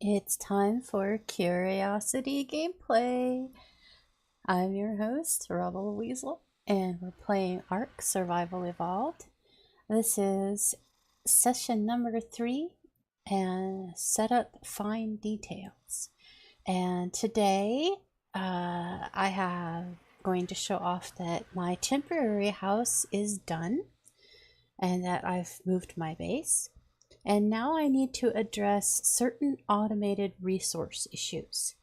It's time for Curiosity Gameplay. I'm your host, Rebel Weasel, and we're playing ARK Survival Evolved. This is session number 3 and setup fine details. And today I have going to show off that my temporary house is done and that I've moved my base. And now I need to address certain automated resource issues.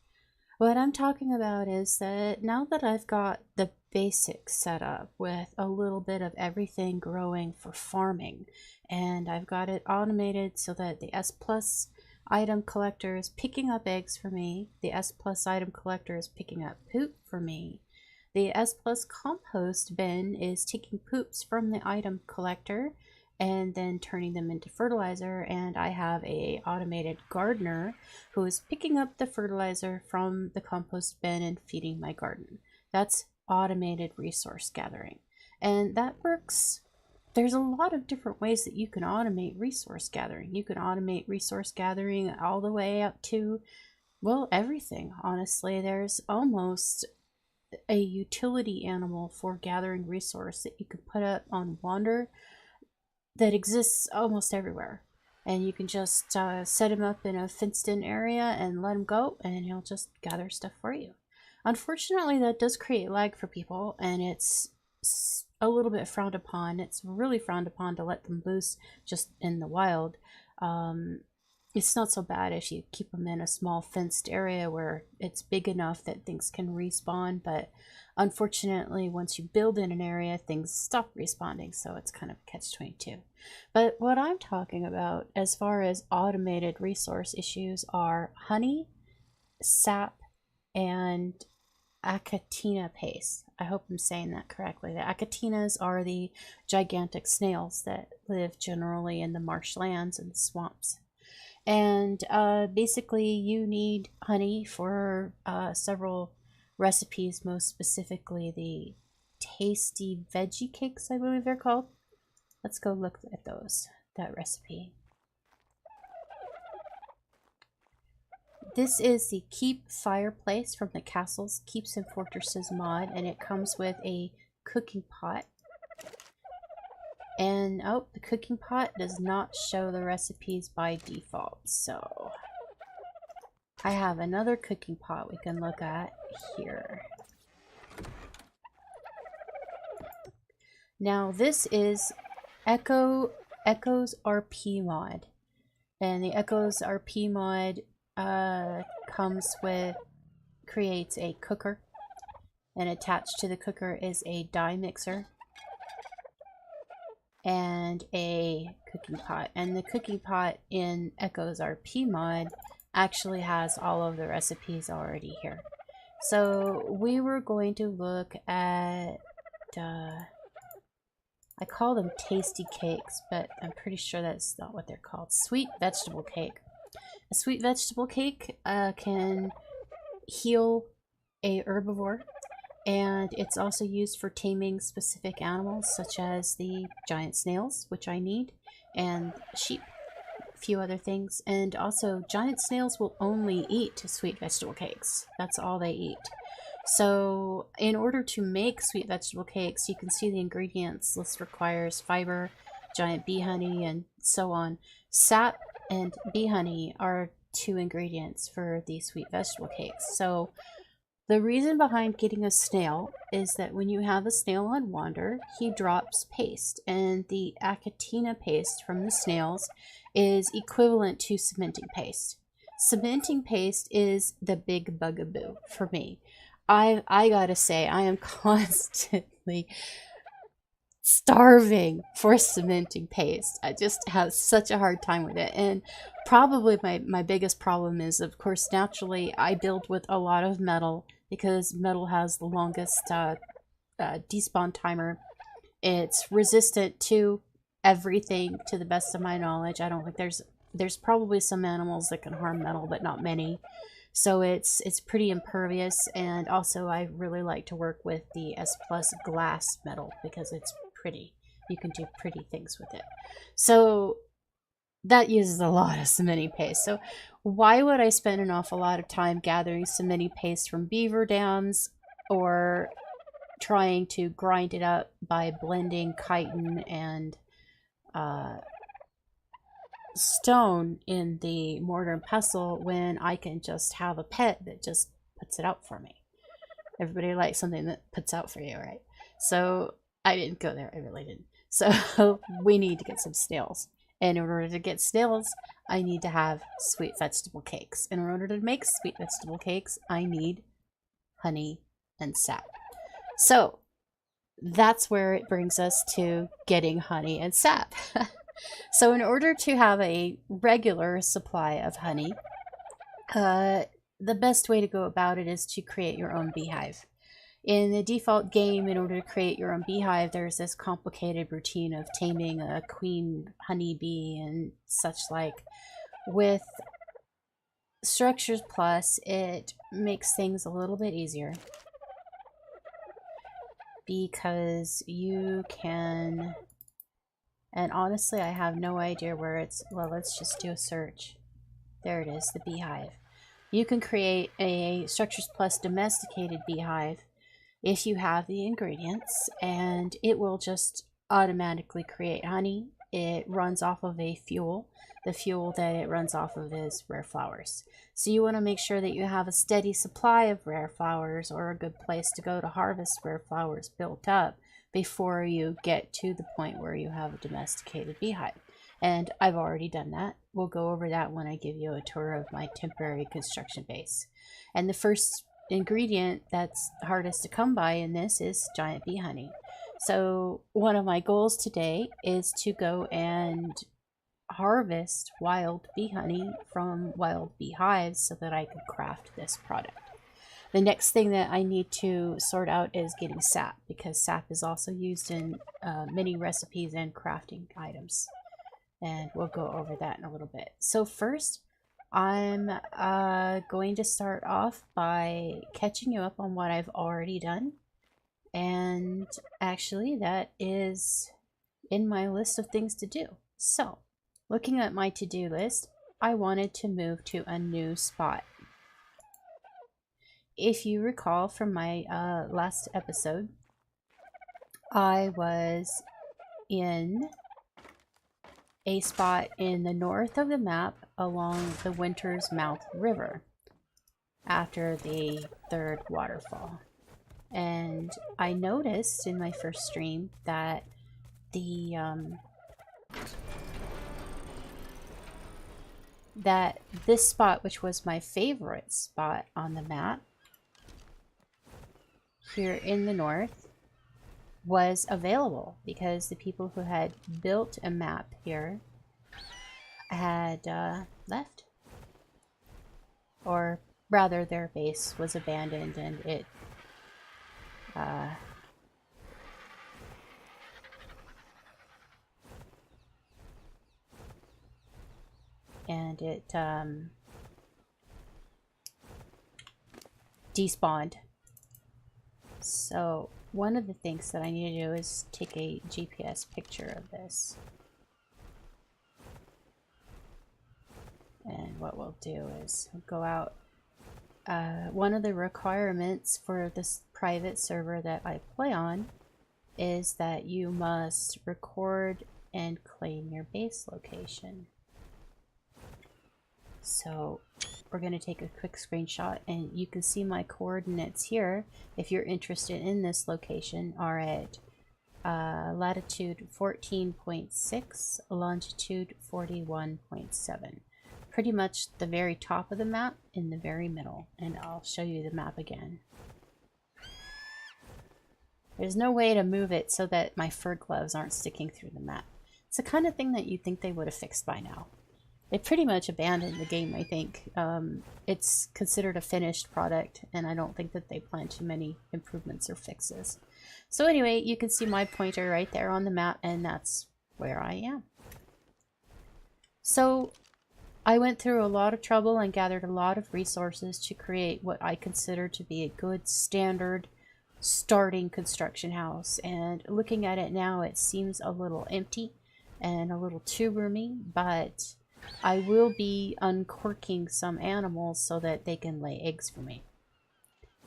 What I'm talking about is that now that I've got the basics set up with a little bit of everything growing for farming, and I've got it automated so that the S plus item collector is picking up eggs for me, the S plus item collector is picking up poop for me, the S plus compost bin is taking poops from the item collector and then turning them into fertilizer, and I have a automated gardener who is picking up the fertilizer from the compost bin and feeding my garden. That's automated resource gathering, and that works. There's a lot of different ways that you can automate resource gathering. You can automate resource gathering all the way up to, well, everything. Honestly, there's almost a utility animal for gathering resource that you can put up on Wander that exists almost everywhere, and you can just set him up in a fenced-in area and let him go, and he'll just gather stuff for you. Unfortunately, that does create lag for people, and it's a little bit frowned upon. It's really frowned upon to let them loose just in the wild. It's not so bad if you keep them in a small fenced area where it's big enough that things can respawn, but unfortunately, once you build in an area, things stop respawning, so it's kind of catch-22. But what I'm talking about as far as automated resource issues are honey, sap, and achatina paste. I hope I'm saying that correctly. The achatinas are the gigantic snails that live generally in the marshlands and swamps. And basically you need honey for several recipes, most specifically the tasty veggie cakes, I believe they're called. Let's go look at that recipe. This is the Keep Fireplace from the Castles, Keeps and Fortresses mod, and it comes with a cooking pot. And oh, the cooking pot does not show the recipes by default, so I have another cooking pot we can look at here. Now this is Echo's RP mod, and the Echo's RP mod creates a cooker, and attached to the cooker is a dye mixer and a cooking pot. And the cooking pot in Echo's RP mod actually has all of the recipes already here. So we were going to look at I call them tasty cakes, but I'm pretty sure that's not what they're called. Sweet vegetable cake. A sweet vegetable cake can heal a herbivore, and it's also used for taming specific animals such as the giant snails, which I need, and sheep, a few other things. And also giant snails will only eat sweet vegetable cakes. That's all they eat. So in order to make sweet vegetable cakes, you can see the ingredients list requires fiber, giant bee honey, and so on. Sap and bee honey are 2 ingredients for the sweet vegetable cakes. So the reason behind getting a snail is that when you have a snail on Wander, he drops paste, and the achatina paste from the snails is equivalent to cementing paste. Cementing paste is the big bugaboo for me. I gotta say, I am constantly starving for cementing paste. I just have such a hard time with it. And probably my biggest problem is, of course, naturally, I build with a lot of metal because metal has the longest despawn timer. It's resistant to everything, to the best of my knowledge. I don't think there's probably some animals that can harm metal, but not many. So it's pretty impervious, and also I really like to work with the S plus glass metal because it's pretty. You can do pretty things with it. So that uses a lot of cement paste. So why would I spend an awful lot of time gathering cement paste from beaver dams or trying to grind it up by blending chitin and stone in the mortar and pestle when I can just have a pet that just puts it out for me? Everybody likes something that puts out for you, right? So I didn't go there. I really didn't. So we need to get some snails. And in order to get snails, I need to have sweet vegetable cakes. And in order to make sweet vegetable cakes, I need honey and sap. So that's where it brings us to getting honey and sap. So in order to have a regular supply of honey, the best way to go about it is to create your own beehive. In the default game, in order to create your own beehive, there's this complicated routine of taming a queen honeybee and such like. With Structures Plus, it makes things a little bit easier because you can, and honestly, I have no idea where it's, well, let's just do a search. There it is, the beehive. You can create a Structures Plus domesticated beehive if you have the ingredients, and it will just automatically create honey. It runs off of a fuel. The fuel that it runs off of is rare flowers. So you want to make sure that you have a steady supply of rare flowers or a good place to go to harvest rare flowers built up before you get to the point where you have a domesticated beehive. And I've already done that. We'll go over that when I give you a tour of my temporary construction base. And the first ingredient that's hardest to come by in this is giant bee honey. So one of my goals today is to go and harvest wild bee honey from wild bee hives so that I can craft this product. The next thing that I need to sort out is getting sap, because sap is also used in many recipes and crafting items. And we'll go over that in a little bit. So first, I'm going to start off by catching you up on what I've already done. And actually, that is in my list of things to do. So, looking at my to-do list, I wanted to move to a new spot. If you recall from my last episode, I was in a spot in the north of the map along the Winter's Mouth River after the third waterfall. And I noticed in my first stream that the that this spot, which was my favorite spot on the map here in the north, was available because the people who had built a map here had left, or rather their base was abandoned and it despawned. So one of the things that I need to do is take a GPS picture of this. And what we'll do is go out. One of the requirements for this private server that I play on is that you must record and claim your base location. So we're going to take a quick screenshot, and you can see my coordinates here. If you're interested in this location, are at latitude 14.6, longitude 41.7. Pretty much the very top of the map in the very middle, and I'll show you the map again. There's no way to move it so that my fur gloves aren't sticking through the map. It's the kind of thing that you'd think they would have fixed by now. They pretty much abandoned the game, I think. It's considered a finished product, and I don't think that they plan too many improvements or fixes. So anyway, you can see my pointer right there on the map, and that's where I am. So I went through a lot of trouble and gathered a lot of resources to create what I consider to be a good standard starting construction house. And looking at it now, it seems a little empty. and a little too roomy, but I will be uncorking some animals so that they can lay eggs for me.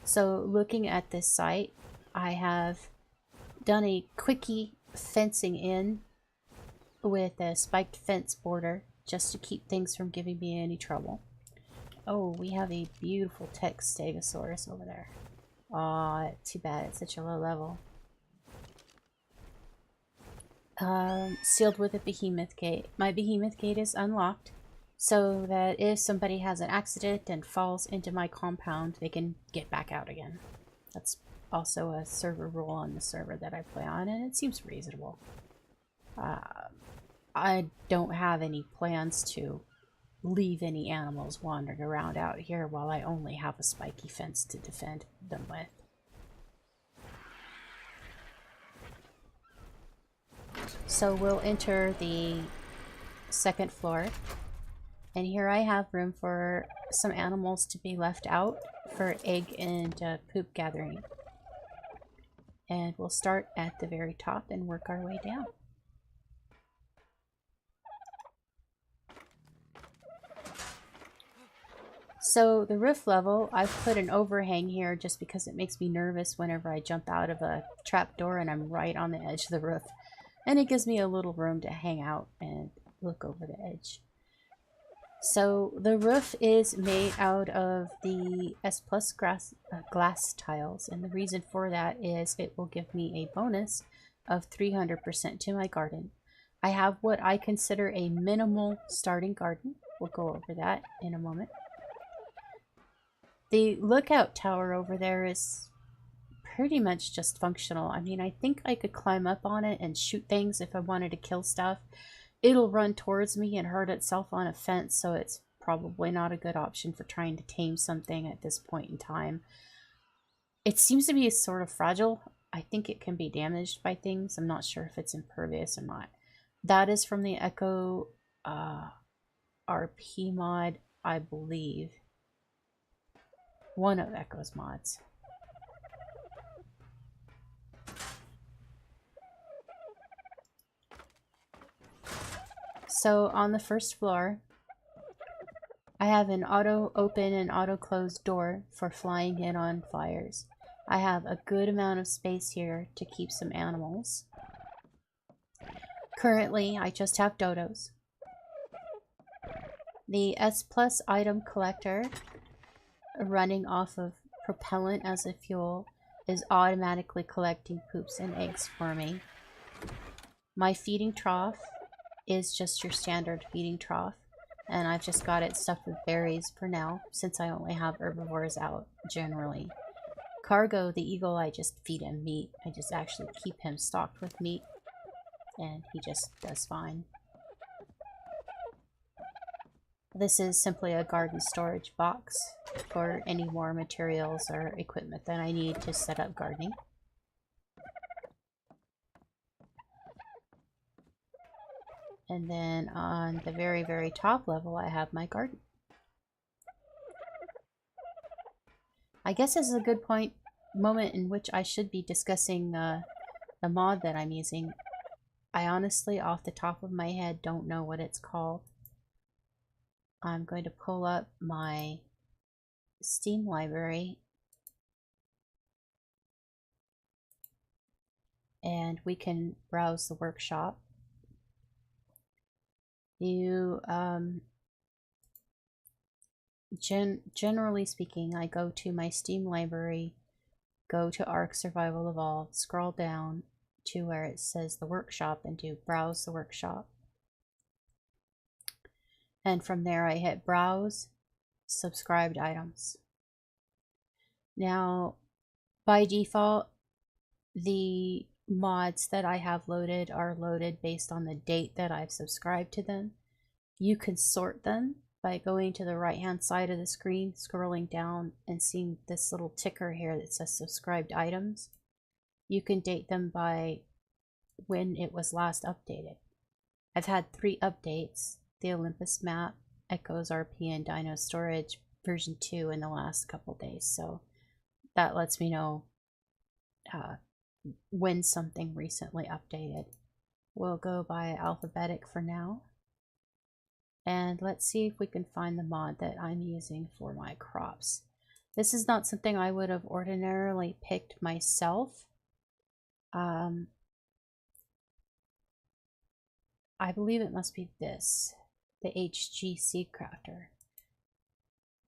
So looking at this site, I have done a quickie fencing in with a spiked fence border just to keep things from giving me any trouble. Oh, we have a beautiful tech stegosaurus over there. Aw, too bad it's such a low level. Sealed with a behemoth gate. My behemoth gate is unlocked so that if somebody has an accident and falls into my compound, they can get back out again. That's also a server rule on the server that I play on, and it seems reasonable. I don't have any plans to leave any animals wandering around out here while I only have a spiky fence to defend them with. So we'll enter the second floor, and here I have room for some animals to be left out for egg and poop gathering. And we'll start at the very top and work our way down. So the roof level, I've put an overhang here just because it makes me nervous whenever I jump out of a trapdoor and I'm right on the edge of the roof. And it gives me a little room to hang out and look over the edge. So the roof is made out of the S+ glass tiles, and the reason for that is it will give me a bonus of 300% to my garden. I have what I consider a minimal starting garden. We'll go over that in a moment. The lookout tower over there is pretty much just functional. I mean, I think I could climb up on it and shoot things if I wanted to kill stuff. It'll run towards me and hurt itself on a fence, so it's probably not a good option for trying to tame something at this point in time. It seems to be sort of fragile. I think it can be damaged by things. I'm not sure if it's impervious or not. That is from the Echo RP mod, I believe. One of Echo's mods. So on the first floor, I have an auto open and auto close door for flying in on flyers. I have a good amount of space here to keep some animals. Currently, I just have dodos. The S+ item collector, running off of propellant as a fuel, is automatically collecting poops and eggs for me. My feeding trough is just your standard feeding trough, and I've just got it stuffed with berries for now, since I only have herbivores out generally. Cargo, the eagle, I just feed him meat. I just actually keep him stocked with meat, and he just does fine. This is simply a garden storage box for any more materials or equipment that I need to set up gardening. And then on the very, very top level, I have my garden. I guess this is a good moment in which I should be discussing the mod that I'm using. I honestly, off the top of my head, don't know what it's called. I'm going to pull up my Steam library, and we can browse the workshop. You, generally speaking, I go to my Steam library, go to ARK Survival Evolved, scroll down to where it says the workshop, and do browse the workshop. And from there I hit browse subscribed items. Now, by default, the mods that I have loaded are loaded based on the date that I've subscribed to them. You can sort them by going to the right hand side of the screen, scrolling down, and seeing this little ticker here that says subscribed items. You can date them by when it was last updated. I've had 3 updates: the Olympus map, Echoes RP, and Dino Storage version 2 in the last couple days, so that lets me know when something recently updated. We'll go by alphabetic for now. And let's see if we can find the mod that I'm using for my crops. This is not something I would have ordinarily picked myself. I believe it must be this, the HG Seed Crafter.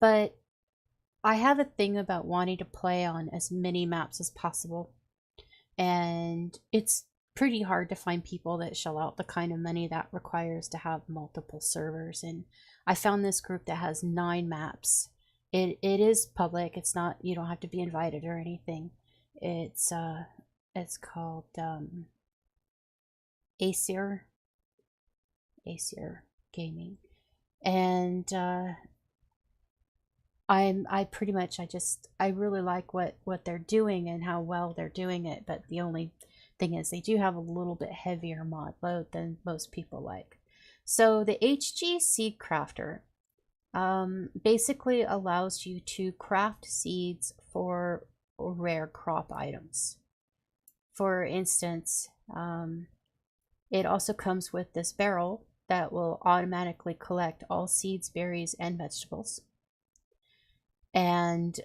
But I have a thing about wanting to play on as many maps as possible. And it's pretty hard to find people that shell out the kind of money that requires to have multiple servers. And I found this group that has 9 maps. It is public. It's not, you don't have to be invited or anything. It's called ARK Gaming. And I pretty much I really like what they're doing and how well they're doing it, but the only thing is they do have a little bit heavier mod load than most people like. So the HG Seed Crafter basically allows you to craft seeds for rare crop items. For instance, it also comes with this barrel that will automatically collect all seeds, berries, and vegetables. And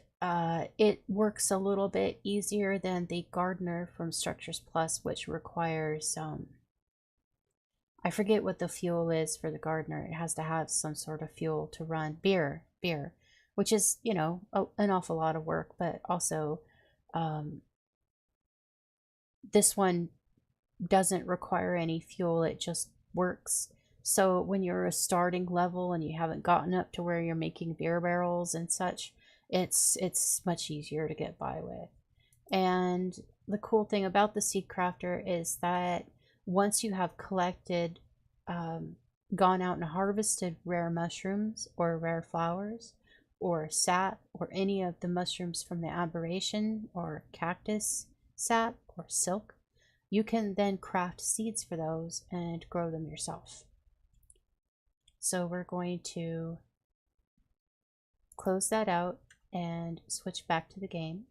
it works a little bit easier than the gardener from Structures Plus, which requires I forget what the fuel is for the gardener. It has to have some sort of fuel to run beer, which is, you know, an awful lot of work. But also this one doesn't require any fuel. It just works. So when you're a starting level and you haven't gotten up to where you're making beer barrels and such, it's much easier to get by with. And the cool thing about the Seed Crafter is that once you have collected, gone out and harvested rare mushrooms or rare flowers or sap or any of the mushrooms from the aberration or cactus sap or silk, you can then craft seeds for those and grow them yourself. So we're going to close that out and switch back to the game.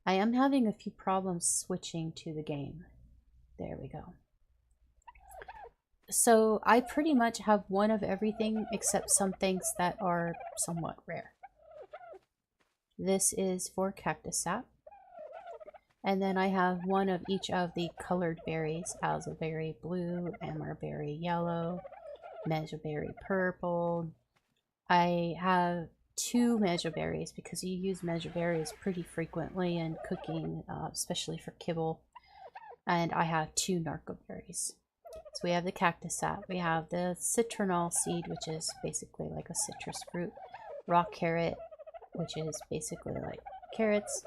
I am having a few problems switching to the game. There we go. So I pretty much have one of everything except some things that are somewhat rare. This is for cactus sap. And then I have one of each of the colored berries: elderberry blue, elderberry yellow, mejoberry purple. I have 2 mejoberries because you use mejoberries pretty frequently in cooking, especially for kibble. And I have 2 narcoberries. So we have the cactus sap, we have the citronal seed, which is basically like a citrus fruit, raw carrot, which is basically like carrots.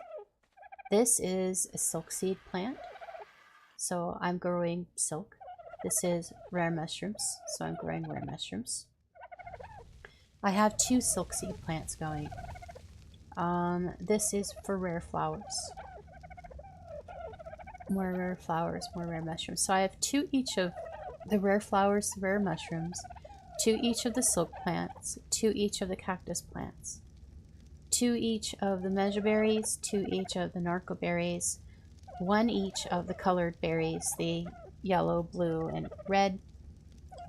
This is a silk seed plant, so I'm growing silk. This is rare mushrooms, so I'm growing rare mushrooms. I have 2 silk seed plants going. This is for rare flowers. More rare flowers, more rare mushrooms. So I have 2 each of the rare flowers, the rare mushrooms, 2 each of the silk plants, 2 each of the cactus plants, 2 each of the mejoberries, 2 each of the narcoberries, 1 each of the colored berries, the yellow, blue, and red,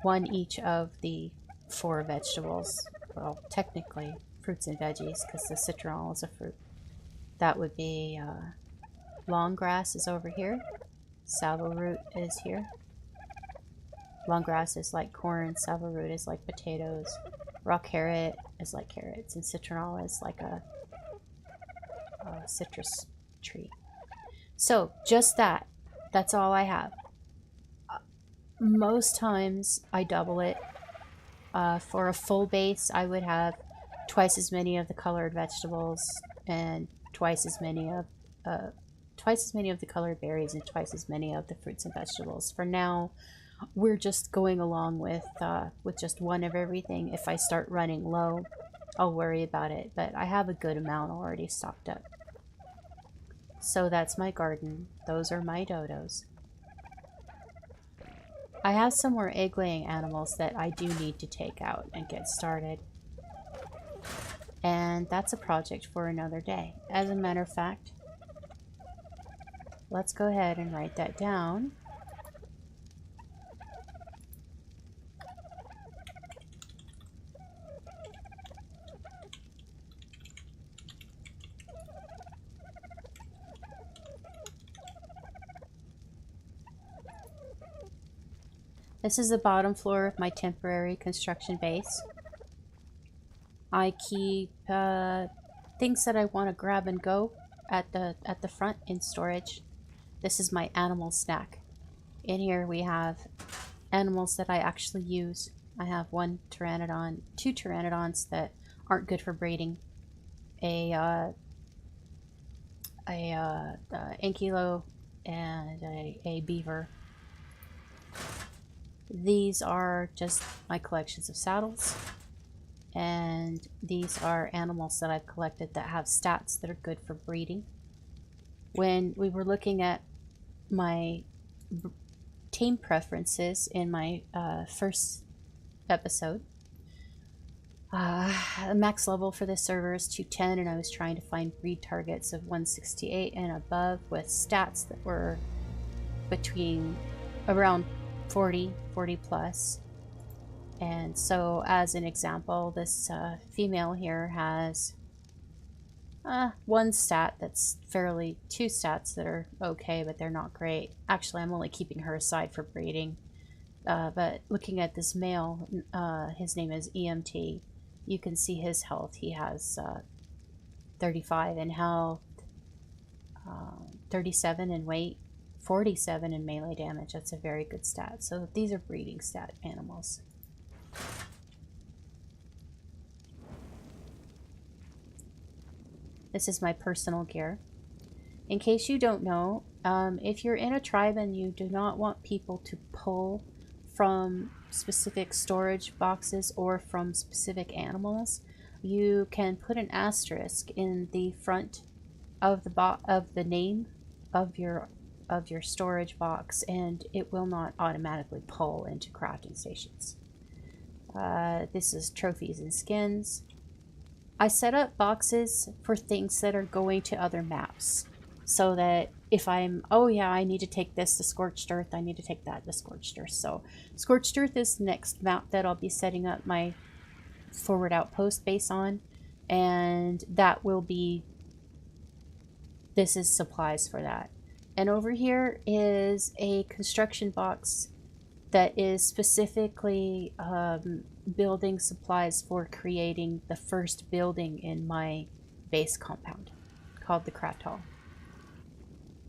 1 each of the 4 vegetables. Well, technically fruits and veggies, because the citronal is a fruit. That would be long grass is over here. Salvo root is here. Long grass is like corn, salvo root is like potatoes, raw carrot is like carrots, and citronal is like a citrus tree. So just that's all I have. Most times I double it. For a full base, I would have twice as many of the colored vegetables and twice as many of the colored berries and twice as many of the fruits and vegetables. For now, we're just going along with just 1 of everything. If I start running low, I'll worry about it, but I have a good amount already stocked up. So that's my garden. Those are my dodos. I have some more egg-laying animals that I do need to take out and get started. And that's a project for another day. As a matter of fact, let's go ahead and write that down. This is the bottom floor of my temporary construction base. I keep things that I want to grab and go at the front in storage. This is my animal snack. In here we have animals that I actually use. I have two pteranodons that aren't good for breeding, a ankylo, and a beaver. These are just my collections of saddles, and these are animals that I've collected that have stats that are good for breeding. When we were looking at my team preferences in my first episode, the max level for this server is 210, and I was trying to find breed targets of 168 and above with stats that were between around 40 plus. And so, as an example, this female here has one stat that's two stats that are okay, but they're not great. Actually, I'm only keeping her aside for breeding. But looking at this male, his name is EMT. You can see his health. He has 35 in health, 37 in weight, 47 in melee damage. That's a very good stat. So these are breeding stat animals. This is my personal gear. In case you don't know, if you're in a tribe and you do not want people to pull from specific storage boxes or from specific animals, you can put an asterisk in the front of the name of your storage box, and it will not automatically pull into crafting stations. This is trophies and skins. I set up boxes for things that are going to other maps, so that if I'm, oh yeah, I need to take this to Scorched Earth, I need to take that to Scorched Earth. So Scorched Earth is the next map that I'll be setting up my forward outpost base on, and that will be, this is supplies for that. And over here is a construction box that is specifically building supplies for creating the first building in my base compound, called the craft hall.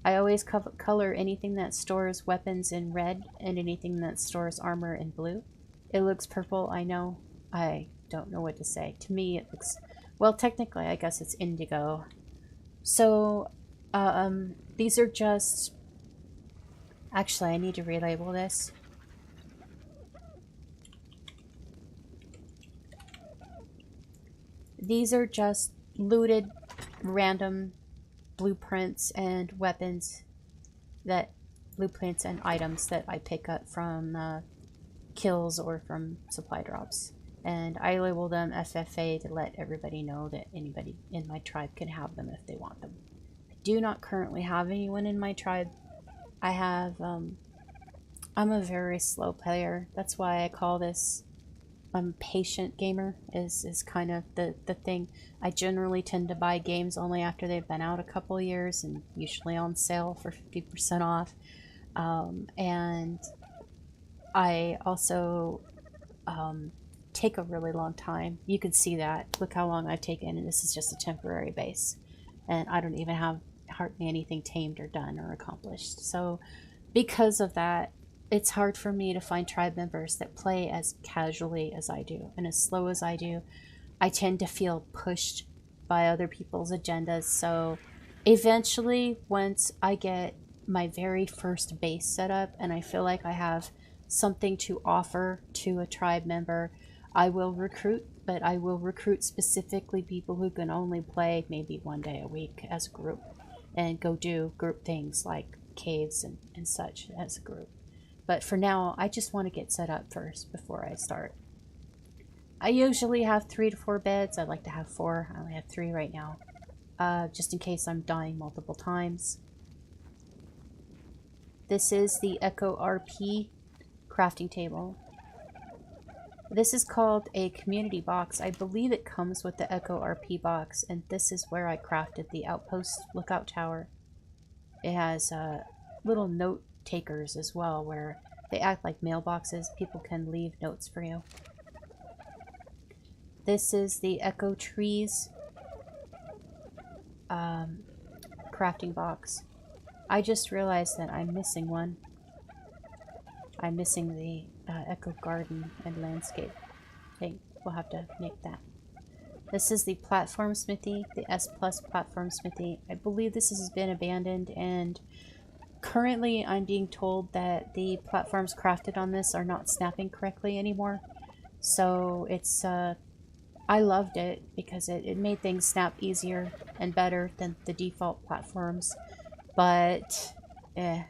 I always color anything that stores weapons in red and anything that stores armor in blue. It looks purple, I know. I don't know what to say. To me it looks, well, technically I guess it's indigo. So these are just, actually I need to relabel this. These are just looted random blueprints and weapons blueprints and items that I pick up from kills or from supply drops. And I label them FFA to let everybody know that anybody in my tribe can have them if they want them. I do not currently have anyone in my tribe. I have, I'm a very slow player. That's why I call this patient gamer is kind of the thing. I generally tend to buy games only after they've been out a couple years and usually on sale for 50% off. And I also take a really long time. You can see that. Look how long I've taken, and this is just a temporary base. And I don't even have hardly anything tamed or done or accomplished. So because of that, it's hard for me to find tribe members that play as casually as I do and as slow as I do. I tend to feel pushed by other people's agendas. So eventually, once I get my very first base set up and I feel like I have something to offer to a tribe member, I will recruit, but I will recruit specifically people who can only play maybe one day a week as a group and go do group things like caves and such as a group. But for now, I just want to get set up first before I start. I usually have 3 to 4 beds. I like to have 4. I only have 3 right now. Just in case I'm dying multiple times. This is the Echo RP crafting table. This is called a community box. I believe it comes with the Echo RP box, and this is where I crafted the outpost lookout tower. It has little note takers as well, where They act like mailboxes. People can leave notes for you. This is the Echo Trees crafting box. I just realized that I'm missing one. I'm missing the Echo Garden and Landscape thing. We'll have to make that. This is the platform smithy, the S Plus platform smithy. I believe this has been abandoned, and currently I'm being told that the platforms crafted on this are not snapping correctly anymore. So it's, I loved it because it made things snap easier and better than the default platforms. But, you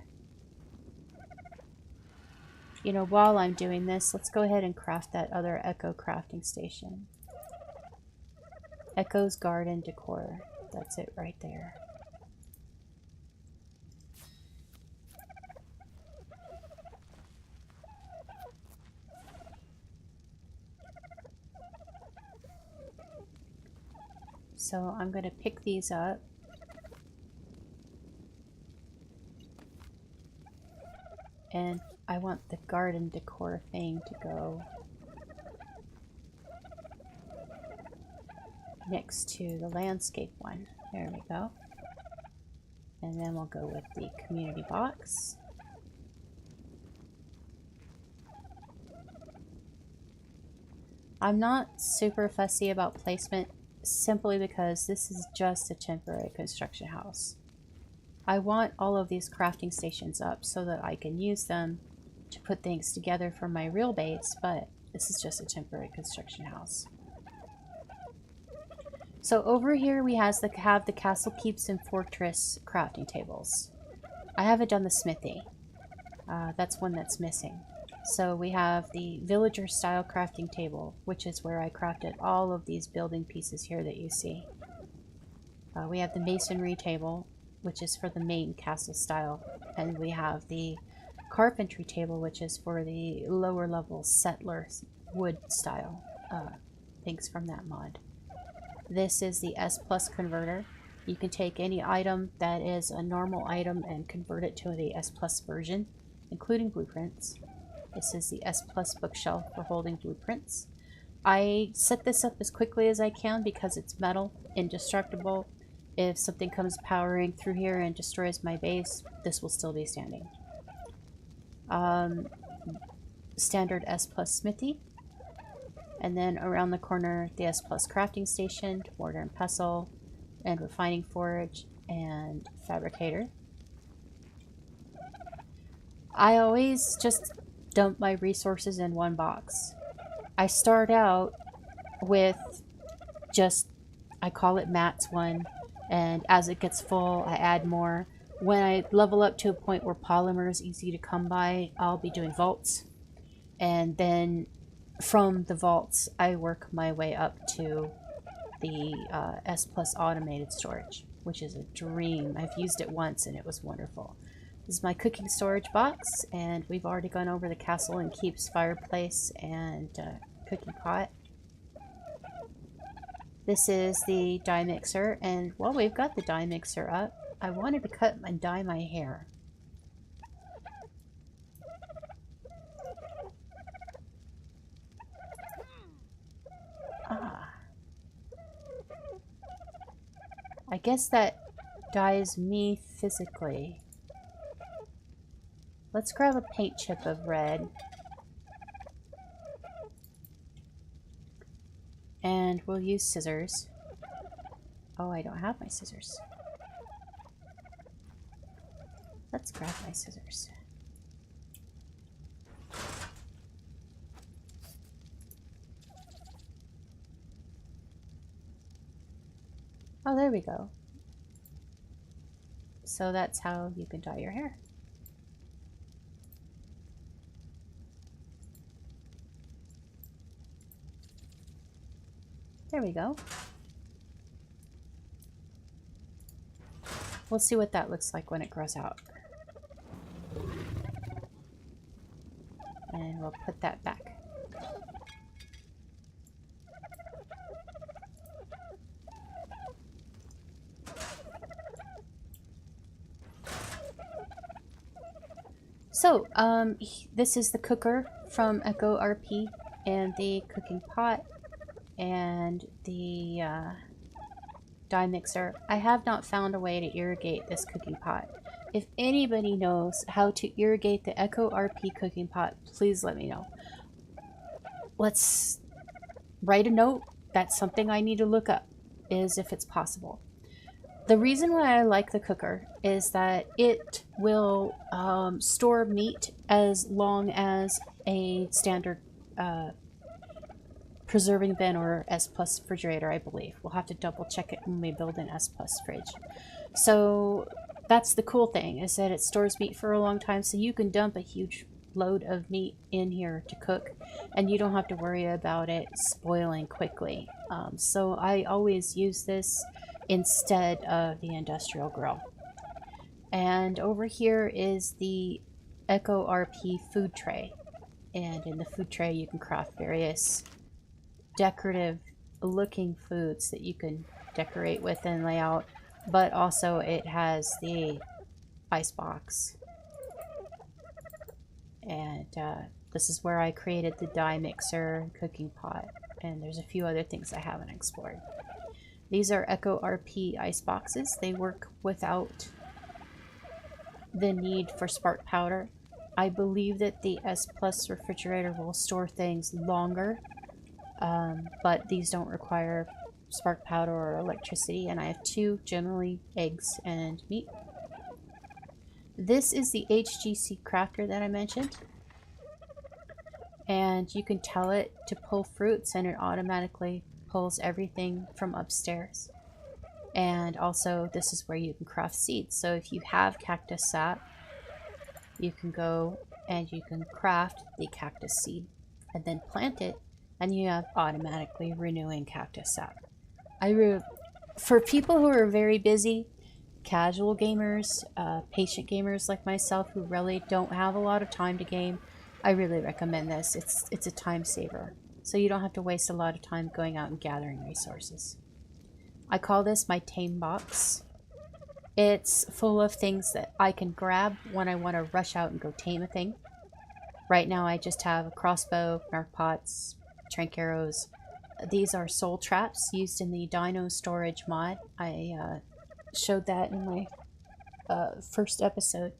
know, while I'm doing this, let's go ahead and craft that other Echo crafting station. Echo's Garden Decor. That's it right there. So I'm going to pick these up. And I want the garden decor thing to go next to the landscape one. There we go. And then we'll go with the community box. I'm not super fussy about placement simply because this is just a temporary construction house. I want all of these crafting stations up so that I can use them to put things together for my real base, but this is just a temporary construction house. So over here we have the Castle Keeps and Fortress crafting tables. I haven't done the smithy. That's one that's missing. So we have the villager style crafting table, which is where I crafted all of these building pieces here that you see. We have the masonry table, which is for the main castle style. And we have the carpentry table, which is for the lower level settler wood style things from that mod. This is the S Plus converter. You can take any item that is a normal item and convert it to the S Plus version, including blueprints. This is the S Plus bookshelf for holding blueprints. I set this up as quickly as I can because it's metal, indestructible. If something comes powering through here and destroys my base, this will still be standing. Standard S Plus smithy. And then around the corner, the S Plus crafting station, mortar and pestle, and refining forge, and fabricator. I always just dump my resources in one box. I start out with just, I call it mats 1, and as it gets full, I add more. When I level up to a point where polymer is easy to come by, I'll be doing vaults. And then from the vaults, I work my way up to the S Plus automated storage, which is a dream. I've used it once and it was wonderful. This is my cooking storage box, and we've already gone over the castle and keeps fireplace and cooking pot. This is the dye mixer, and while we've got the dye mixer up, I wanted to cut and dye my hair. I guess that dyes me physically. Let's grab a paint chip of red. And we'll use scissors. Oh, I don't have my scissors. Let's grab my scissors. Oh, there we go. So that's how you can dye your hair. There we go. We'll see what that looks like when it grows out. And we'll put that back. So, this is the cooker from Echo RP, and the cooking pot, and the dye mixer. I have not found a way to irrigate this cooking pot. If anybody knows how to irrigate the Echo RP cooking pot, please let me know. Let's write a note. That's something I need to look up, is if it's possible. The reason why I like the cooker is that it will store meat as long as a standard preserving bin or S plus refrigerator, I believe. We'll have to double check it when we build an S plus fridge. So that's the cool thing, is that it stores meat for a long time, so you can dump a huge load of meat in here to cook, and you don't have to worry about it spoiling quickly. So I always use this instead of the industrial grill. And over here is the Echo RP food tray, and in the food tray you can craft various decorative looking foods that you can decorate with and lay out, but also it has the ice box. And this is where I created the dye mixer cooking pot, and there's a few other things I haven't explored. These are Echo RP ice boxes. They work without the need for spark powder. I believe that the S Plus refrigerator will store things longer, but these don't require spark powder or electricity, and I have two, generally eggs and meat. This is the HGC crafter that I mentioned, and you can tell it to pull fruits and it automatically pulls everything from upstairs. And also this is where you can craft seeds. So if you have cactus sap, you can go and you can craft the cactus seed and then plant it, and you have automatically renewing cactus sap. For people who are very busy, casual gamers, patient gamers like myself who really don't have a lot of time to game, I really recommend this. It's a time saver, so you don't have to waste a lot of time going out and gathering resources. I call this my tame box. It's full of things that I can grab when I want to rush out and go tame a thing. Right now I just have a crossbow, narc pots, trank arrows. These are soul traps used in the dino storage mod. I showed that in my first episode,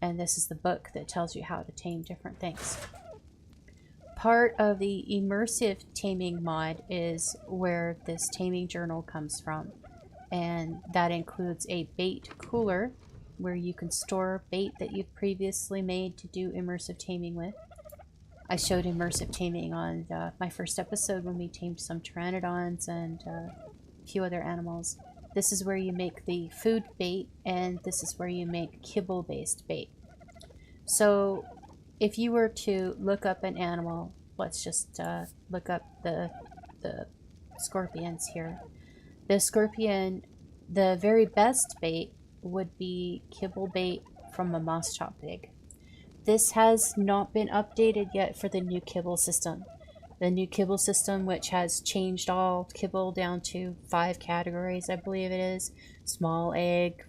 and this is the book that tells you how to tame different things. Part of the immersive taming mod is where this taming journal comes from, and that includes a bait cooler where you can store bait that you've previously made to do immersive taming with. I showed immersive taming on my first episode when we tamed some pteranodons and a few other animals. This is where you make the food bait, and this is where you make kibble based bait. So if you were to look up an animal, let's just look up the scorpions here. The scorpion, the very best bait would be kibble bait from a moss chop pig. This has not been updated yet for the new kibble system. The new kibble system, which has changed all kibble down to 5 categories, I believe it is. Small egg,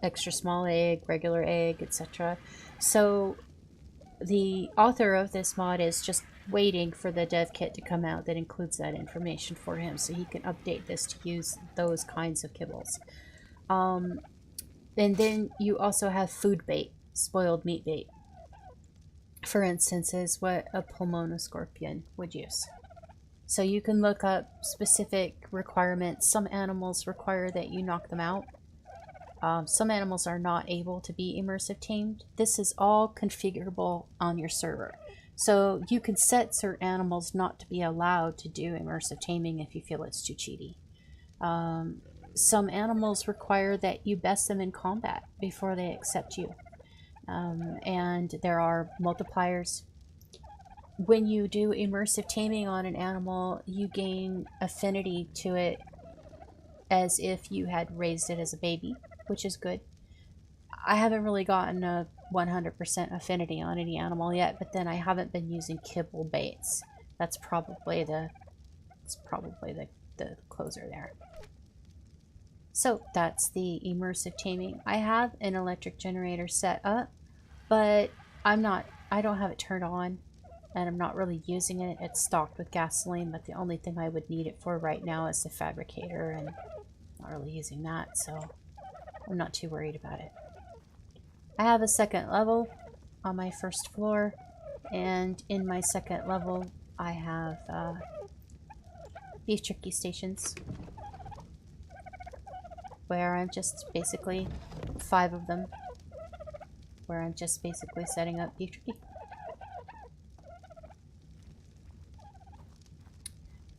extra small egg, regular egg, etc. So the author of this mod is just waiting for the dev kit to come out that includes that information for him, so he can update this to use those kinds of kibbles. And then you also have food bait, spoiled meat bait, for instance, is what a pulmona scorpion would use. So you can look up specific requirements. Some animals require that you knock them out. Some animals are not able to be immersive tamed. This is all configurable on your server. So you can set certain animals not to be allowed to do immersive taming if you feel it's too cheaty. Some animals require that you best them in combat before they accept you. And there are multipliers. When you do immersive taming on an animal, you gain affinity to it as if you had raised it as a baby, which is good. I haven't really gotten a 100% affinity on any animal yet, but then I haven't been using kibble baits. That's probably the closer there. So that's the immersive taming. I have an electric generator set up. but I don't have it turned on, and I'm not really using it. It's stocked with gasoline, but the only thing I would need it for right now is the fabricator, and I'm not really using that, so I'm not too worried about it. I have a second level on my first floor, and in my second level I have beef jerky stations, where I'm just basically 5 of them, where I'm just basically setting up beef jerky.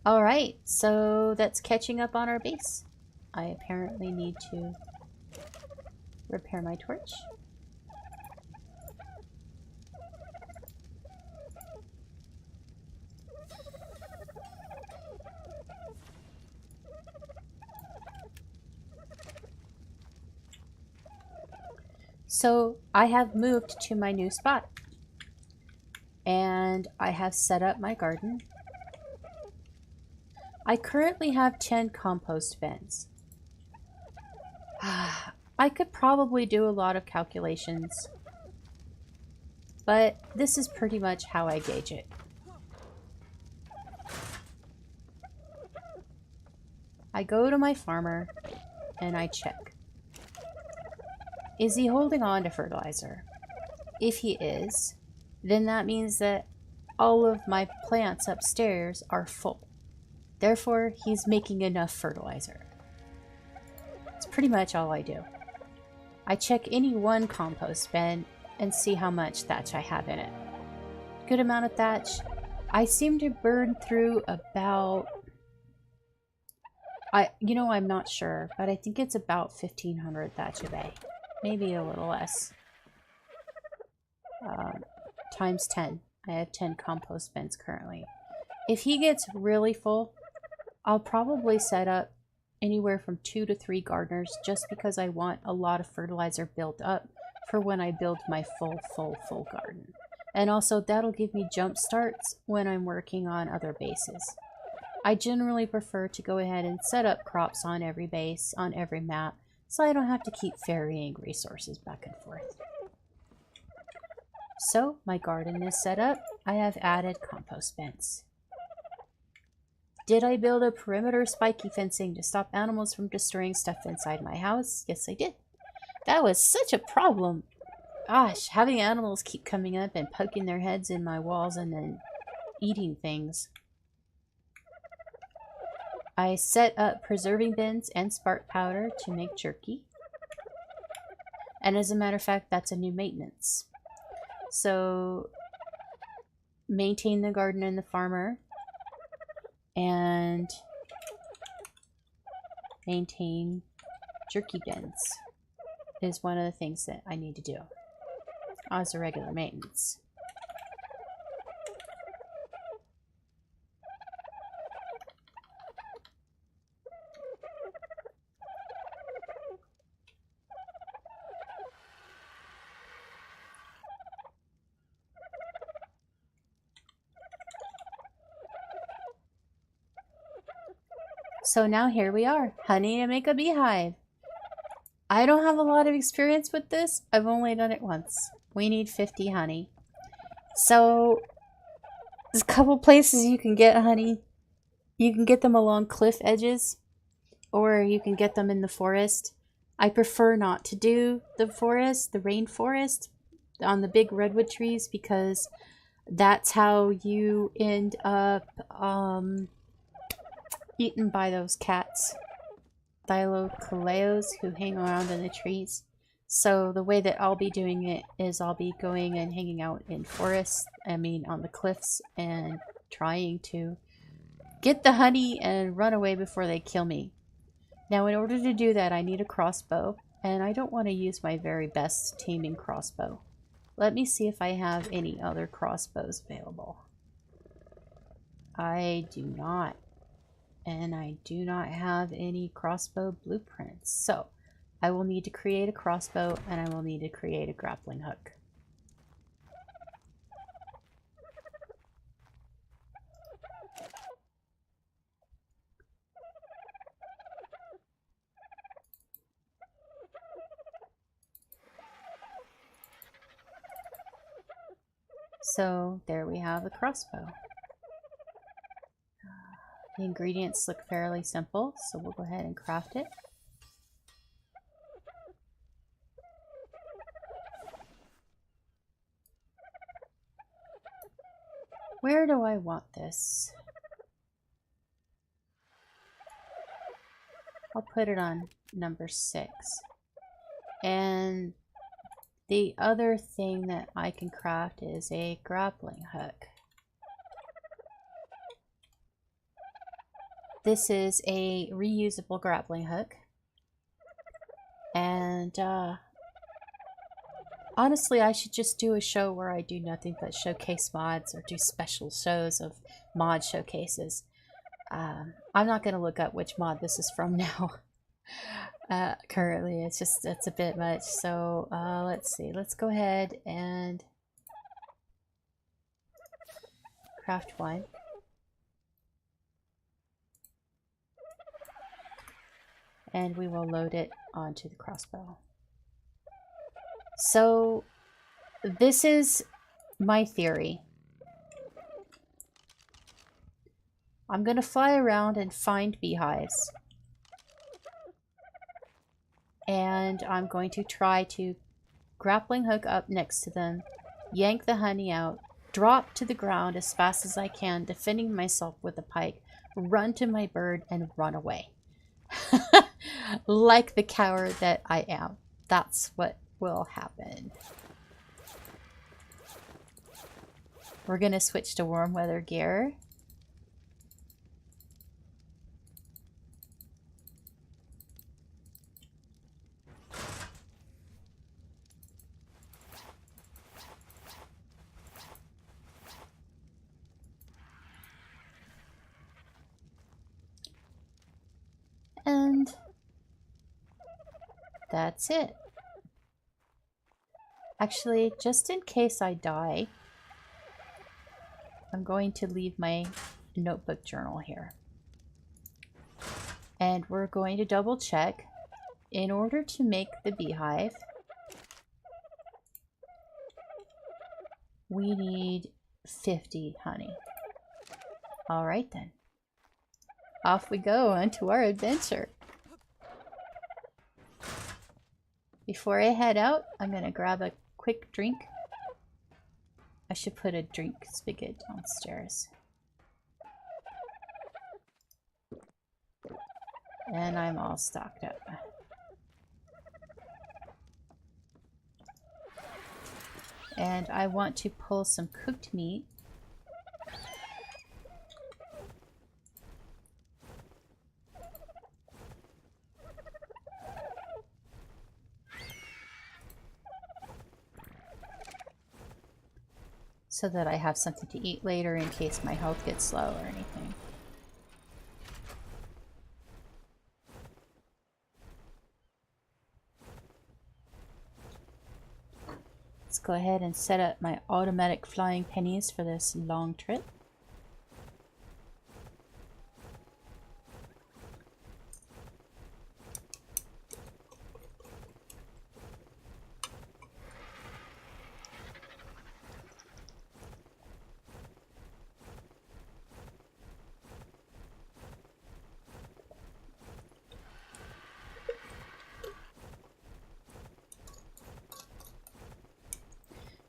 Alright, so that's catching up on our base. I apparently need to repair my torch. So I have moved to my new spot, and I have set up my garden. I currently have 10 compost bins. I could probably do a lot of calculations, but this is pretty much how I gauge it. I go to my farmer and I check. Is he holding on to fertilizer? If he is, then that means that all of my plants upstairs are full. Therefore, he's making enough fertilizer. It's pretty much all I do. I check any one compost bin and see how much thatch I have in it. Good amount of thatch. I seem to burn through about... I'm not sure, but I think it's about 1,500 thatch a day. Maybe a little less. Times 10. I have 10 compost bins currently. If he gets really full, I'll probably set up anywhere from 2 to 3 gardeners, just because I want a lot of fertilizer built up for when I build my full garden. And also that'll give me jump starts when I'm working on other bases. I generally prefer to go ahead and set up crops on every base, on every map, so I don't have to keep ferrying resources back and forth. So my garden is set up. I have added compost bins. Did I build a perimeter spiky fencing to stop animals from destroying stuff inside my house? Yes, I did. That was such a problem. Gosh, having animals keep coming up and poking their heads in my walls and then eating things. I set up preserving bins and spark powder to make jerky. And as a matter of fact, that's a new maintenance. So, maintain the garden and the farmer, and maintain jerky bins is one of the things that I need to do as a regular maintenance. So now here we are, honey to make a beehive. I don't have a lot of experience with this. I've only done it once. We need 50 honey. So there's a couple places you can get honey. You can get them along cliff edges, or you can get them in the forest. I prefer not to do the forest, the rainforest, on the big redwood trees, because that's how you end up eaten by those cats, Thylacaleos, who hang around in the trees. So the way that I'll be doing it is I'll be going and hanging out in forests, on the cliffs, and trying to get the honey and run away before they kill me. Now, in order to do that, I need a crossbow, and I don't want to use my very best taming crossbow. Let me see if I have any other crossbows available. I do not. And I do not have any crossbow blueprints. So, I will need to create a crossbow, and I will need to create a grappling hook. So there we have the crossbow. The ingredients look fairly simple, so we'll go ahead and craft it. Where do I want this? I'll put it on number 6. And the other thing that I can craft is a grappling hook. This is a reusable grappling hook. And honestly, I should just do a show where I do nothing but showcase mods or do special shows of mod showcases. I'm not going to look up which mod this is from now. Currently, it's a bit much. So let's see. Let's go ahead and craft one. And we will load it onto the crossbow. So this is my theory. I'm going to fly around and find beehives. And I'm going to try to grappling hook up next to them, yank the honey out, drop to the ground as fast as I can, defending myself with a pike, run to my bird, and run away. Like the coward that I am. That's what will happen. We're going to switch to warm weather gear. And that's it. Actually, just in case I die, I'm going to leave my notebook journal here. And we're going to double check. In order to make the beehive, we need 50 honey. All right then. Off we go onto our adventure. Before I head out, I'm going to grab a quick drink. I should put a drink spigot downstairs. And I'm all stocked up. And I want to pull some cooked meat. So that I have something to eat later in case my health gets low or anything. Let's go ahead and set up my automatic flying pennies for this long trip.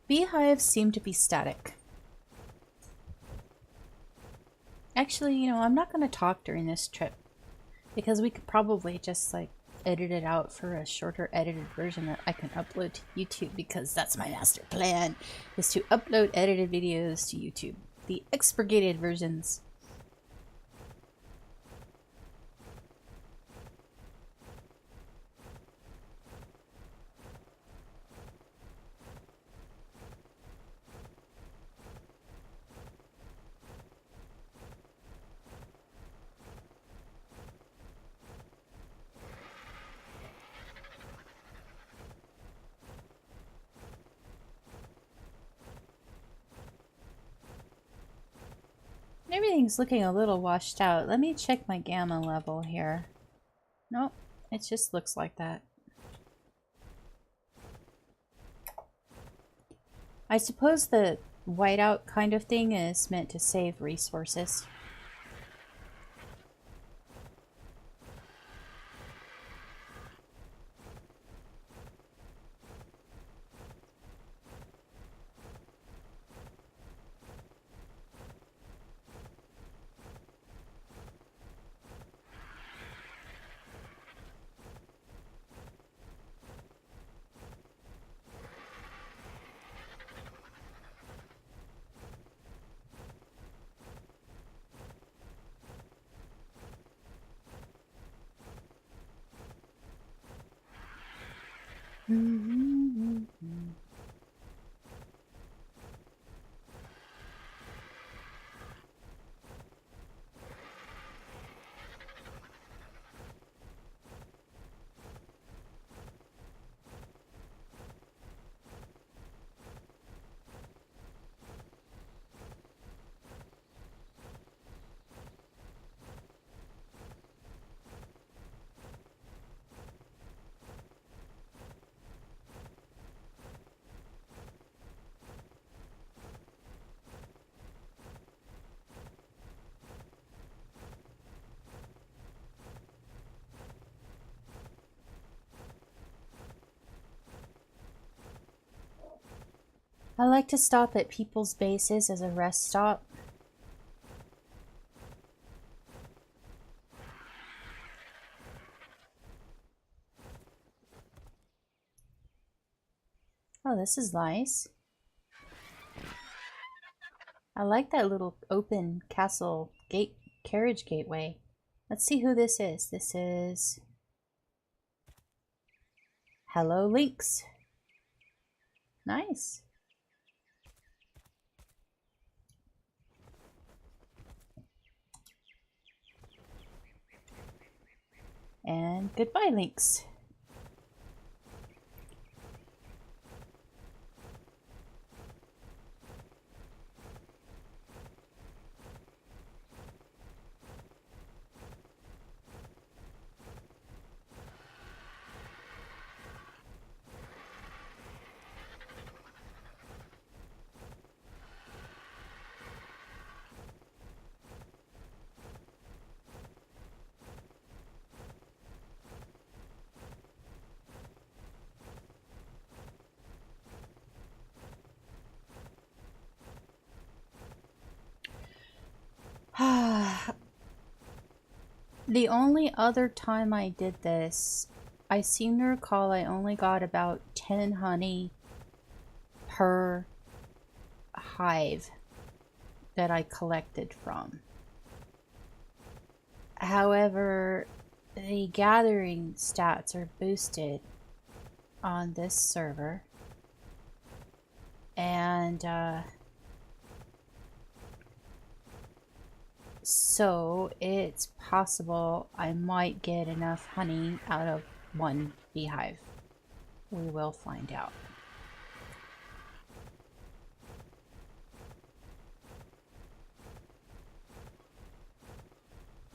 Beehives seem to be static. Actually, you know, I'm not going to talk during this trip because we could probably just like edit it out for a shorter edited version that I can upload to YouTube, because that's my master plan, is to upload edited videos to YouTube. The expurgated versions. Everything's looking a little washed out. Let me check my gamma level here. Nope, it just looks like that. I suppose the whiteout kind of thing is meant to save resources. I like to stop at people's bases as a rest stop. Oh, this is nice. I like that little open castle gate carriage gateway. Let's see who this is. This is Hello Lynx. Nice. And goodbye, Lynx. The only other time I did this, I seem to recall I only got about 10 honey per hive that I collected from. However, the gathering stats are boosted on this server, and so it's possible I might get enough honey out of one beehive. We will find out.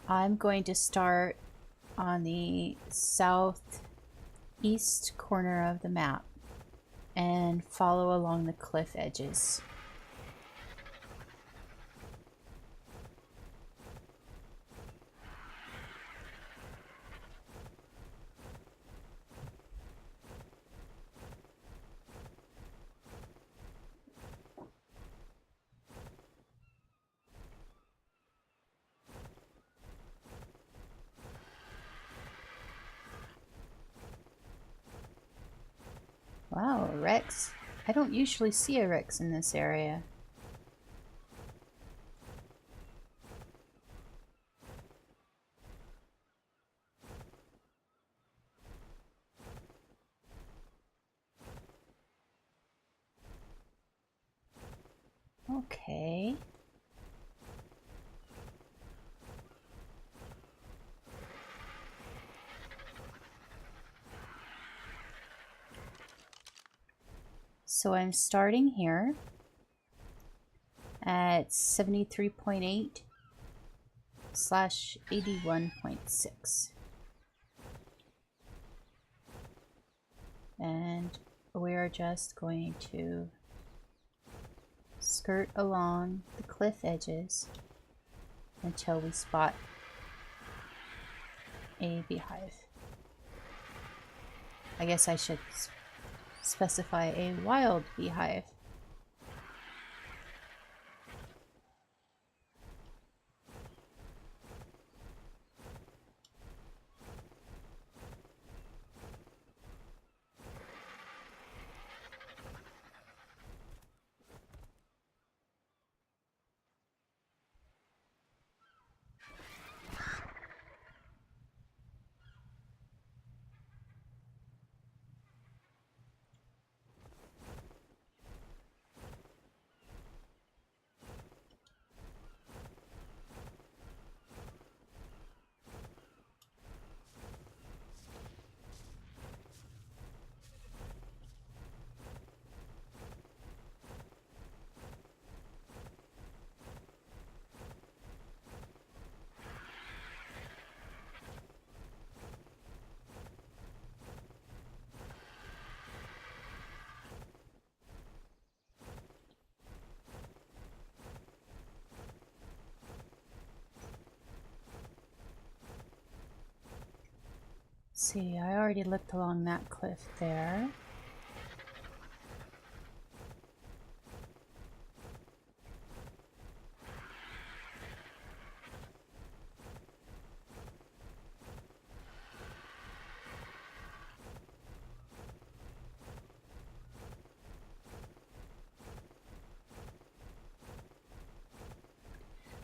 I'm going to start on the southeast corner of the map and follow along the cliff edges. Wow, a Rex. I don't usually see a Rex in this area. Okay. So I'm starting here at 73.8 / 81.6. And we are just going to skirt along the cliff edges until we spot a beehive. I guess I should specify a wild beehive. See, I already looked along that cliff there.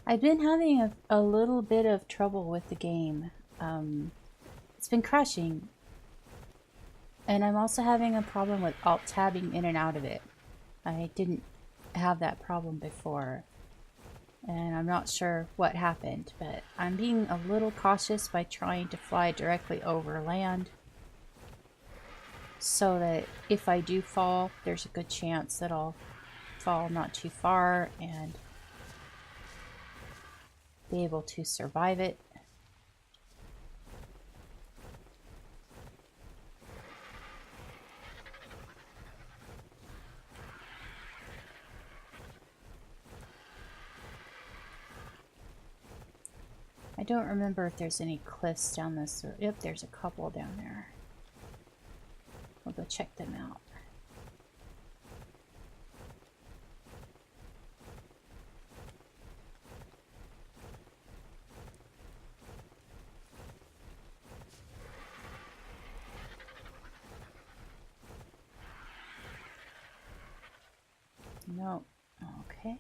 I've been having a little bit of trouble with the game. It's been crashing. And I'm also having a problem with alt-tabbing in and out of it. I didn't have that problem before. And I'm not sure what happened, but I'm being a little cautious by trying to fly directly over land, so that if I do fall, there's a good chance that I'll fall not too far and be able to survive it. I don't remember if there's any cliffs down this. Yep, there's a couple down there. We'll go check them out. No. Okay.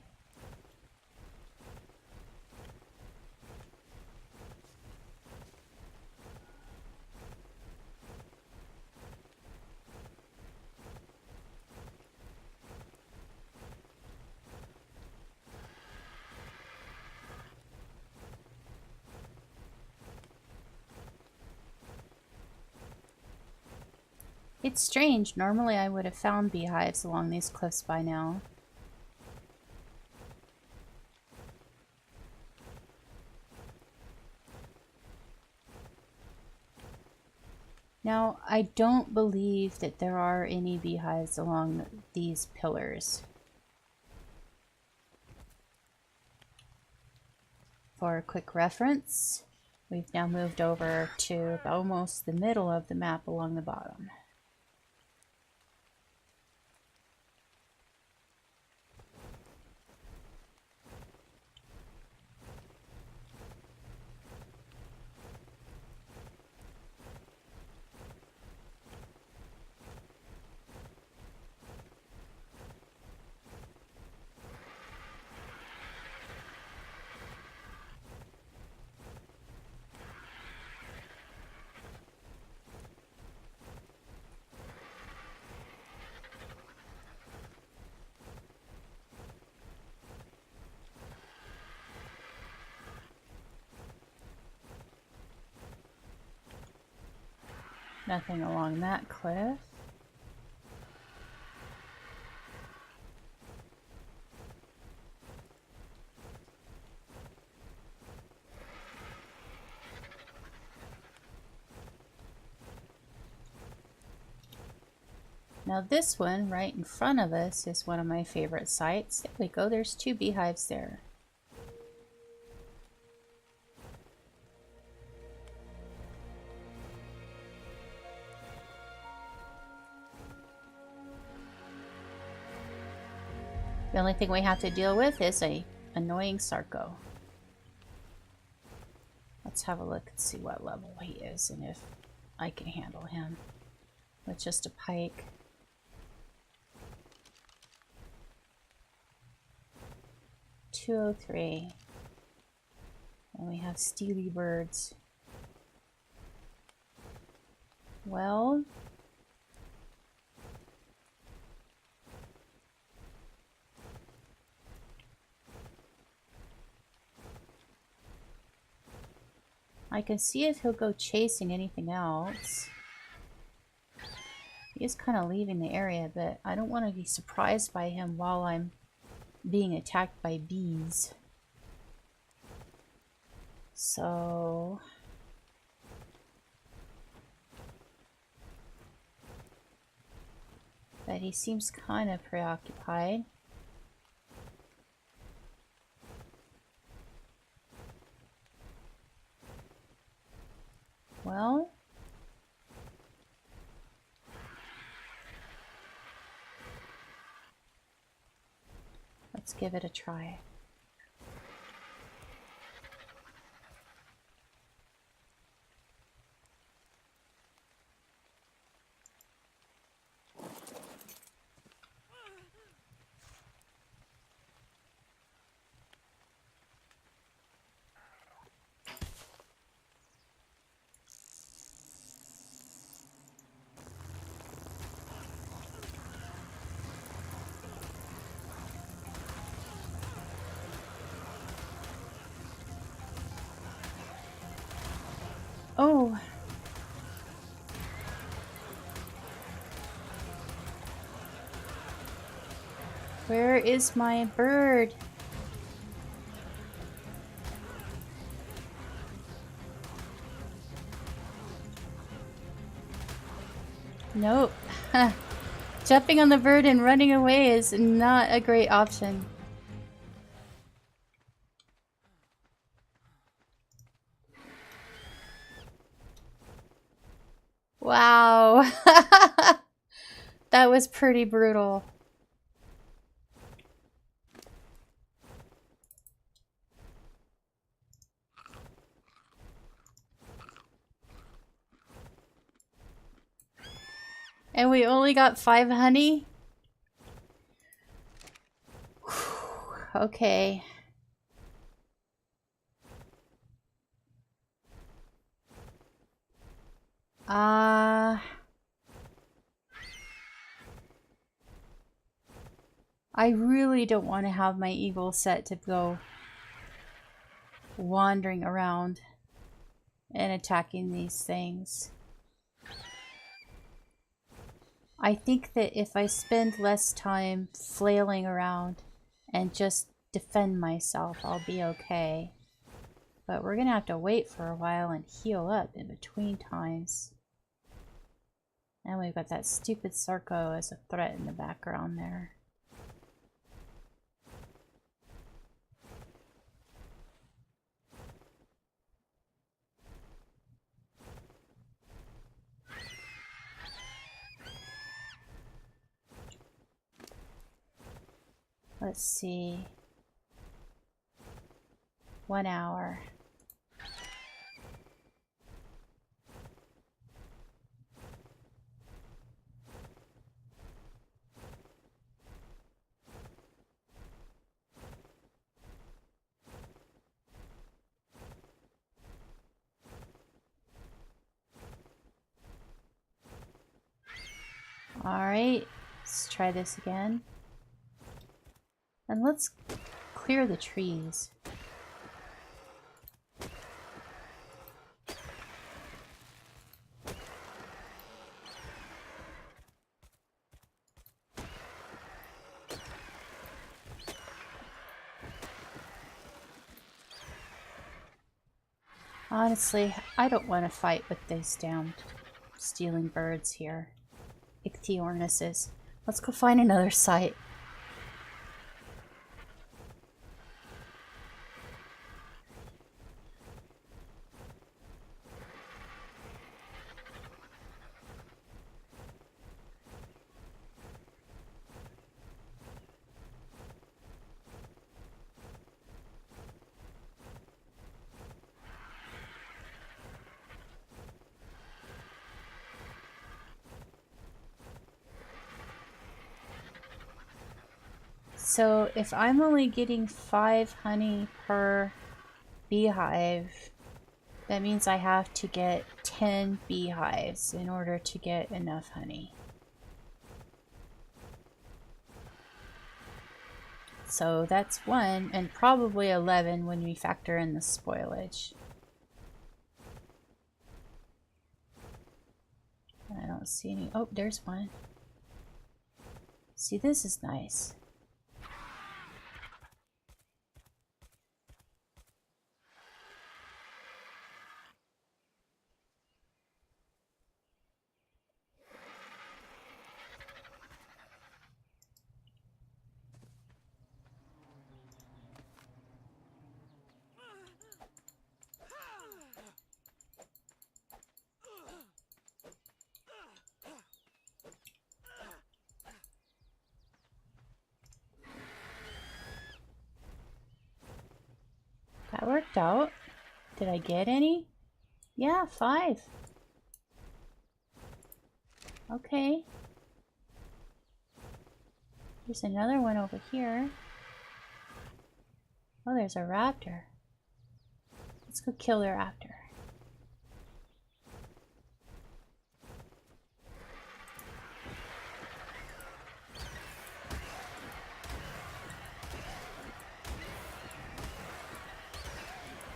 It's strange. Normally I would have found beehives along these cliffs by now. Now, I don't believe that there are any beehives along these pillars. For a quick reference, we've now moved over to almost the middle of the map along the bottom. Nothing along that cliff. Now this one right in front of us is one of my favorite sites. There we go, there's 2 beehives there. The only thing we have to deal with is a annoying Sarco. Let's have a look and see what level he is and if I can handle him with just a pike. .203. And we have steely birds. Well, I can see if he'll go chasing anything else. He is kind of leaving the area, but I don't want to be surprised by him while I'm being attacked by bees. So... but he seems kind of preoccupied. Well, let's give it a try. Oh. Where is my bird? Nope. Jumping on the bird and running away is not a great option. Wow. That was pretty brutal. And we only got 5 honey? Okay. I really don't want to have my eagle set to go wandering around and attacking these things. I think that if I spend less time flailing around and just defend myself, I'll be okay. But we're gonna have to wait for a while and heal up in between times. And we've got that stupid Sarco as a threat in the background there. Let's see. 1 hour. Alright, let's try this again. And let's clear the trees. Honestly, I don't want to fight with these damned stealing birds here. Cactiornis is. Let's go find another site. So if I'm only getting 5 honey per beehive, that means I have to get 10 beehives in order to get enough honey. So that's 1, and probably 11 when we factor in the spoilage. I don't see any. Oh, there's one. See, this is nice. That worked out. Did I get any? Yeah, 5. Okay. There's another one over here. Oh, there's a raptor. Let's go kill the raptor.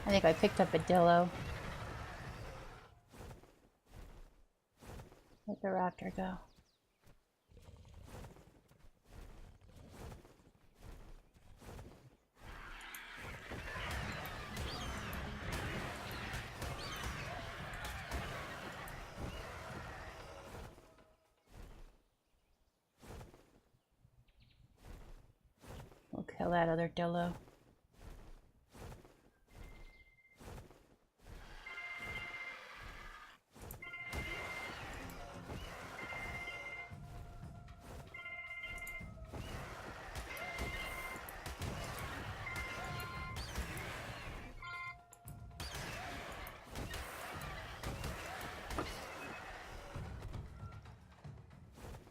I think I picked up a dillo. Let the raptor go. We'll kill that other dillo.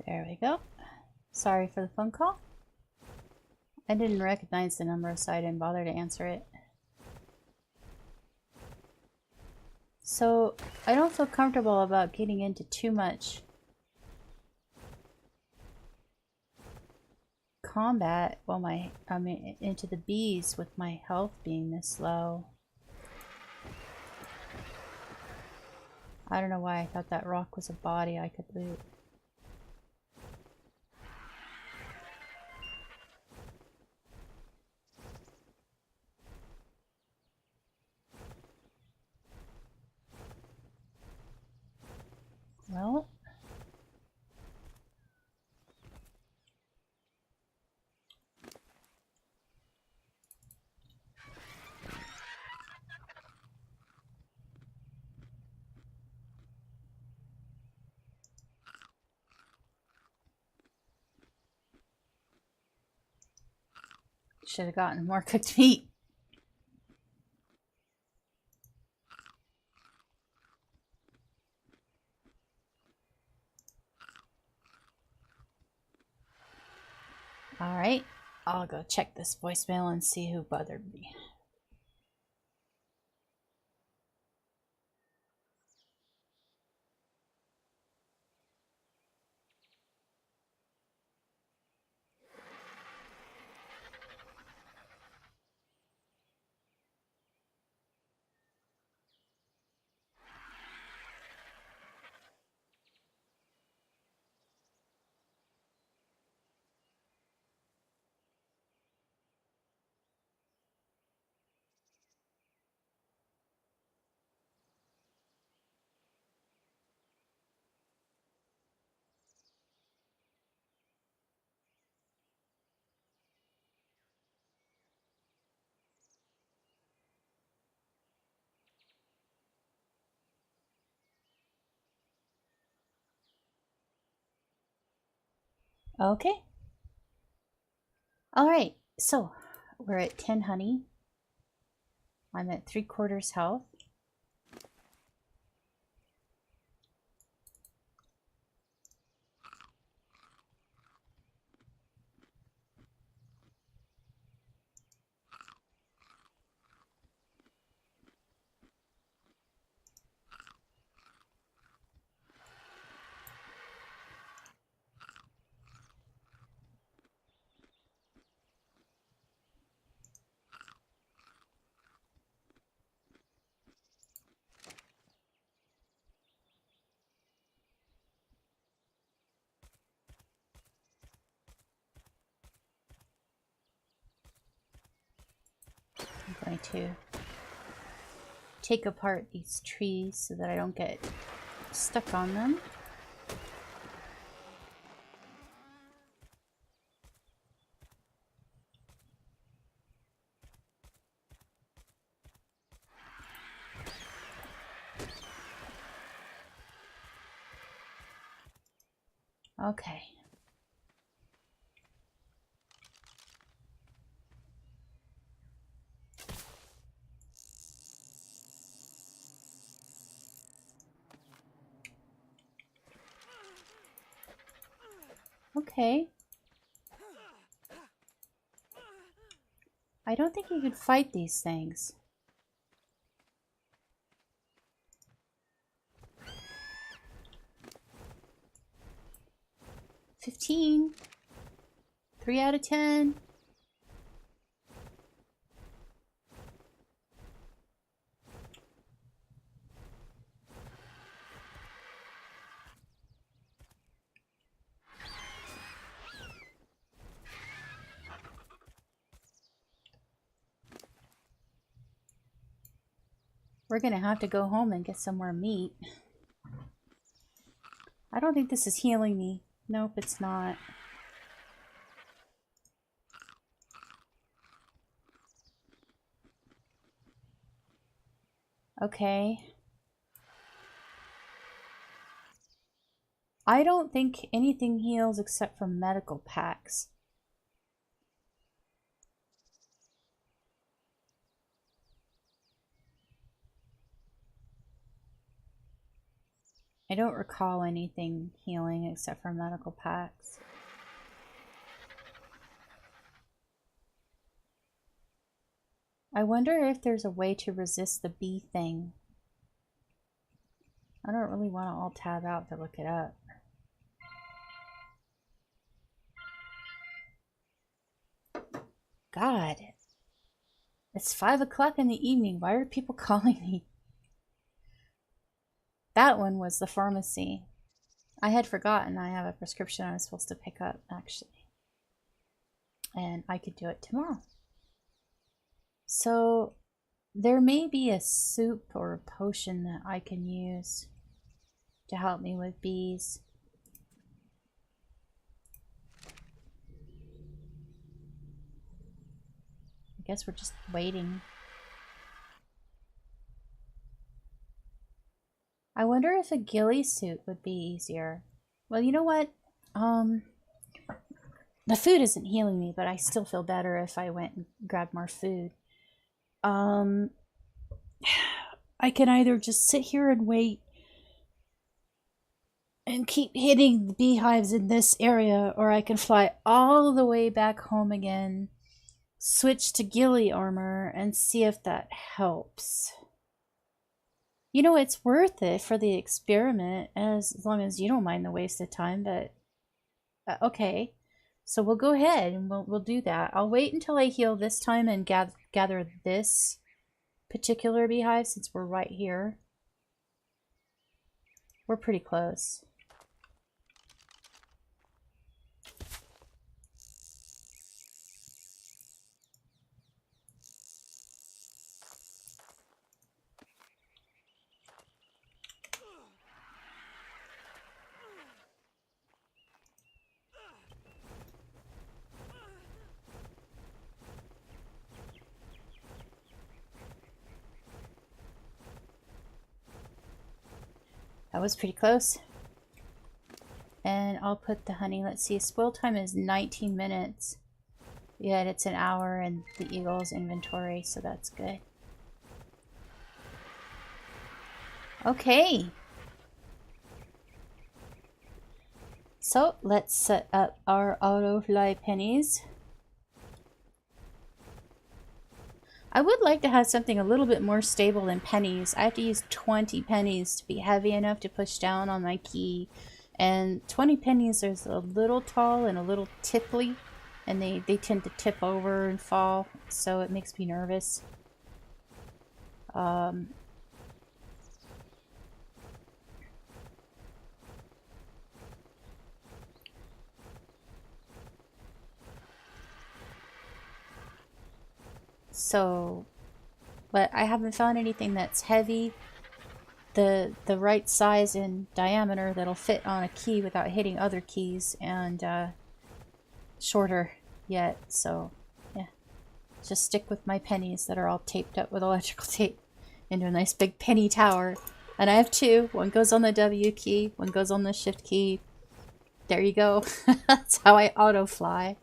There we go. Sorry for the phone call. I didn't recognize the number, so I didn't bother to answer it. So, I don't feel comfortable about getting into too much combat while into the bees with my health being this low. I don't know why I thought that rock was a body I could loot. Well, should have gotten more cooked meat. Alright, I'll go check this voicemail and see who bothered me. Okay. Alright, so we're at 10 honey. I'm at 3/4 health. I'm going to take apart these trees so that I don't get stuck on them. Okay. Okay. I don't think you could fight these things. $15. 3 out of 10. We're gonna have to go home and get some more meat. I don't think this is healing me. Nope, it's not. Okay. I don't think anything heals except for medical packs. I don't recall anything healing except for medical packs. I wonder if there's a way to resist the bee thing. I don't really want to alt tab out to look it up. God. It's 5 o'clock in the evening. Why are people calling me? That one was the pharmacy. I had forgotten I have a prescription I was supposed to pick up, actually. And I could do it tomorrow. So there may be a soup or a potion that I can use to help me with bees. I guess we're just waiting. I wonder if a ghillie suit would be easier. Well, you know what? The food isn't healing me, but I still feel better if I went and grabbed more food. I can either just sit here and wait and keep hitting the beehives in this area, or I can fly all the way back home again, switch to ghillie armor, and see if that helps. You know, it's worth it for the experiment, as long as you don't mind the waste of time, but okay. So we'll go ahead and we'll do that. I'll wait until I heal this time and gather this particular beehive, since we're right here. We're pretty close. That was pretty close. And I'll put the honey. Let's see, spoil time is 19 minutes. Yet it's an hour in the Eagle's inventory, so that's good. Okay. So let's set up our autofly pennies. I would like to have something a little bit more stable than pennies. I have to use 20 pennies to be heavy enough to push down on my key. And 20 pennies is a little tall and a little tipply. And they tend to tip over and fall. So it makes me nervous. So, but I haven't found anything that's heavy, the right size and diameter that'll fit on a key without hitting other keys, and shorter yet. So yeah, just stick with my pennies that are all taped up with electrical tape into a nice big penny tower. And I have two. One goes on the W key, one goes on the shift key. There you go. That's how I auto fly.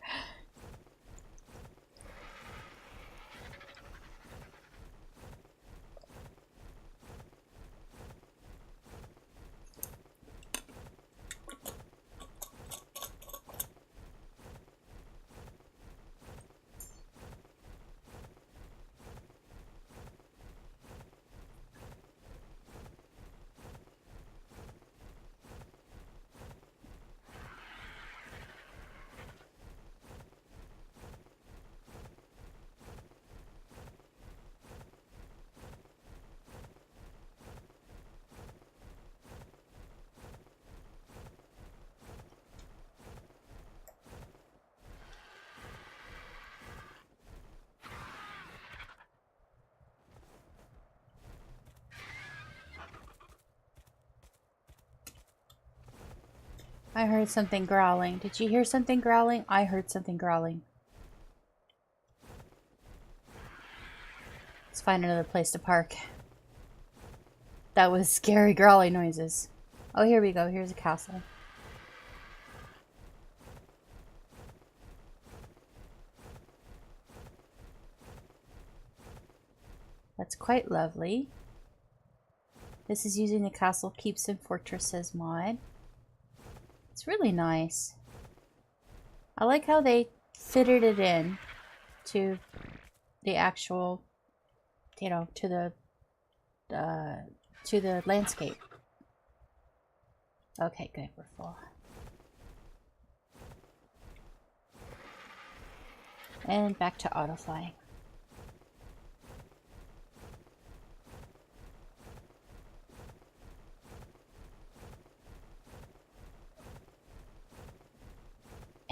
I heard something growling. Did you hear something growling? I heard something growling. Let's find another place to park. That was scary growling noises. Oh, here we go. Here's a castle. That's quite lovely. This is using the Castle Keeps and Fortresses mod. It's really nice. I like how they fitted it in to the actual, you know, to the landscape. Okay, good, we're full. And back to auto flying.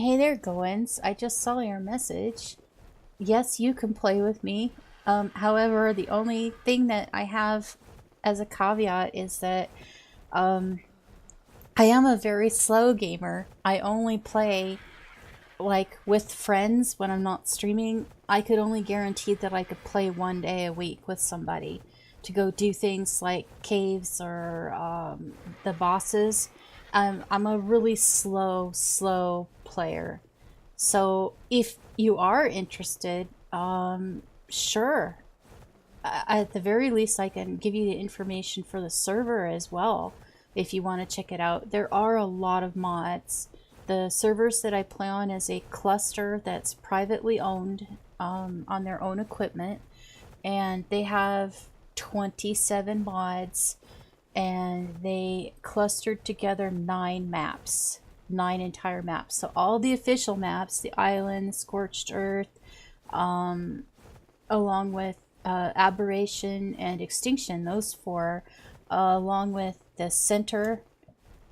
Hey there, Goins. I just saw your message. Yes, you can play with me. However, the only thing that I have as a caveat is that I am a very slow gamer. I only play like with friends when I'm not streaming. I could only guarantee that I could play 1 day a week with somebody to go do things like caves or the bosses. I'm a really slow player. So if you are interested, sure. At the very least, I can give you the information for the server as well if you want to check it out. There are a lot of mods. The servers that I play on is a cluster that's privately owned on their own equipment, and they have 27 mods, and they clustered together 9 maps, 9 entire maps. So all the official maps, the island, Scorched Earth, along with Aberration and Extinction, those 4, along with the center,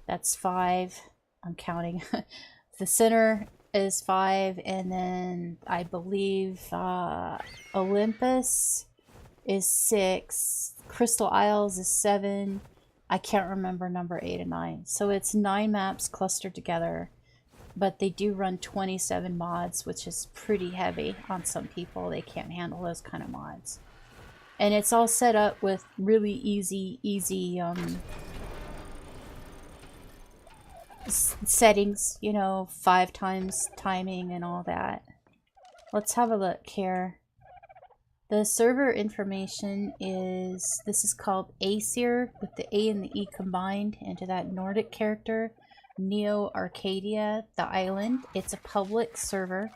that's 5. I'm counting. The center is 5, and then I believe Olympus is 6, Crystal Isles is 7. I can't remember number 8 and 9. So it's 9 maps clustered together, but they do run 27 mods, which is pretty heavy on some people. They can't handle those kind of mods. And it's all set up with really easy settings, you know, 5 times timing and all that. Let's have a look here. The server information is, this is called Aesir, with the A and the E combined into that Nordic character, Neo Arcadia, the island. It's a public server.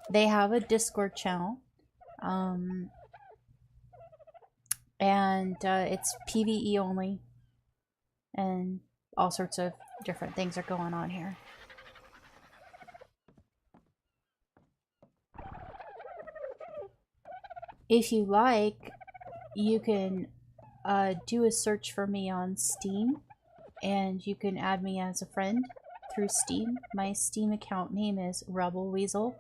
They have a Discord channel. And it's PvE only. And all sorts of different things are going on here. If you like, you can do a search for me on Steam, and you can add me as a friend through Steam. My Steam account name is Rebel Weasel,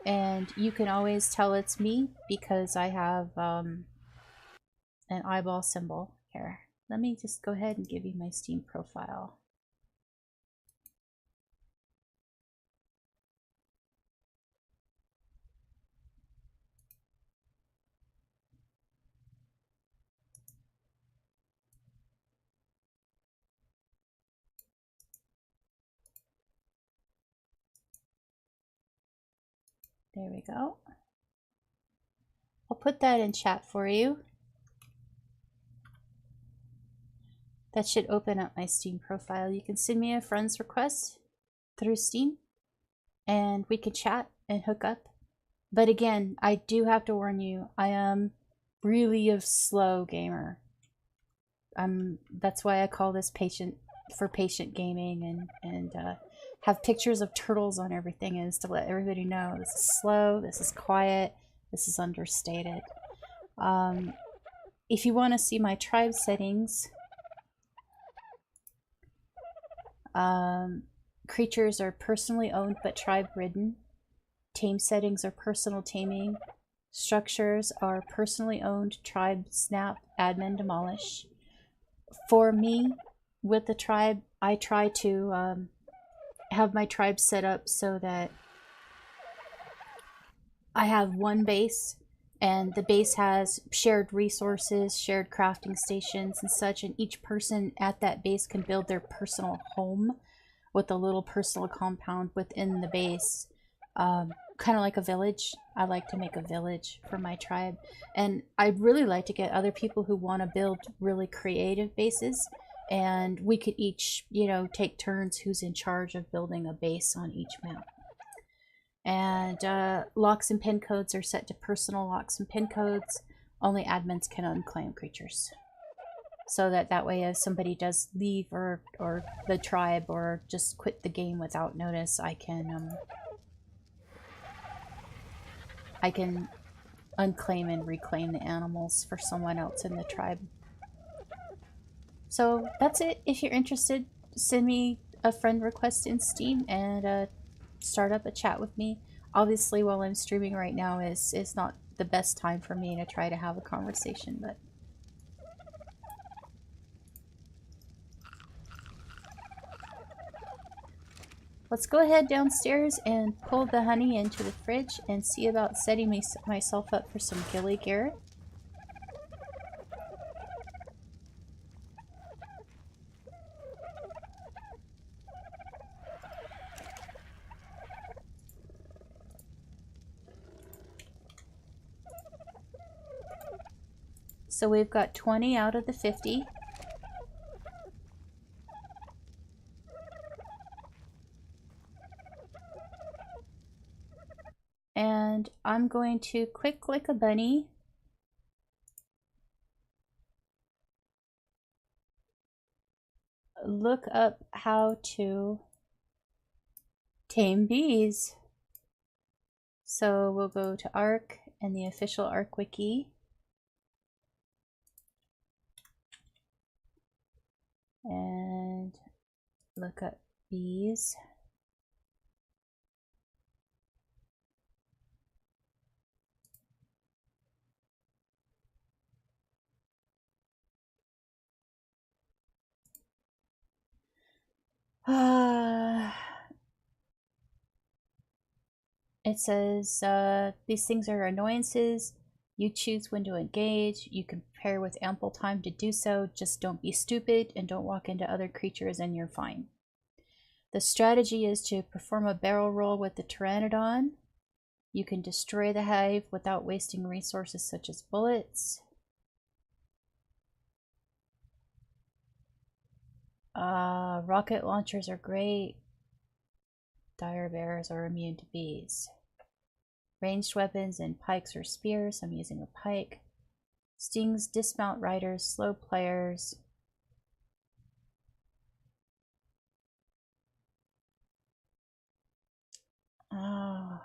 and you can always tell it's me because I have an eyeball symbol here. Let me just go ahead and give you my Steam profile. There we go. I'll put that in chat for you. That should open up my Steam profile. You can send me a friend's request through Steam and we can chat and hook up. But again, I do have to warn you, I am really a slow gamer. That's why I call this patient gaming, and have pictures of turtles on everything, is to let everybody know this is slow, this is quiet, this is understated. If you want to see my tribe settings, creatures are personally owned but tribe ridden. Tame settings are personal taming. Structures are personally owned, tribe snap, admin demolish. For me, with the tribe, I try to have my tribe set up so that I have one base, and the base has shared resources, shared crafting stations and such, and each person at that base can build their personal home with a little personal compound within the base. Kind of like a village. I like to make a village for my tribe, and I'd really like to get other people who want to build really creative bases, and we could each, you know, take turns who's in charge of building a base on each map. And locks and pin codes are set to personal locks and pin codes. Only admins can unclaim creatures, so that way if somebody does leave or the tribe or just quit the game without notice, I can unclaim and reclaim the animals for someone else in the tribe. So that's it. If you're interested, send me a friend request in Steam and start up a chat with me. Obviously, while I'm streaming right now is not the best time for me to try to have a conversation, but let's go ahead downstairs and pull the honey into the fridge and see about setting myself up for some Gilly Garrett. So we've got 20 out of the 50. And I'm going to quick like a bunny. Look up how to tame bees. So we'll go to ARK and the official ARK wiki. And look up bees. It says these things are annoyances. You choose when to engage. You can prepare with ample time to do so. Just don't be stupid and don't walk into other creatures and you're fine. The strategy is to perform a barrel roll with the Pteranodon. You can destroy the hive without wasting resources such as bullets. Rocket launchers are great. Dire bears are immune to bees. Ranged weapons and pikes or spears. I'm using a pike. Stings dismount riders, slow players. Oh.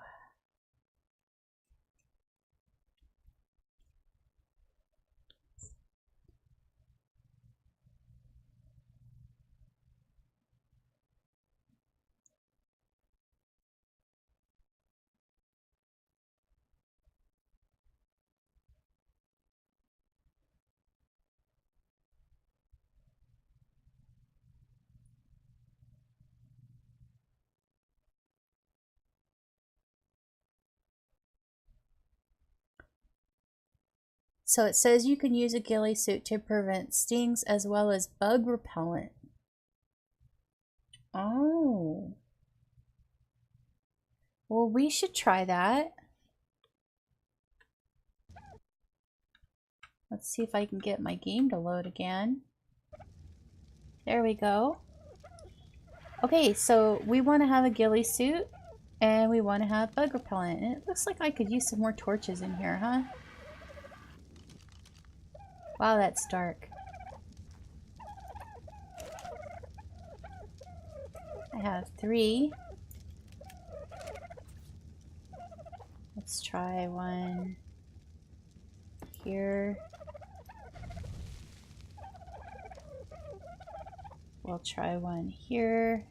So it says you can use a ghillie suit to prevent stings as well as bug repellent. Oh. Well, we should try that. Let's see if I can get my game to load again. There we go. Okay, so we want to have a ghillie suit and we want to have bug repellent. And it looks like I could use some more torches in here, huh? Wow, that's dark. I have 3. Let's try one here. We'll try one here.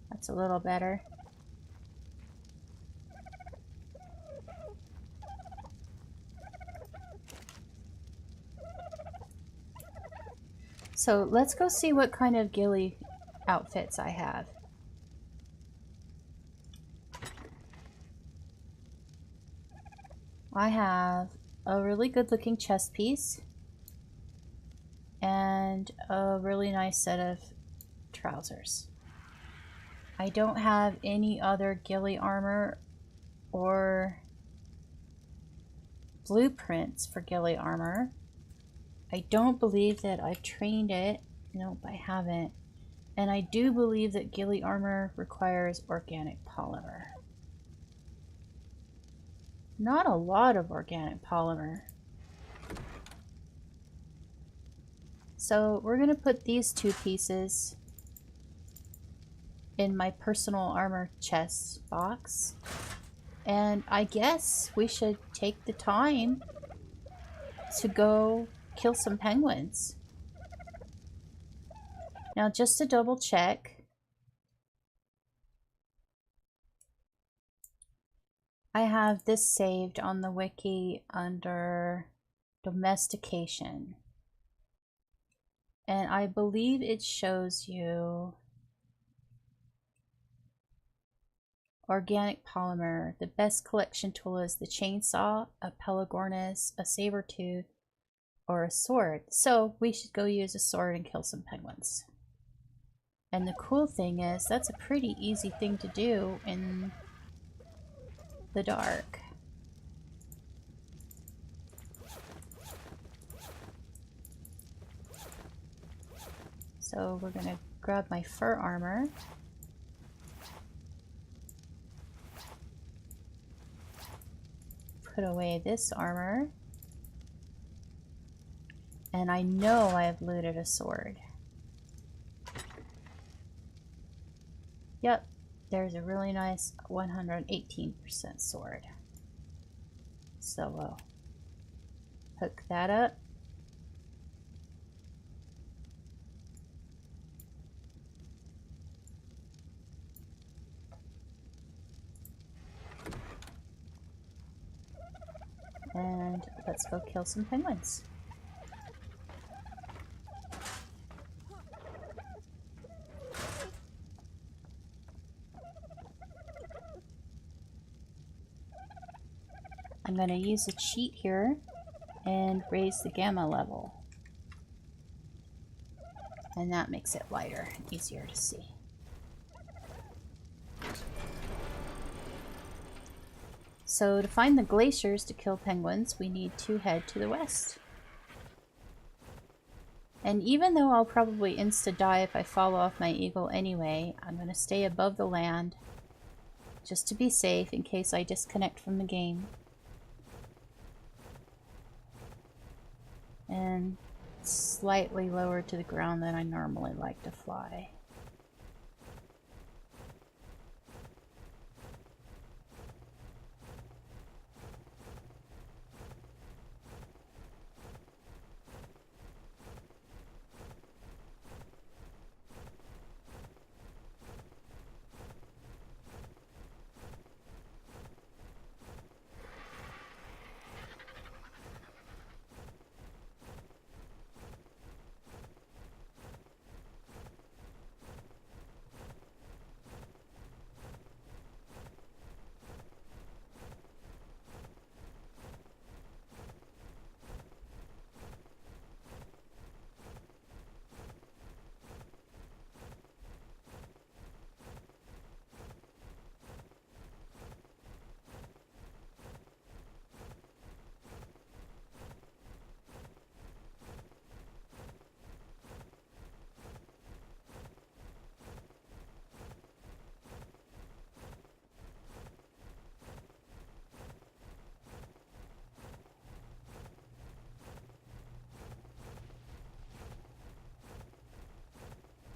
That's a little better. So let's go see what kind of ghillie outfits I have. I have a really good looking chest piece and a really nice set of trousers. I don't have any other ghillie armor or blueprints for ghillie armor. I don't believe that I've trained it. Nope, I haven't. And I do believe that ghillie armor requires organic polymer. Not a lot of organic polymer. So we're going to put these 2 pieces in my personal armor chest box. And I guess we should take the time to go kill some penguins. Now, just to double check, I have this saved on the wiki under domestication. And I believe it shows you organic polymer. The best collection tool is the chainsaw, a pelagornis, a saber tooth, or a sword. So we should go use a sword and kill some penguins. And the cool thing is, that's a pretty easy thing to do in the dark. So we're gonna grab my fur armor. Put away this armor. And I know I have looted a sword. Yep, there's a really nice 118% sword. So we'll hook that up. And let's go kill some penguins. I'm going to use a cheat here and raise the gamma level. And that makes it lighter and easier to see. So to find the glaciers to kill penguins, we need to head to the west. And even though I'll probably insta-die if I fall off my eagle anyway, I'm going to stay above the land just to be safe in case I disconnect from the game. And slightly lower to the ground than I normally like to fly.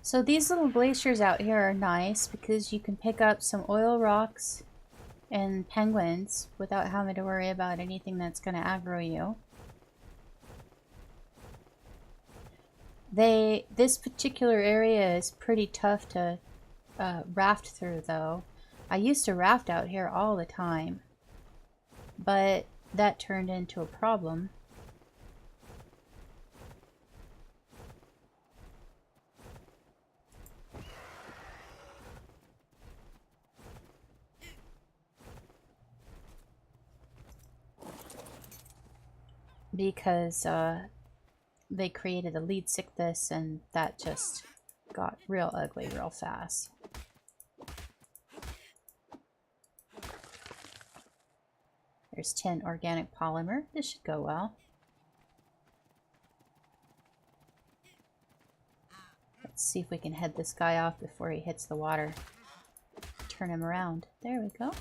So these little glaciers out here are nice because you can pick up some oil rocks and penguins without having to worry about anything that's going to aggro you. This particular area is pretty tough to raft through though. I used to raft out here all the time, but that turned into a problem. Because they created a lead sickness and that just got real ugly real fast. There's 10 organic polymer. This should go well. Let's see if we can head this guy off before he hits the water. Turn him around. There we go.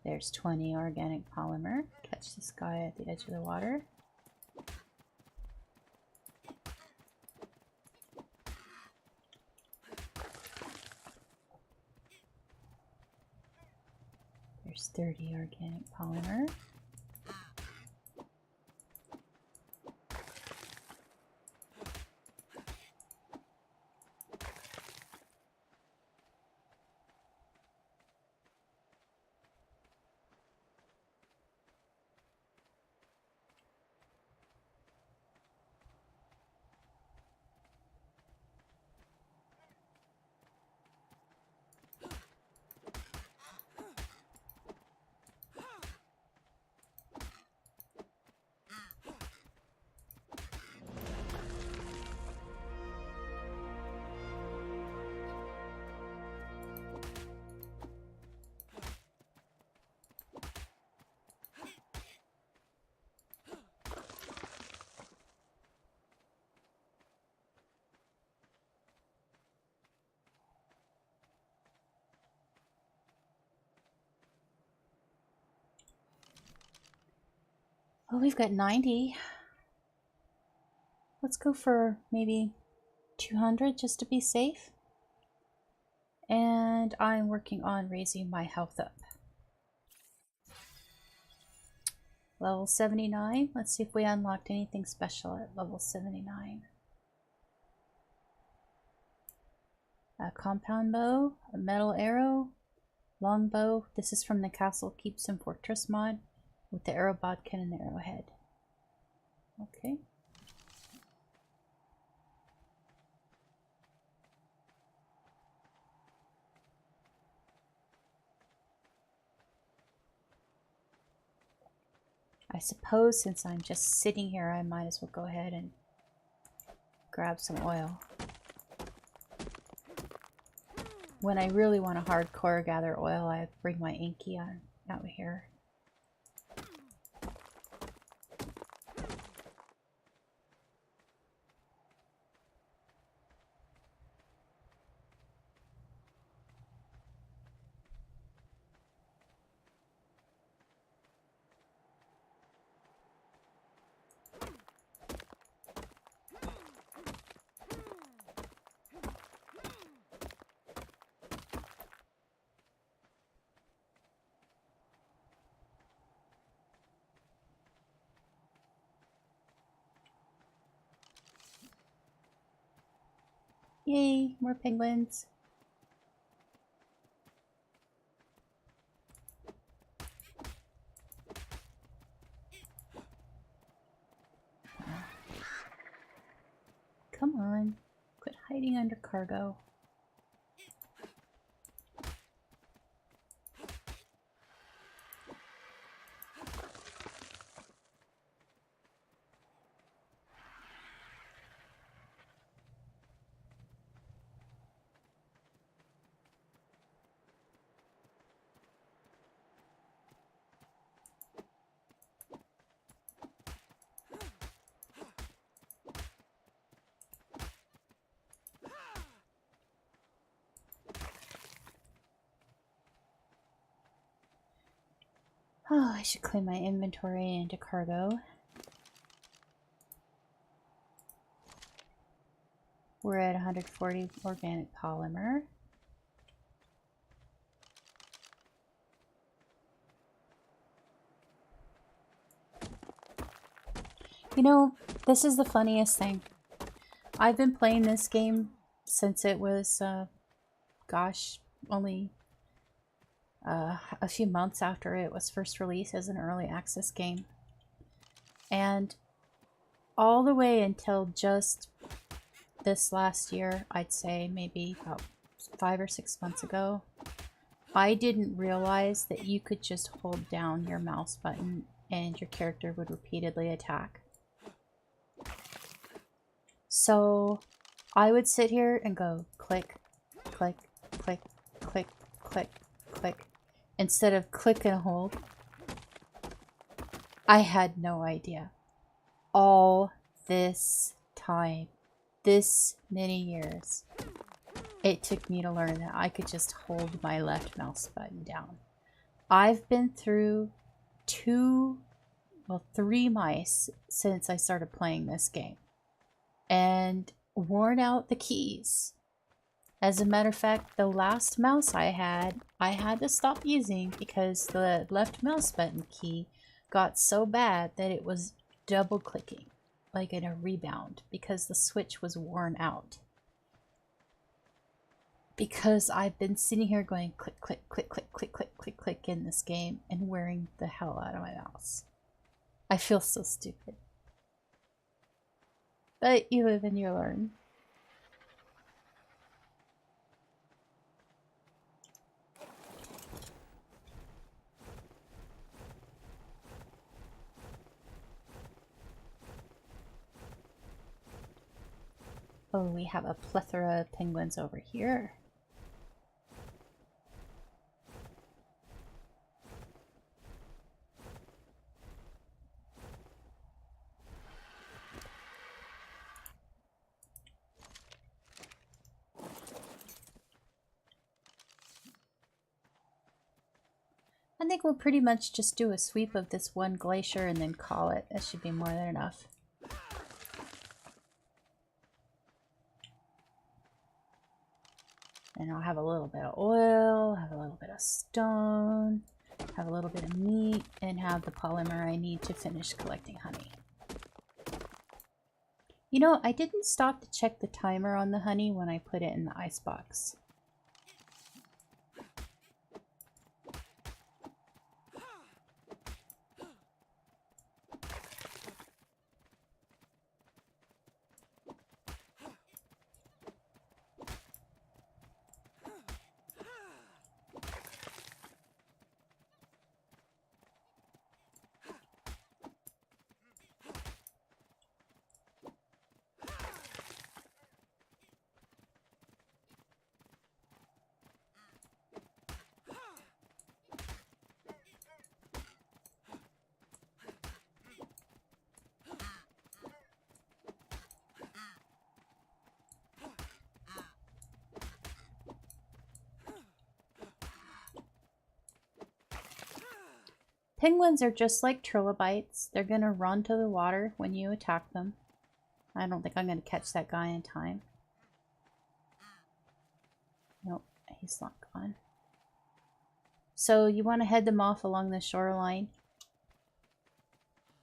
There's 20 organic polymer. Catch this guy at the edge of the water. There's 30 organic polymer. Oh, we've got 90. Let's go for maybe 200 just to be safe. And I'm working on raising my health up. Level 79. Let's see if we unlocked anything special at level 79. A compound bow, a metal arrow, longbow. This is from the Castle Keeps and Fortress mod with the arrow bodkin and the arrowhead. Okay. I suppose since I'm just sitting here, I might as well go ahead and grab some oil. When I really want to hardcore gather oil, I bring my Inky on out here. Yay, more penguins. Come on, quit hiding under cargo. Oh, I should clean my inventory into cargo. We're at 140 organic polymer. You know, this is the funniest thing. I've been playing this game since it was, gosh, only a few months after it was first released as an early access game. And all the way until just this last year, I'd say maybe about 5 or 6 months ago, I didn't realize that you could just hold down your mouse button and your character would repeatedly attack. So I would sit here and go click, click, click, click, click, click, instead of click and hold. I had no idea. All this time, this many years, it took me to learn that I could just hold my left mouse button down. I've been through 3 mice since I started playing this game and worn out the keys. As a matter of fact, the last mouse I had to stop using because the left mouse button key got so bad that it was double clicking, like in a rebound, because the switch was worn out. Because I've been sitting here going click, click, click, click, click, click, click, click in this game and wearing the hell out of my mouse. I feel so stupid. But you live and you learn. Oh, we have a plethora of penguins over here. I think we'll pretty much just do a sweep of this one glacier and then call it. That should be more than enough. And I'll have a little bit of oil, have a little bit of stone, have a little bit of meat, and have the polymer I need to finish collecting honey. You know, I didn't stop to check the timer on the honey when I put it in the icebox. Penguins are just like trilobites. They're going to run to the water when you attack them. I don't think I'm going to catch that guy in time. Nope, he's not gone. So you want to head them off along the shoreline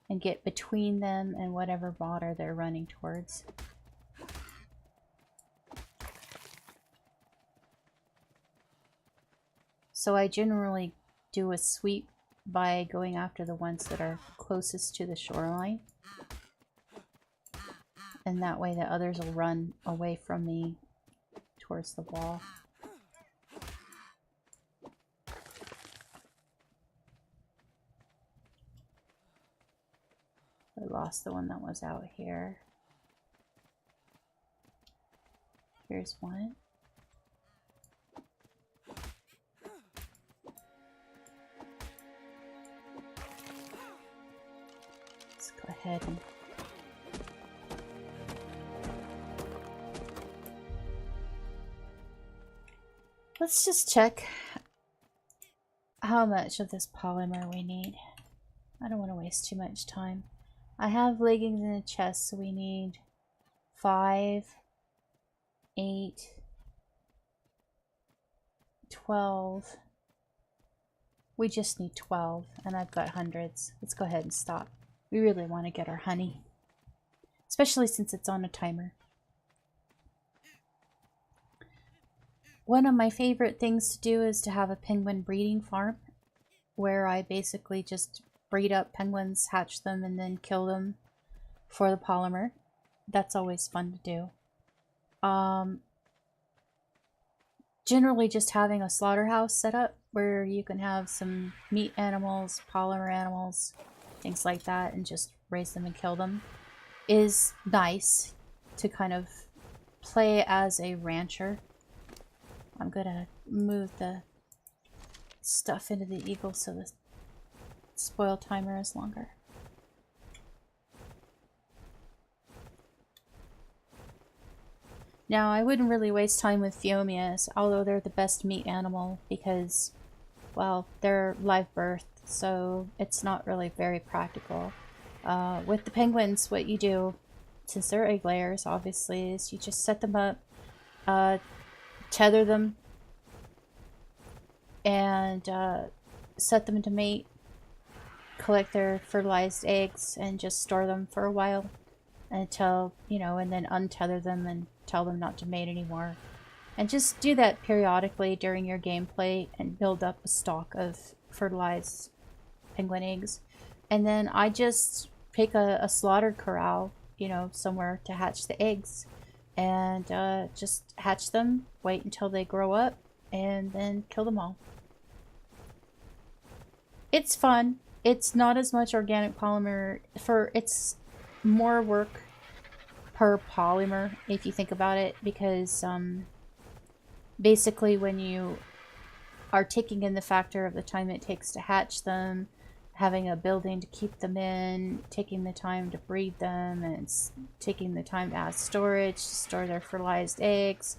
and get between them and whatever water they're running towards. So I generally do a sweep by going after the ones that are closest to the shoreline. And that way the others will run away from me towards the wall. I lost the one that was out here. Here's one. Let's go ahead and let's just check how much of this polymer we need. I don't want to waste too much time. I have leggings in the chest, so we need 5, 8, 12. We just need 12, and I've got hundreds. Let's go ahead and stop. We really want to get our honey, especially since it's on a timer. One of my favorite things to do is to have a penguin breeding farm where I basically just breed up penguins, hatch them, and then kill them for the polymer. That's always fun to do. Generally just having a slaughterhouse set up where you can have some meat animals, polymer animals, things like that, and just raise them and kill them is nice to kind of play as a rancher. I'm gonna move the stuff into the eagle so the spoil timer is longer. Now, I wouldn't really waste time with Phiomias, although they're the best meat animal because, well, they're live birth, so it's not really very practical. With the penguins, what you do, since they're egg layers, obviously, is you just set them up, tether them, and set them to mate, collect their fertilized eggs, and just store them for a while until, you know, and then untether them and tell them not to mate anymore. And just do that periodically during your gameplay and build up a stock of fertilized penguin eggs. And then I just pick a slaughter corral, you know, somewhere to hatch the eggs. And just hatch them, wait until they grow up, and then kill them all. It's fun. It's not as much organic polymer it's more work per polymer if you think about it, because basically when you are taking in the factor of the time it takes to hatch them, having a building to keep them in, taking the time to breed them, and it's taking the time to add storage to store their fertilized eggs,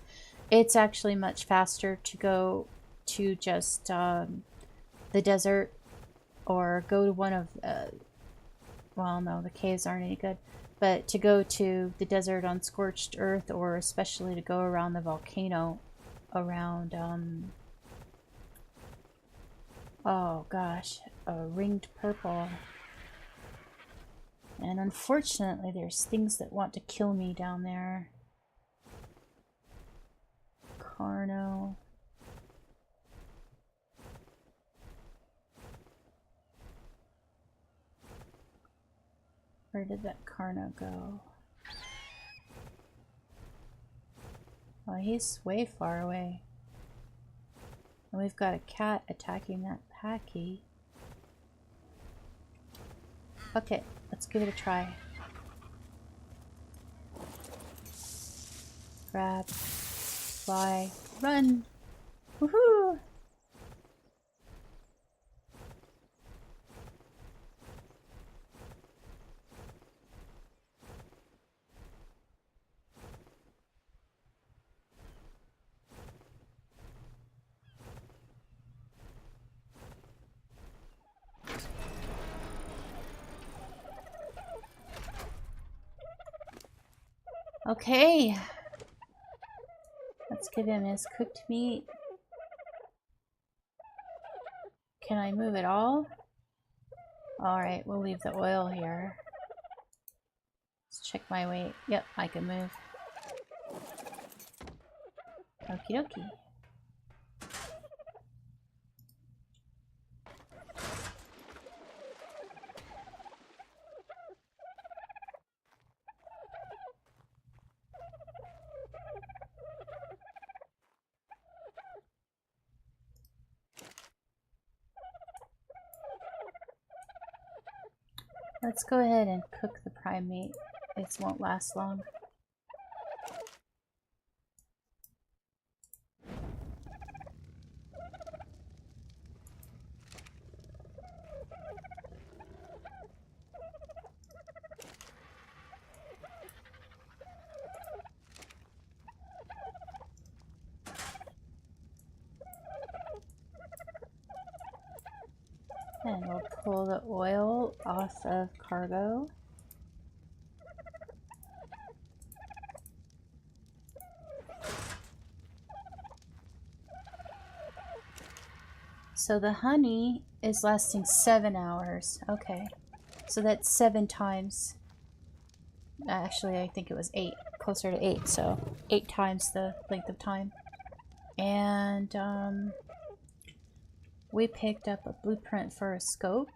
it's actually much faster to go to just the desert or go to one of well, no, the caves aren't any good, but to go to the desert on scorched earth, or especially to go around the volcano around oh gosh, a ringed purple. And unfortunately there's things that want to kill me down there. Carno. Where did that Carno go? Oh, he's way far away. And we've got a cat attacking that Packy. Okay, let's give it a try. Grab, fly, run! Woohoo! Okay. Let's give him his cooked meat. Can I move it all? Alright, we'll leave the oil here. Let's check my weight. Yep, I can move. Okie dokie. Let's go ahead and cook the prime meat. It won't last long. And we'll pull the oil off of cargo. So the honey is lasting 7 hours. Okay. So that's 7 times. Actually, I think it was 8. Closer to 8. So 8 times the length of time. And we picked up a blueprint for a scope.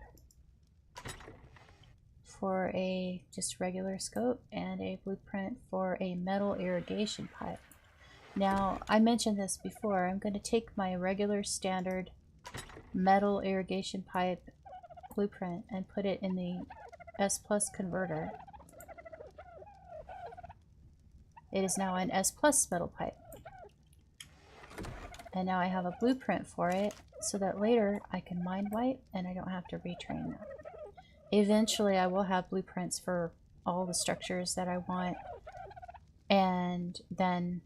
For a just regular scope. And a blueprint for a metal irrigation pipe. Now, I mentioned this before. I'm going to take my regular standard metal irrigation pipe blueprint and put it in the S Plus converter. It is now an S Plus metal pipe. And now I have a blueprint for it so that later I can mind wipe and I don't have to retrain them. Eventually I will have blueprints for all the structures that I want, and then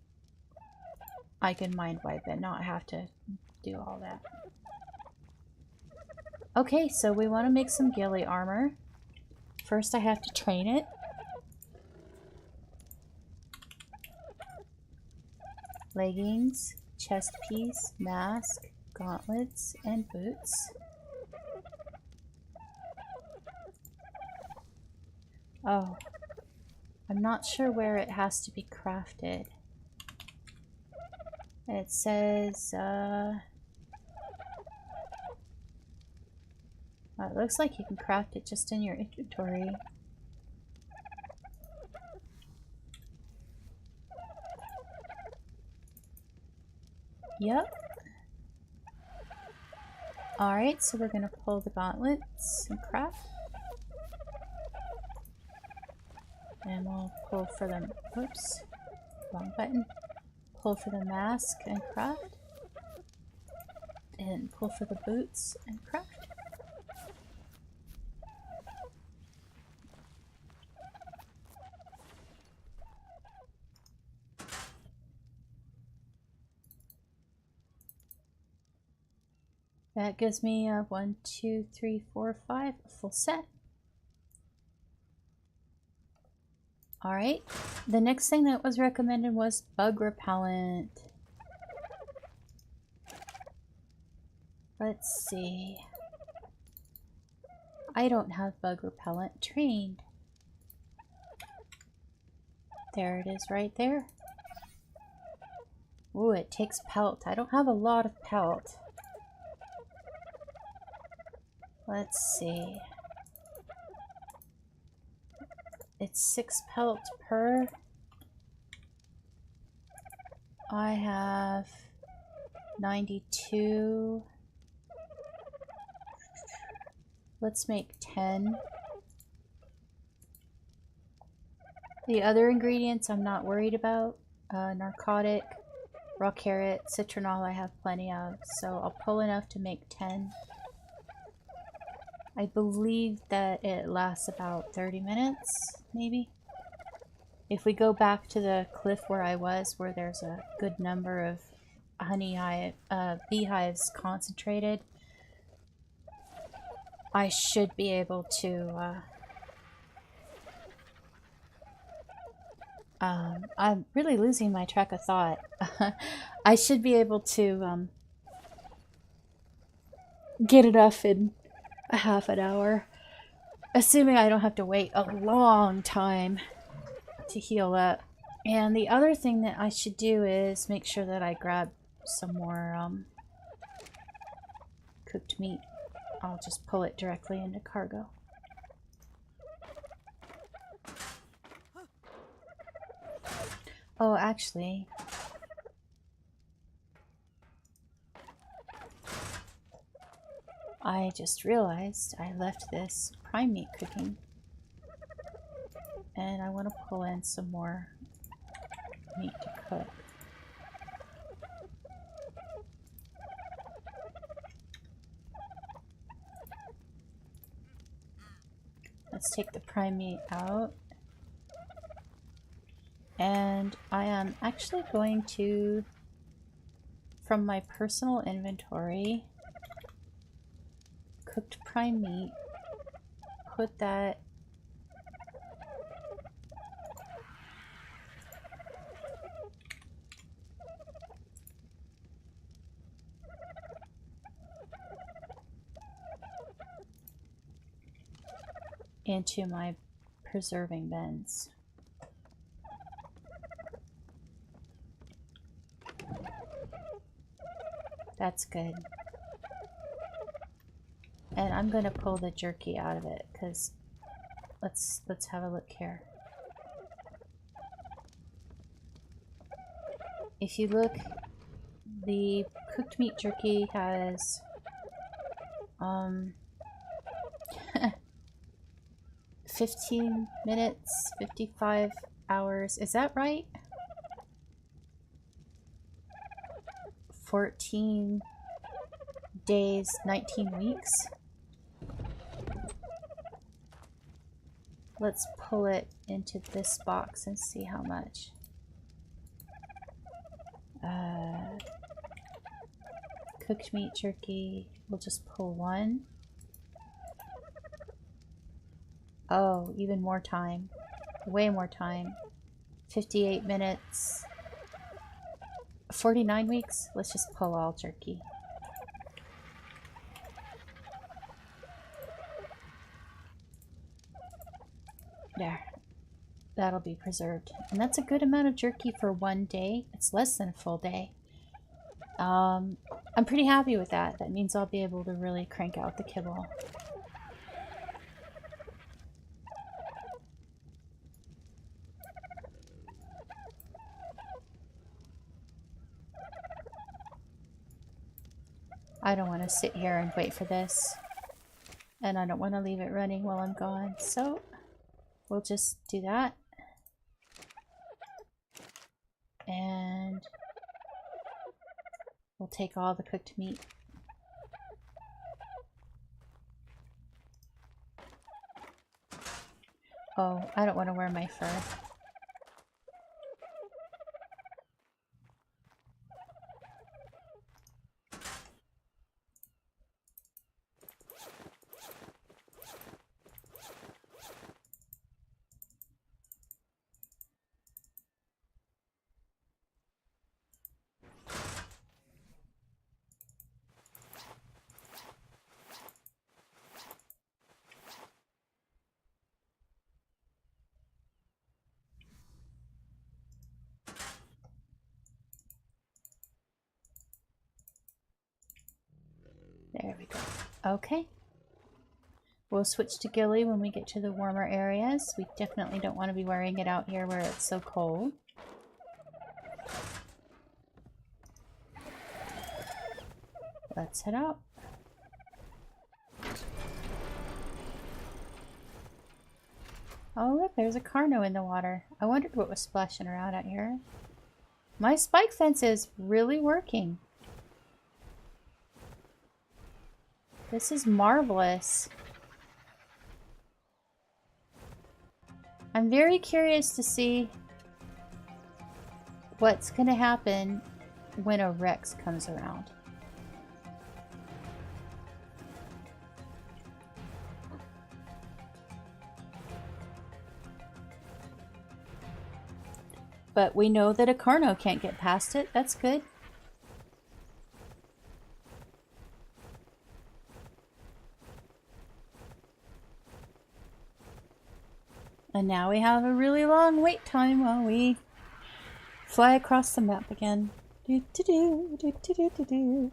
I can mind wipe and not have to do all that. Okay, so we want to make some ghillie armor. First I have to train it. Leggings, chest piece, mask, gauntlets, and boots. Oh, I'm not sure where it has to be crafted. It says, it looks like you can craft it just in your inventory. Yep. Alright, so we're going to pull the gauntlets and craft. And we'll pull for the, oops, wrong button. Pull for the mask and craft. And pull for the boots and craft. That gives me a 1, 2, 3, 4, 5, a full set. Alright, the next thing that was recommended was bug repellent. Let's see. I don't have bug repellent trained. There it is right there. Ooh, it takes pelt. I don't have a lot of pelt. Let's see. It's 6 pelt per. I have 92. Let's make 10. The other ingredients I'm not worried about. Narcotic, raw carrot, citronal I have plenty of. So I'll pull enough to make 10. I believe that it lasts about 30 minutes, maybe. If we go back to the cliff where I was, where there's a good number of beehives concentrated, I should be able to I'm really losing my track of thought. I should be able to get it off in a half an hour, assuming I don't have to wait a long time to heal up. And the other thing that I should do is make sure that I grab some more cooked meat. I'll just pull it directly into cargo. Oh, actually, I just realized I left this prime meat cooking. And I want to pull in some more meat to cook. Let's take the prime meat out. And I am actually going to, from my personal inventory, cooked prime meat, put that into my preserving bins. That's good. And I'm gonna pull the jerky out of it because let's have a look here. If you look, the cooked meat jerky has 15 minutes, 55 hours. Is that right? 14 days, 19 weeks. Let's pull it into this box and see how much. Cooked meat jerky. We'll just pull one. Oh, even more time. Way more time. 58 minutes. 49 weeks? Let's just pull all jerky. There. That'll be preserved. And that's a good amount of jerky for one day. It's less than a full day. I'm pretty happy with that. That means I'll be able to really crank out the kibble. I don't want to sit here and wait for this. And I don't want to leave it running while I'm gone. So we'll just do that. And we'll take all the cooked meat. Oh, I don't want to wear my fur. There we go. Okay. We'll switch to ghillie when we get to the warmer areas. We definitely don't want to be wearing it out here where it's so cold. Let's head out. Oh look, there's a Carno in the water. I wondered what was splashing around out here. My spike fence is really working. This is marvelous. I'm very curious to see what's going to happen when a Rex comes around. But we know that a Carno can't get past it. That's good. And now we have a really long wait time while we fly across the map again. Do do do do do do do do.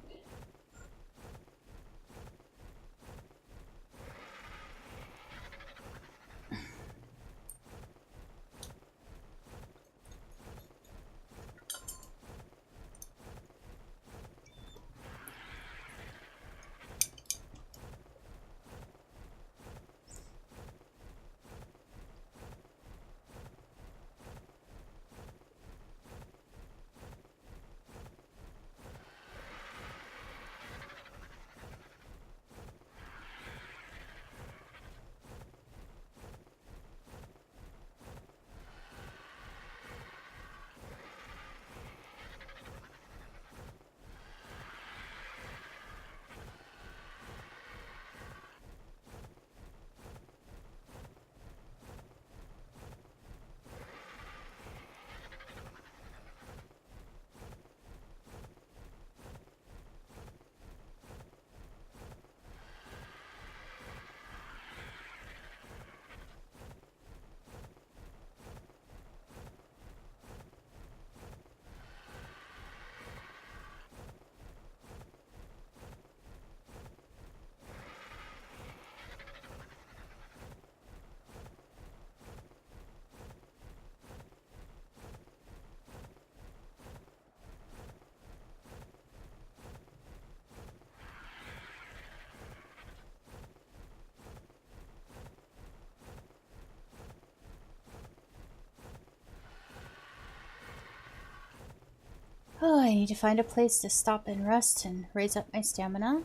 Oh, I need to find a place to stop and rest and raise up my stamina.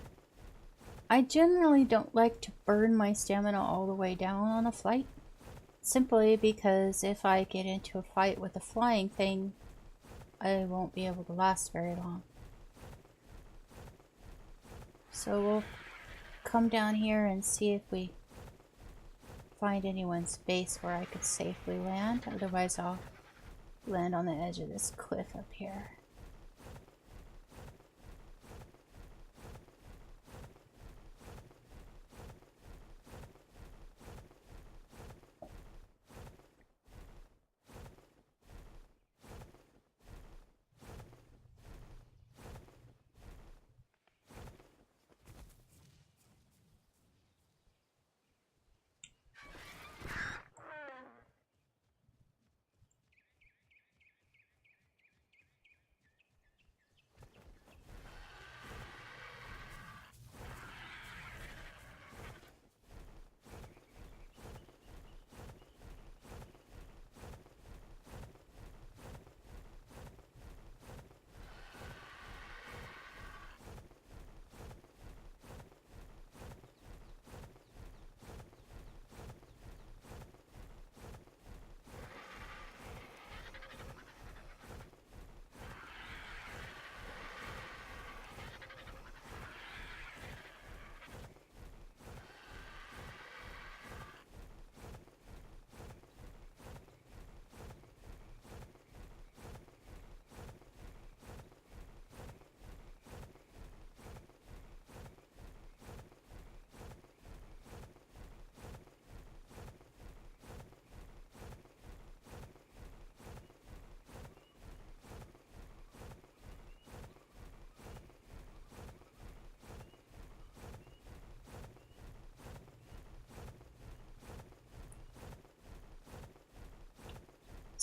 I generally don't like to burn my stamina all the way down on a flight, simply because if I get into a fight with a flying thing, I won't be able to last very long. So we'll come down here and see if we find anyone's base where I could safely land. Otherwise I'll land on the edge of this cliff up here.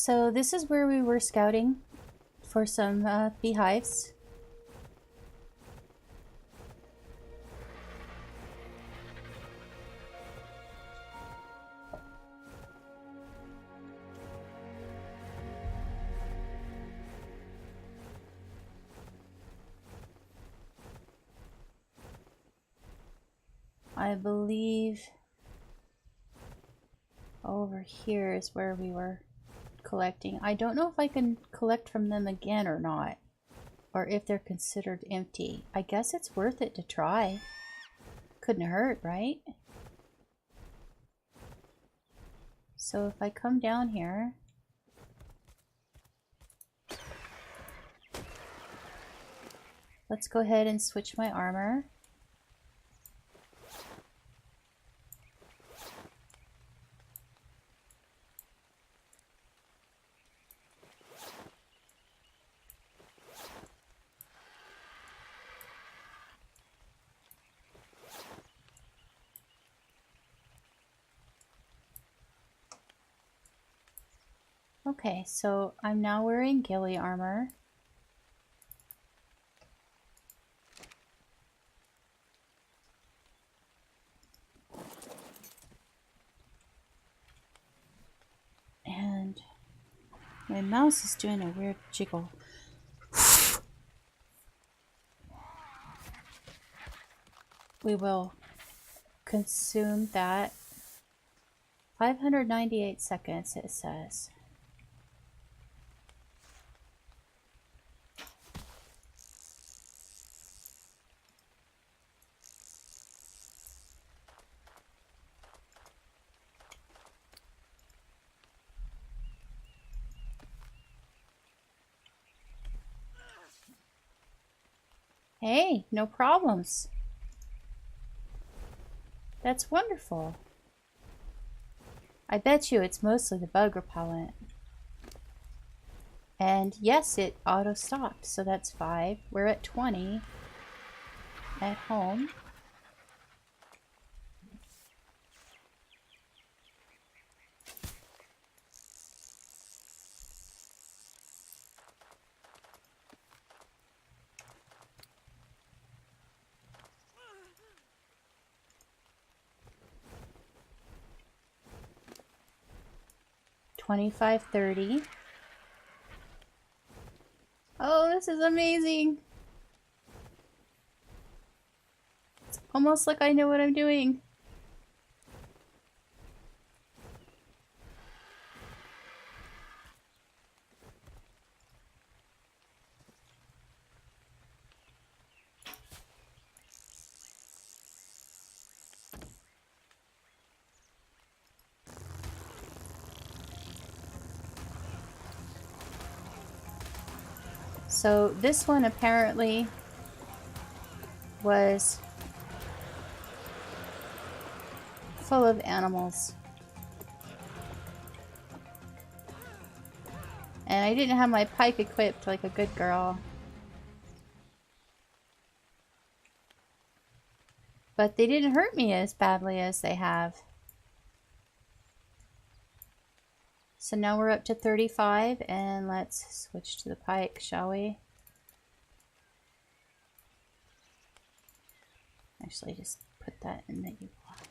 So this is where we were scouting for some beehives. I believe over here is where we were collecting. I don't know if I can collect from them again or not, or if they're considered empty. I guess it's worth it to try. Couldn't hurt, right? So if I come down here, let's go ahead and switch my armor. Okay, so I'm now wearing ghillie armor. And my mouse is doing a weird jiggle. We will consume that. 598 seconds, it says. Hey, no problems. That's wonderful. I bet you it's mostly the bug repellent. And yes, it auto-stopped, so that's 5. We're at 20 at home. $25.30. Oh, this is amazing. It's almost like I know what I'm doing. So this one apparently was full of animals. And I didn't have my pike equipped like a good girl. But they didn't hurt me as badly as they have. So now we're up to 35, and let's switch to the pike, shall we? Actually, just put that in the U-block.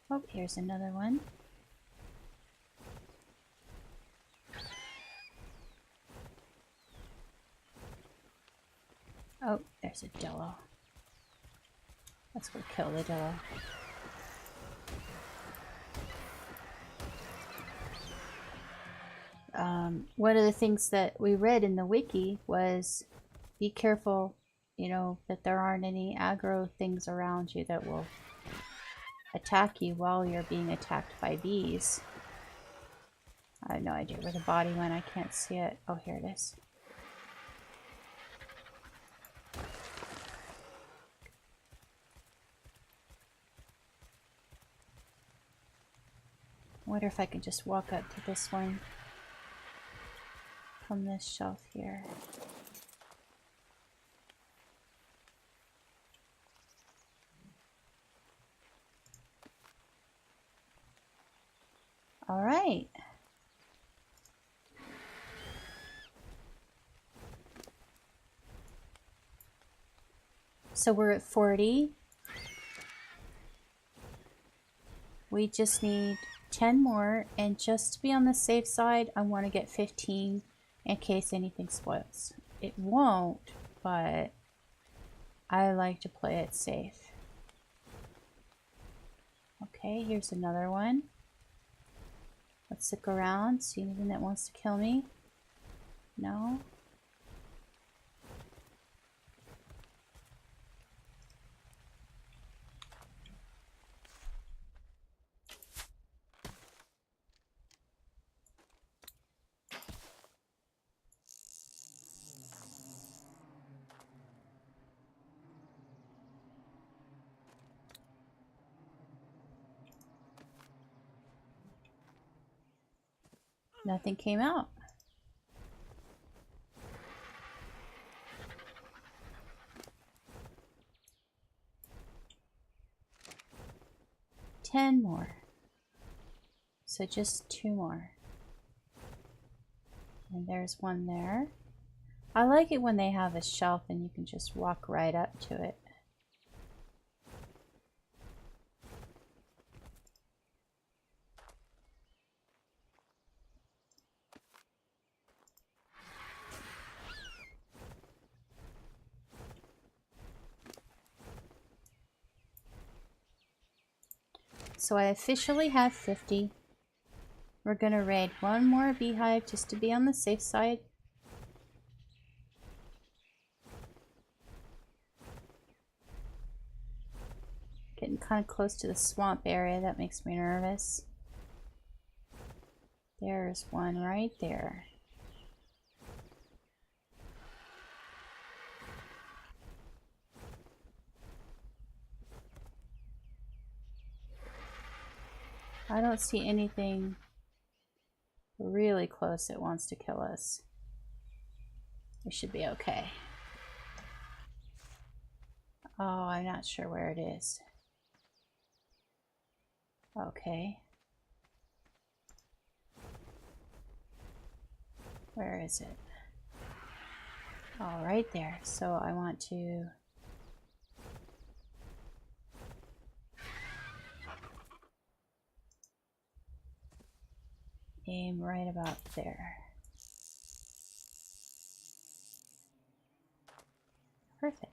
Oh, here's another one. Oh, there's a Dillo. Let's go kill the Dillo. One of the things that we read in the wiki was be careful, you know, that there aren't any aggro things around you that will attack you while you're being attacked by bees. I have no idea where the body went. I can't see it. Oh, here it is. I wonder if I can just walk up to this one from this shelf here. All right. So we're at 40. We just need 10 more, and just to be on the safe side, I want to get 15 in case anything spoils. It won't, but I like to play it safe. Okay, here's another one. Let's look around, see anything that wants to kill me. No. Nothing came out. Ten more. So just 2 more. And there's one there. I like it when they have a shelf and you can just walk right up to it. So I officially have 50. We're gonna raid one more beehive just to be on the safe side. Getting kind of close to the swamp area, that makes me nervous. There's one right there. I don't see anything really close that wants to kill us. We should be okay. Oh, I'm not sure where it is. Okay. Where is it? Oh, right there. So I want to... aim right about there. Perfect.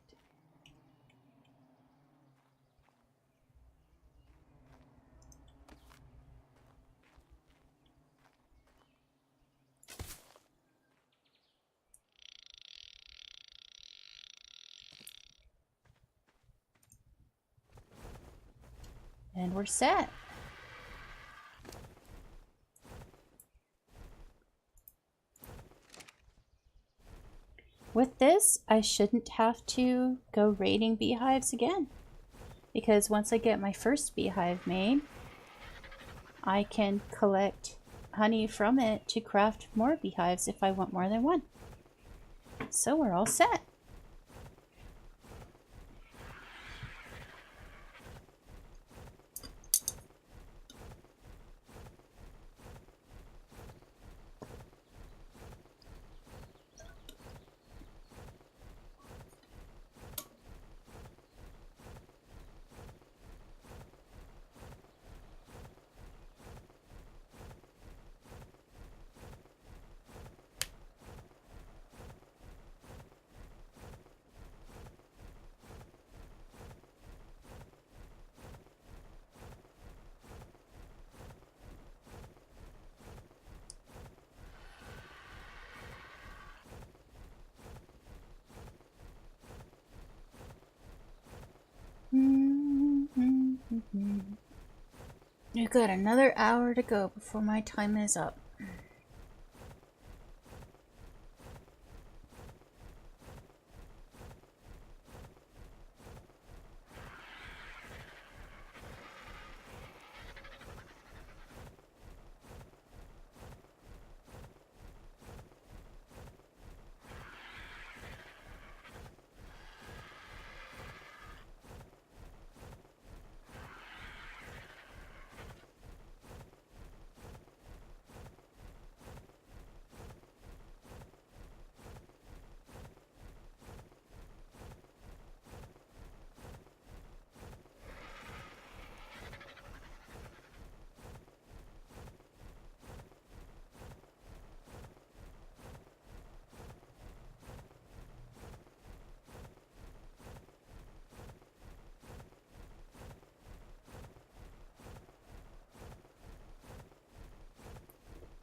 And we're set. With this, I shouldn't have to go raiding beehives again. Because once I get my first beehive made, I can collect honey from it to craft more beehives if I want more than one. So we're all set. We've got another hour to go before my time is up.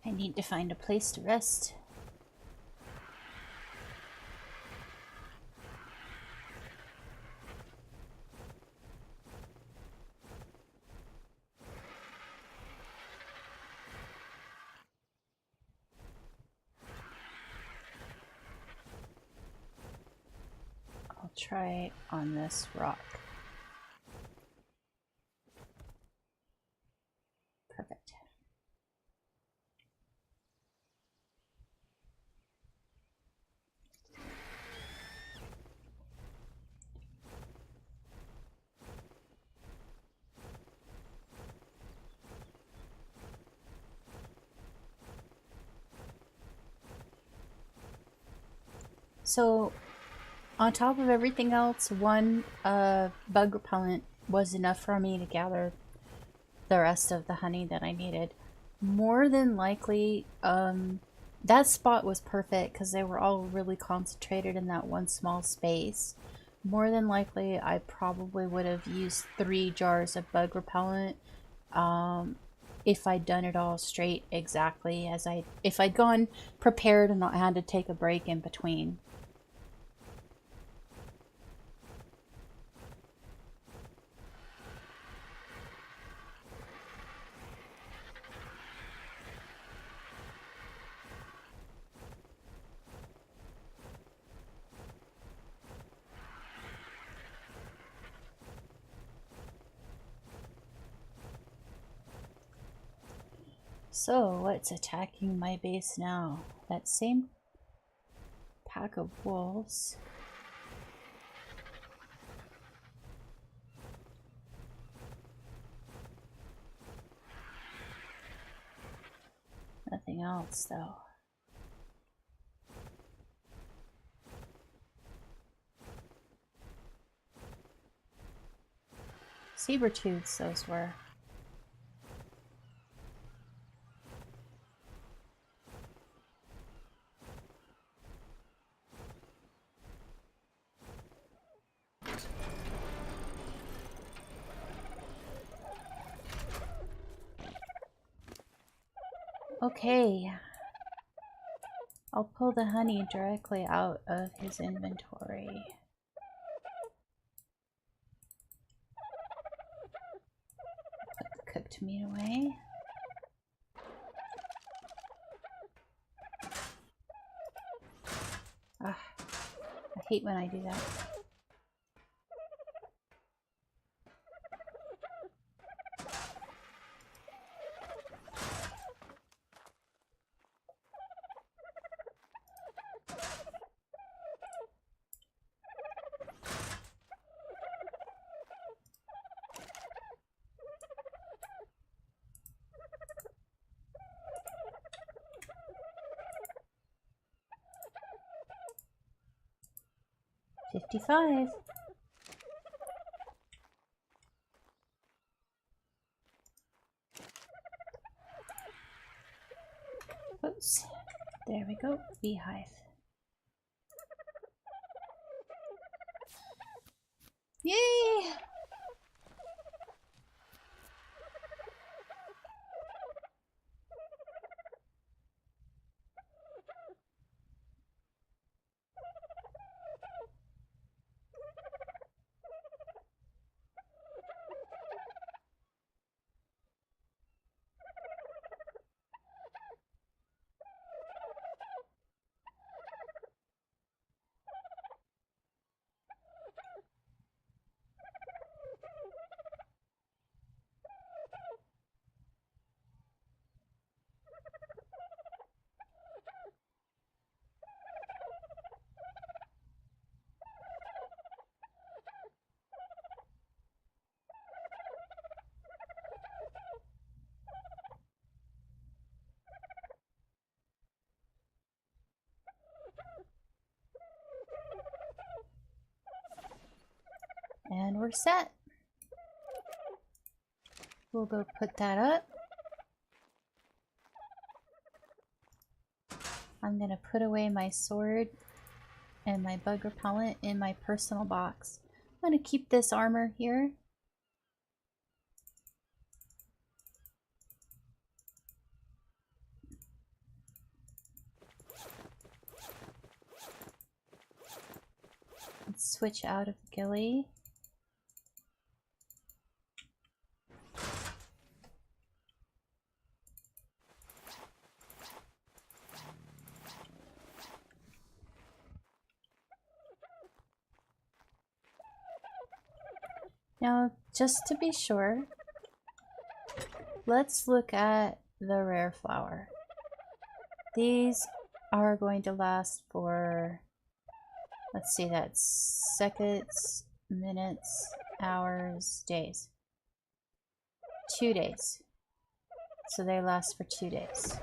I need to find a place to rest. I'll try on this rock. Perfect. So on top of everything else, one bug repellent was enough for me to gather the rest of the honey that I needed. More than likely, that spot was perfect because they were all really concentrated in that one small space. More than likely, I probably would have used 3 jars of bug repellent if I'd done it all straight exactly as if I'd gone prepared and not had to take a break in between. So, what's attacking my base now? That same pack of wolves. Nothing else, though. Saber-tooths, those were. Okay. I'll pull the honey directly out of his inventory. Put the cooked meat away. Ah, I hate when I do that. $55. Oops. There we go. Beehive. Yay! And we're set. We'll go put that up. I'm gonna put away my sword and my bug repellent in my personal box. I'm gonna keep this armor here. Let's switch out of the ghillie. Now, just to be sure, let's look at the rare flower. These are going to last for, let's see, that's seconds, minutes, hours, days. 2 days. So they last for 2 days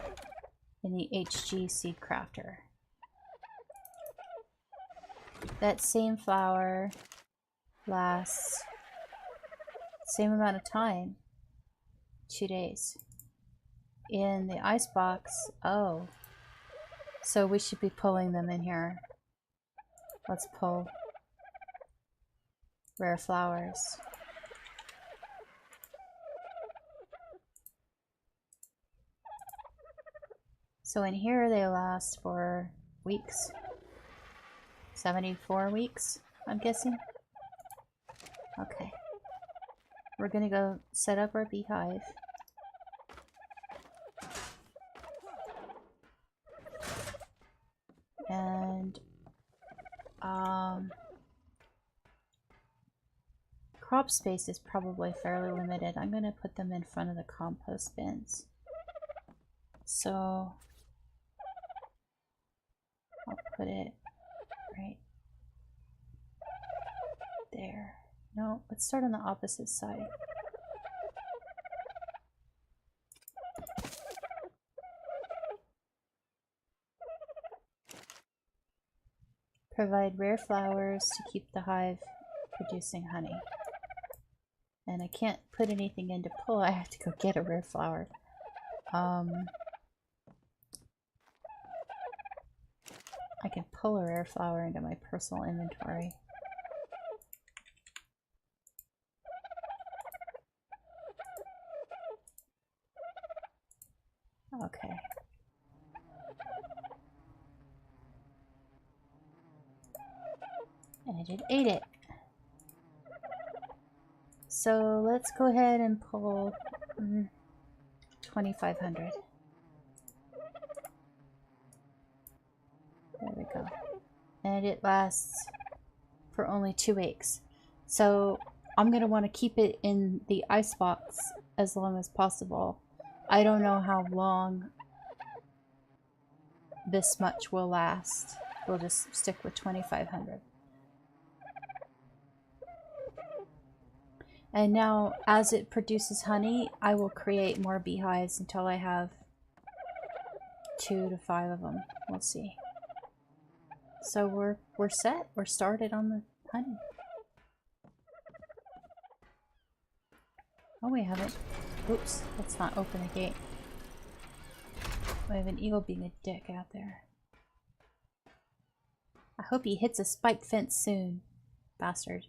in the HG Seed Crafter. that same flower lasts same amount of time, 2 days. In the icebox, oh, so we should be pulling them in here. Let's pull rare flowers. So in here they last for weeks. 74 weeks, I'm guessing. Okay. We're gonna go set up our beehive. And crop space is probably fairly limited. I'm gonna put them in front of the compost bins. So I'll put it right there. No, let's start on the opposite side. Provide rare flowers to keep the hive producing honey. And I can't put anything in to pull, I have to go get a rare flower. I can pull a rare flower into my personal inventory. Okay. And it ate it. So let's go ahead and pull 2,500. There we go. And it lasts for only 2 weeks. So I'm going to want to keep it in the icebox as long as possible. I don't know how long this much will last. We'll just stick with 2,500. And now, as it produces honey, I will create more beehives until I have 2 to 5 of them. We'll see. So we're set. We're started on the honey. Oh, we haven't. Oops, let's not open the gate. We have an eagle being a dick out there. I hope he hits a spike fence soon. Bastard.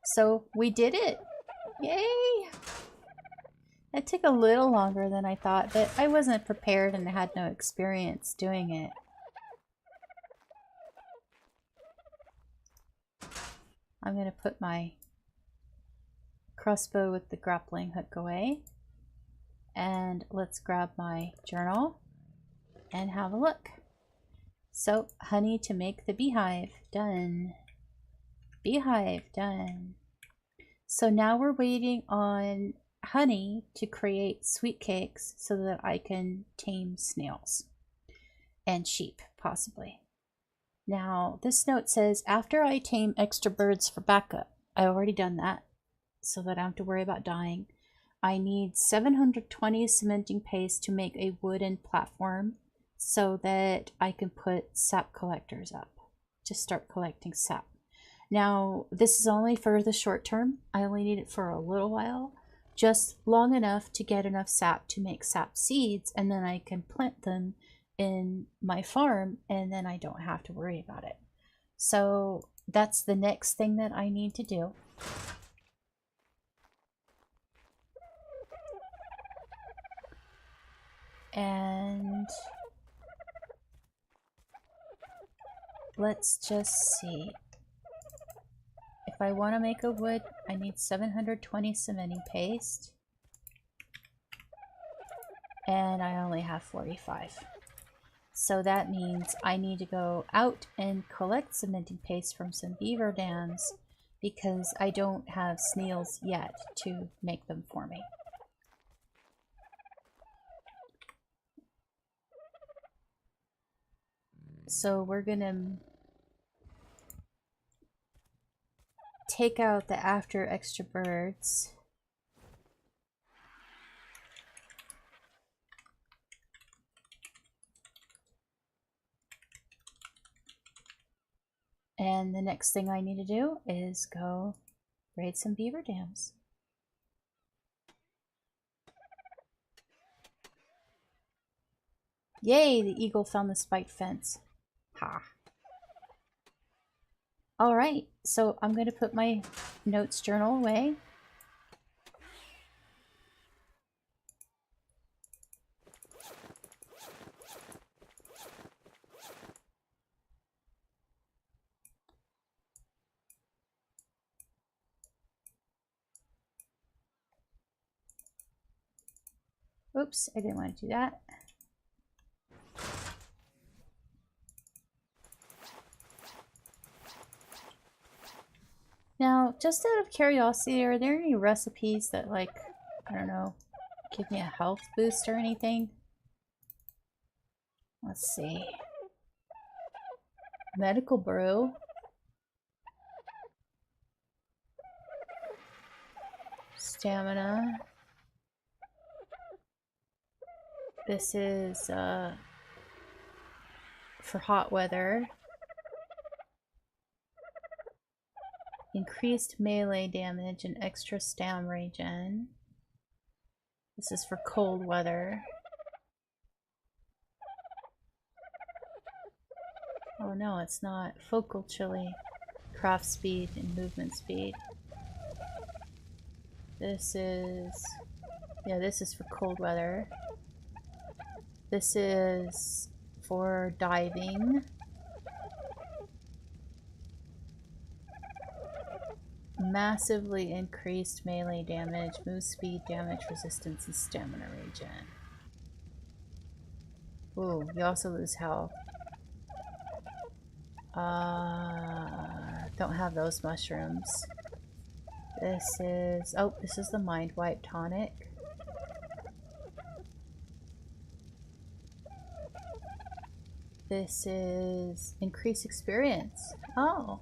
So we did it! Yay! It took a little longer than I thought, but I wasn't prepared and had no experience doing it. I'm gonna put my crossbow with the grappling hook away. And let's grab my journal and have a look. So, honey to make the beehive. Done. Beehive done. So now we're waiting on honey to create sweet cakes so that I can tame snails and sheep, possibly. Now, this note says, after I tame extra birds for backup, I already done that so that I don't have to worry about dying. I need 720 cementing paste to make a wooden platform so that I can put sap collectors up to start collecting sap. Now, this is only for the short term. I only need it for a little while, just long enough to get enough sap to make sap seeds, and then I can plant them in my farm, and then I don't have to worry about it. So that's the next thing that I need to do. And let's just see. If I want to make a wood, I need 720 cementing paste. And I only have 45. So that means I need to go out and collect cementing paste from some beaver dams because I don't have snails yet to make them for me. So we're gonna take out the after extra birds. And the next thing I need to do is go raid some beaver dams. Yay, the eagle found the spiked fence. Ha. Alright, so I'm going to put my notes journal away. Oops, I didn't want to do that. Now, just out of curiosity, are there any recipes that, like, I don't know, give me a health boost or anything? Let's see. Medical brew. Stamina. This is for hot weather. Increased melee damage and extra stam regen. This is for cold weather. Oh no, it's not. Focal chili. Craft speed and movement speed. This is... yeah, this is for cold weather. This is for diving. Massively increased melee damage, move speed, damage resistance, and stamina regen. Ooh, you also lose health. Don't have those mushrooms. This is... oh, this is the Mind Wipe tonic. This is increased experience. Oh.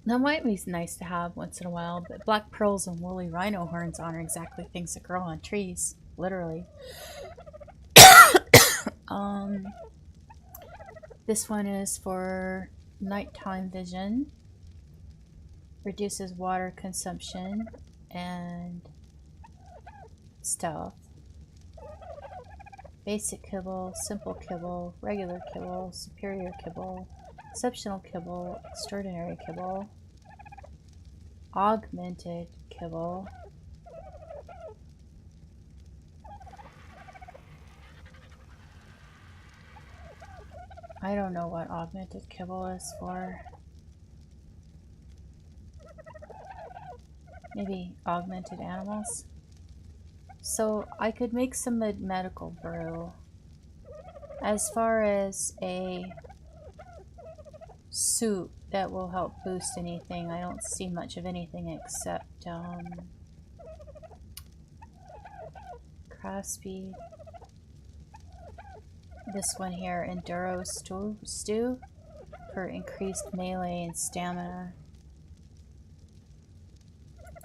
That might be nice to have once in a while, but black pearls and woolly rhino horns aren't exactly things that grow on trees. Literally. This one is for nighttime vision. Reduces water consumption and stealth. Basic kibble, simple kibble, regular kibble, superior kibble, exceptional kibble, extraordinary kibble, augmented kibble, I don't know what augmented kibble is for. Maybe augmented animals? So I could make some medical brew. As far as a suit that will help boost anything, I don't see much of anything except craft speed. This one here, Enduro Stew, for increased melee and stamina.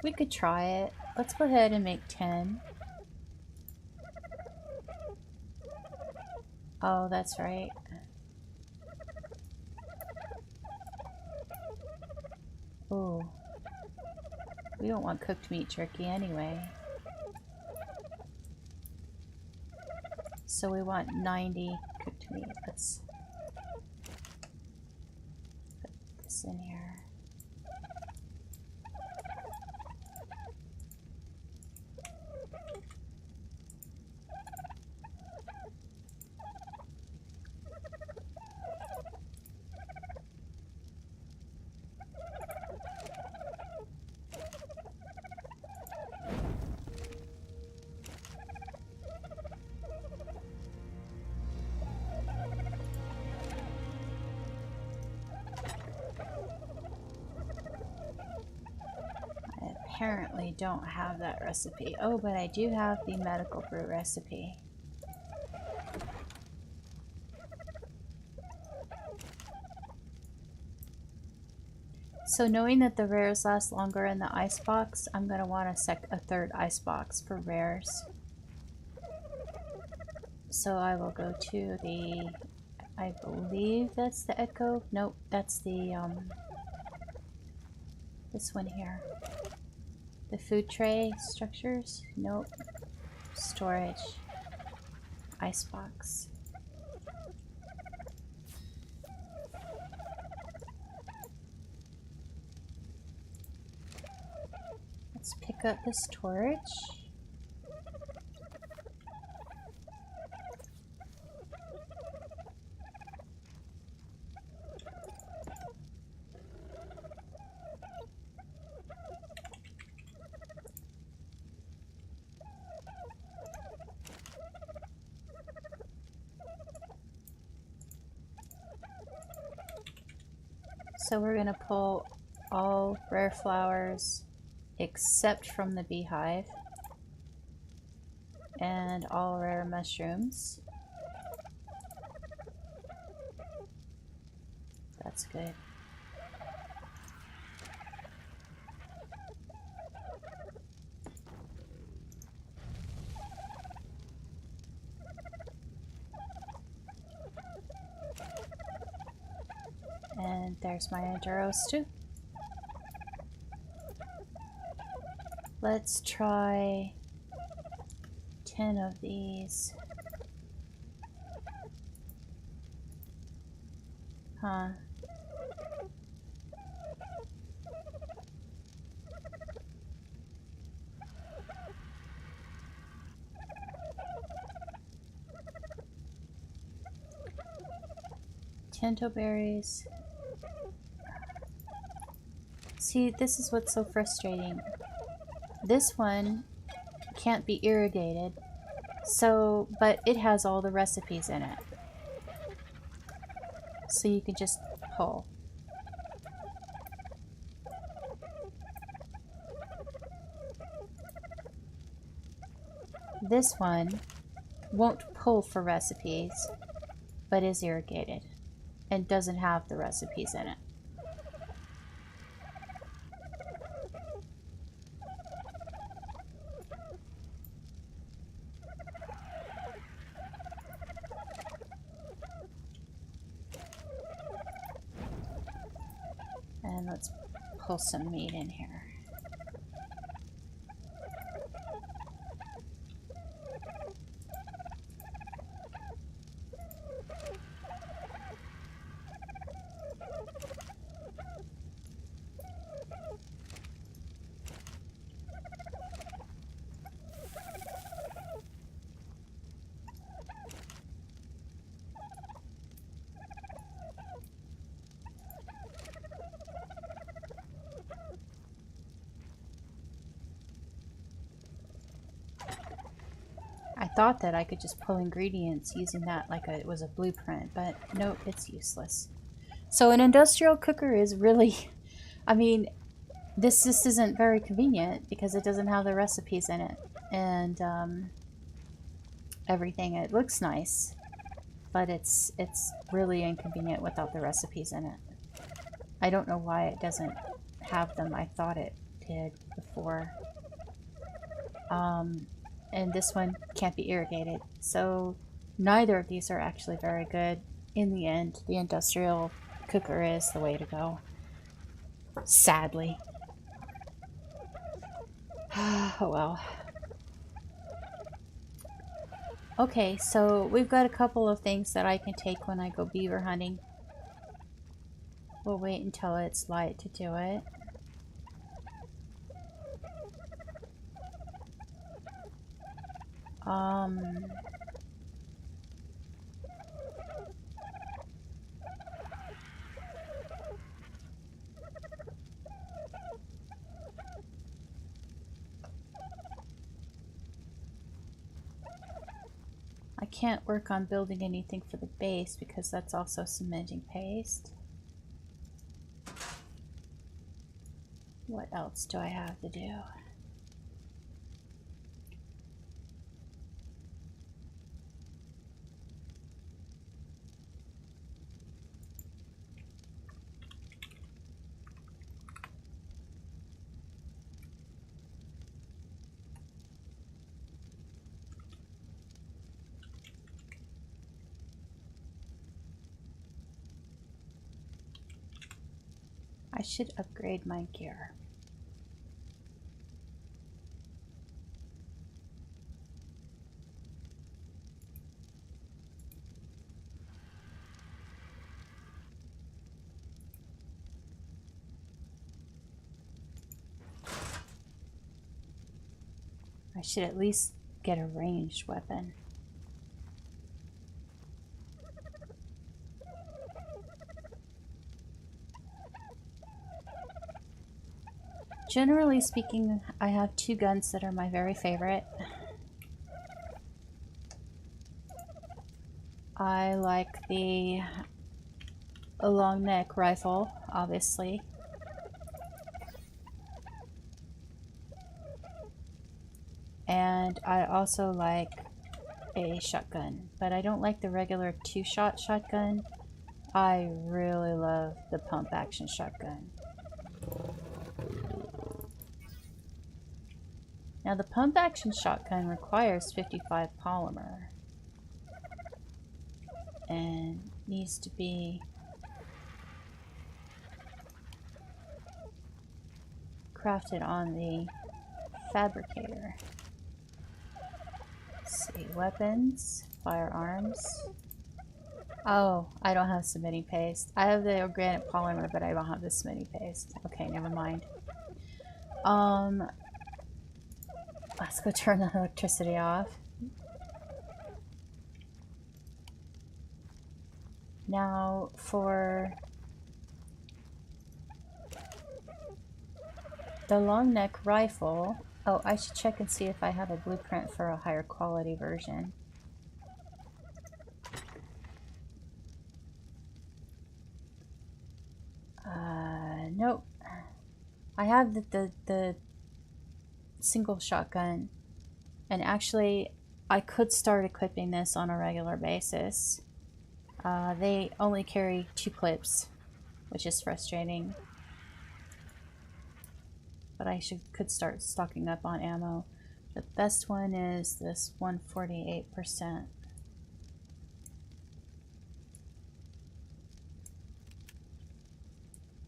We could try it. Let's go ahead and make 10. Oh, that's right. Ooh. We don't want cooked meat jerky anyway. So we want 90 cooked meat. Let's put this in here. Apparently don't have that recipe. Oh, but I do have the medical brew recipe. So knowing that the rares last longer in the icebox, I'm going to want a third icebox for rares. So I will go to the I believe that's the echo. Nope, that's the, this one here. The food tray structures? Nope. Storage. Icebox. Let's pick up this torch. So we're going to pull all rare flowers except from the beehive and all rare mushrooms. That's good. And there's my Enduros too. Let's try 10 of these. Huh. Tinto berries. See, this is what's so frustrating. This one can't be irrigated, so, but it has all the recipes in it. So you can just pull. This one won't pull for recipes, but is irrigated and doesn't have the recipes in it. And let's pull some meat in here. I thought that I could just pull ingredients using that like it was a blueprint, but nope, it's useless. So an industrial cooker is really, I mean, this just isn't very convenient because it doesn't have the recipes in it. And everything, it looks nice, but it's really inconvenient without the recipes in it. I don't know why it doesn't have them. I thought it did before. And this one can't be irrigated. So neither of these are actually very good. In the end, the industrial cooker is the way to go. Sadly. Oh well. Okay, so we've got a couple of things that I can take when I go beaver hunting. We'll wait until it's light to do it. I can't work on building anything for the base because that's also cementing paste. What else do I have to do? I should upgrade my gear. I should at least get a ranged weapon. Generally speaking, I have two guns that are my very favorite. I like the long neck rifle, obviously. And I also like a shotgun, but I don't like the regular two-shot shotgun. I really love the pump action shotgun. Now the pump action shotgun requires 55 polymer and needs to be crafted on the fabricator. Let's see, weapons, firearms. Oh, I don't have cementing paste. I have the organic polymer, but I don't have the cementing paste. Okay, never mind. Let's go turn the electricity off. Now for the long neck rifle. Oh, I should check and see if I have a blueprint for a higher quality version. Nope. I have the single shotgun, and actually I could start equipping this on a regular basis. They only carry 2 clips, which is frustrating. But I could start stocking up on ammo. The best one is this 148%.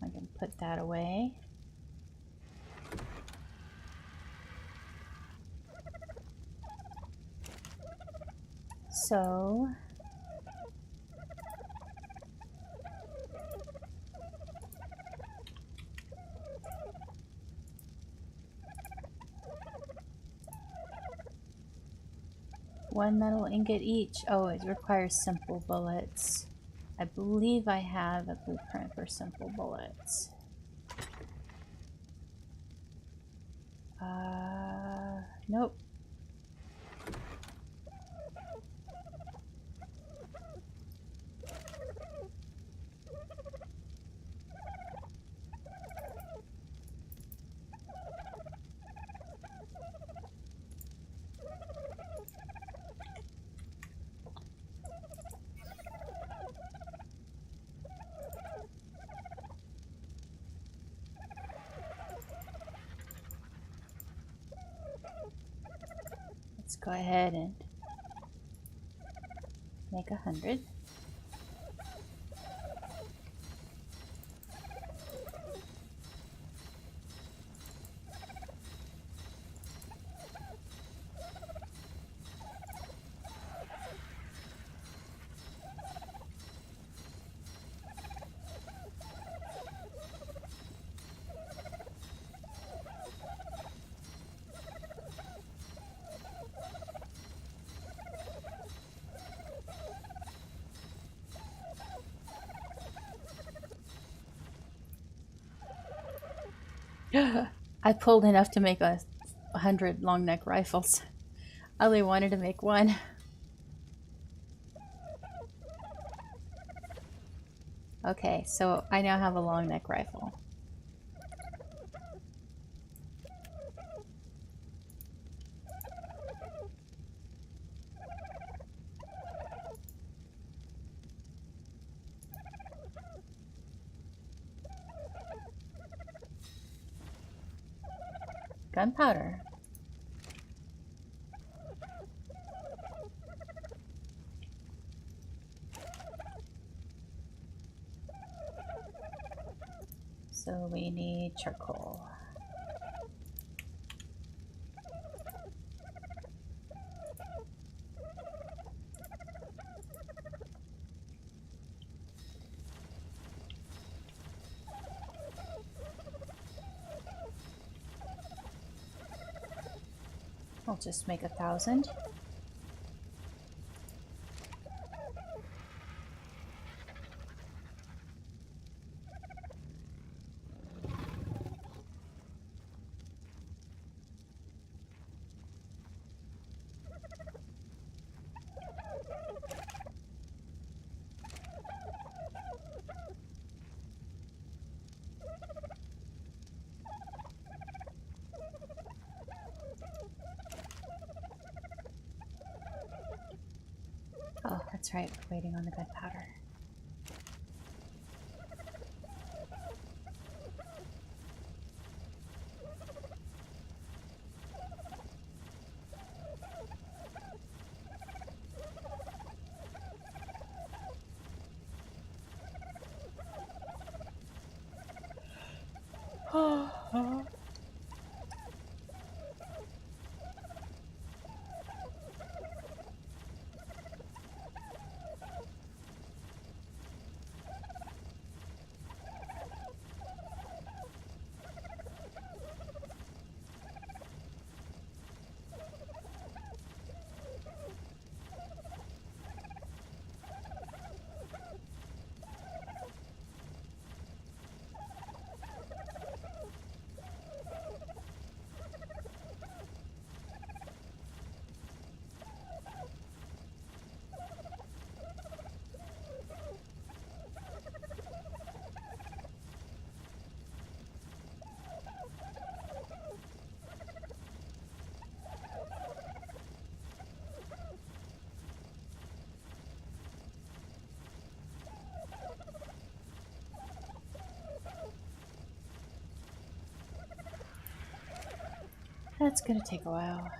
I can put that away. So one metal ingot each. Oh, it requires simple bullets. I believe I have a blueprint for simple bullets. Nope. Let's go ahead and make 100. I pulled enough to make 100 long neck rifles. I only wanted to make one. Okay, so I now have a long neck rifle. Gunpowder. So we need charcoal. I'll just make 1,000. Oh, that's right, we're waiting on the gunpowder. That's gonna take a while.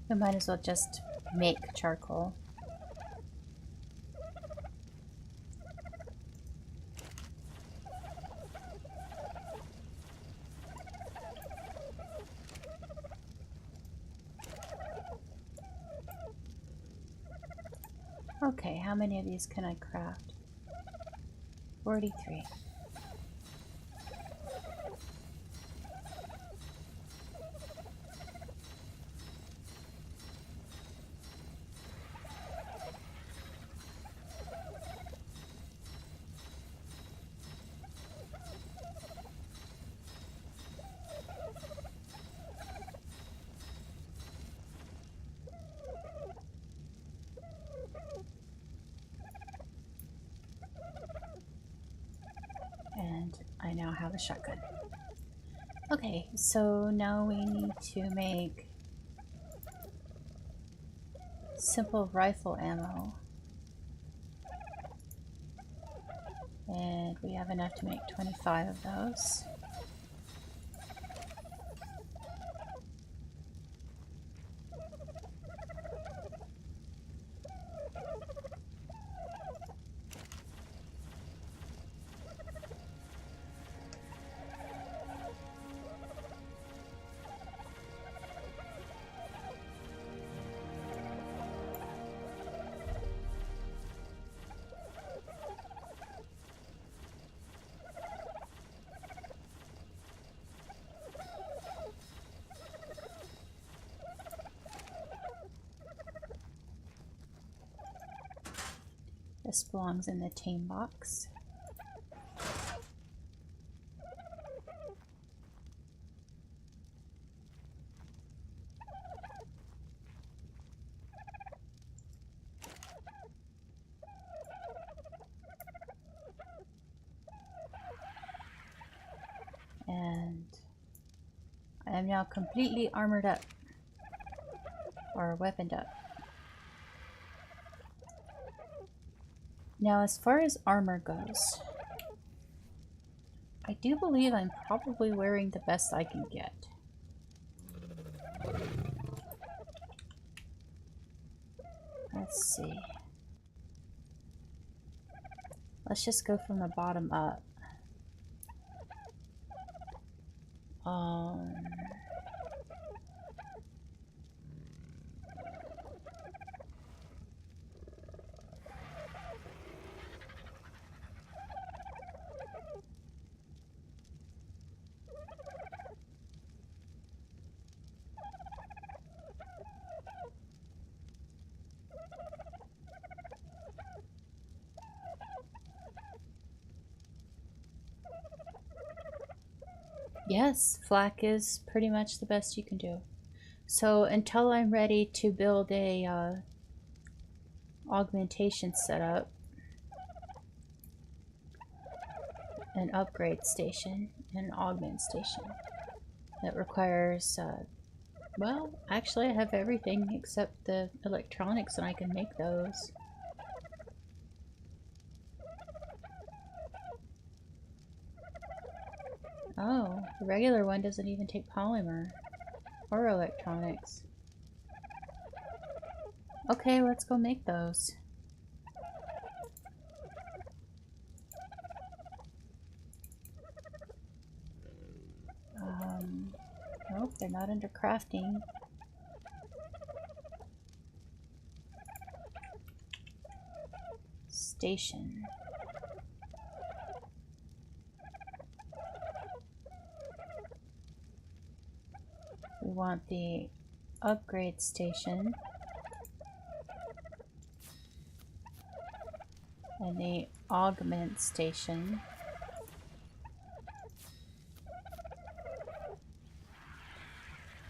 We might as well just make charcoal. Okay, how many of these can I craft? 43. And I now have a shotgun. Okay, so now we need to make simple rifle ammo. And we have enough to make 25 of those. This belongs in the tame box. And I am now completely armored up. Or weaponed up. Now, as far as armor goes, I do believe I'm probably wearing the best I can get. Let's see. Let's just go from the bottom up. Yes, flak is pretty much the best you can do. So until I'm ready to build a augmentation setup, an upgrade station, an augment station that requires, well, actually I have everything except the electronics and I can make those. Oh, the regular one doesn't even take polymer or electronics. Okay, let's go make those. Nope, they're not under crafting. Station. We want the upgrade station and the augment station.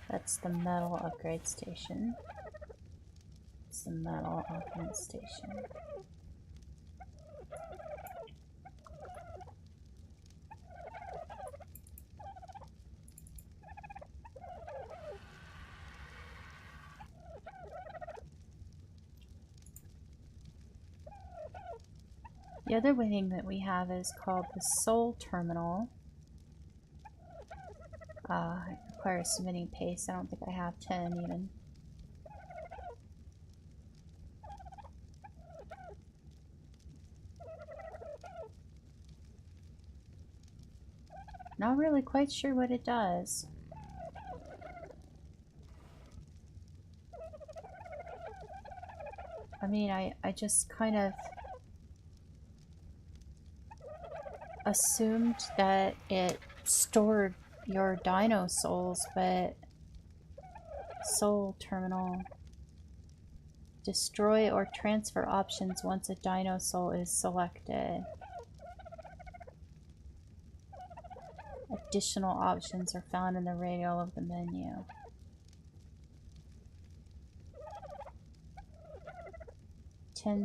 That's the metal upgrade station. It's the metal augment station. The other thing that we have is called the Soul Terminal. It requires submitting paste. I don't think I have 10 even. Not really quite sure what it does. I mean, I just kind of assumed that it stored your dino souls, but Soul Terminal. Destroy or transfer options once a dino soul is selected. Additional options are found in the radial of the menu.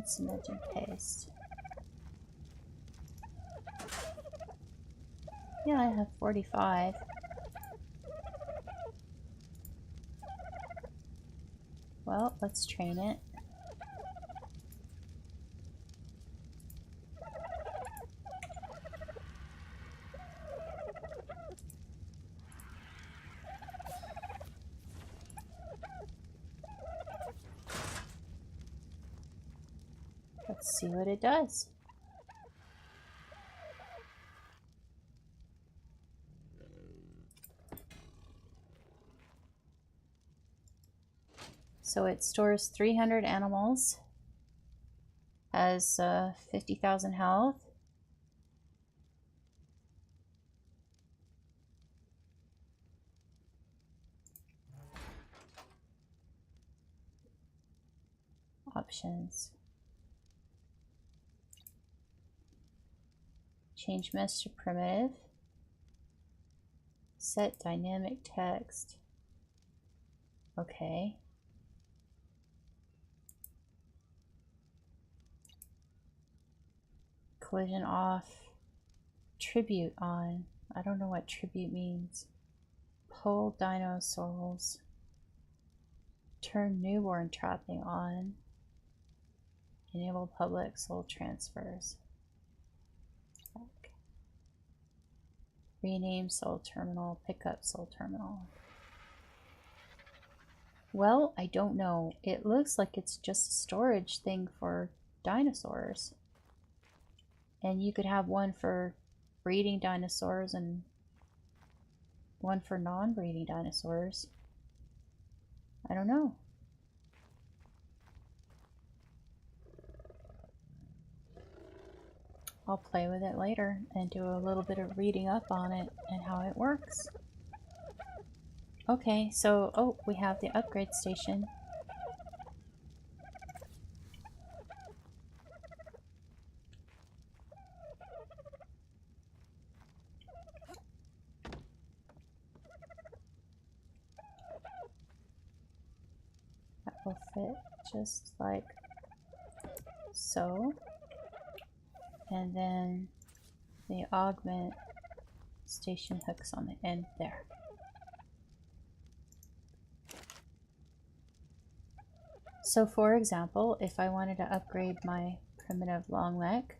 Submit and paste. Yeah, I have 45. Well, let's train it. Let's see what it does. So it stores 300 animals, has 50,000 health. Options. Change mesh to primitive. Set dynamic text. Okay. Collision off. Tribute on. I don't know what tribute means. Pull dinosaurs. Turn newborn trapping on. Enable public soul transfers. Rename soul terminal. Pick up soul terminal. Well, I don't know. It looks like it's just a storage thing for dinosaurs. And you could have one for breeding dinosaurs and one for non-breeding dinosaurs. I don't know. I'll play with it later and do a little bit of reading up on it and how it works. Okay, so, oh, we have the upgrade station. That will fit just like so. And then the augment station hooks on the end there. So for example, if I wanted to upgrade my primitive long neck,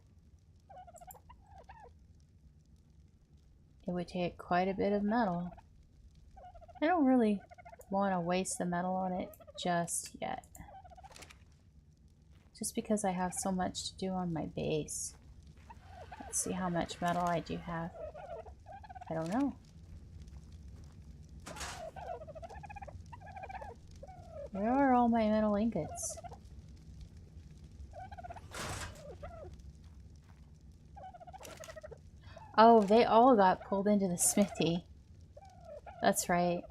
it would take quite a bit of metal. I don't really want to waste the metal on it just yet. Just because I have so much to do on my base. Let's see how much metal I do have. I don't know. Where are all my metal ingots? Oh, they all got pulled into the smithy. That's right.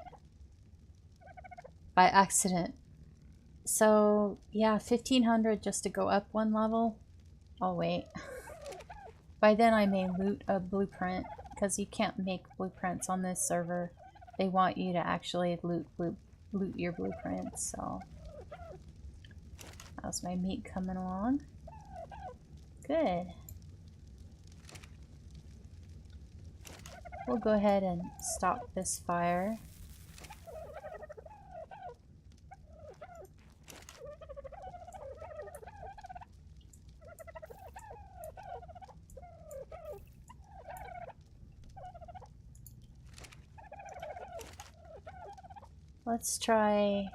By accident. So, yeah, 1500 just to go up one level. Oh, wait. By then I may loot a blueprint, because you can't make blueprints on this server. They want you to actually loot your blueprints, so... How's my meat coming along? Good. We'll go ahead and stop this fire. Let's try...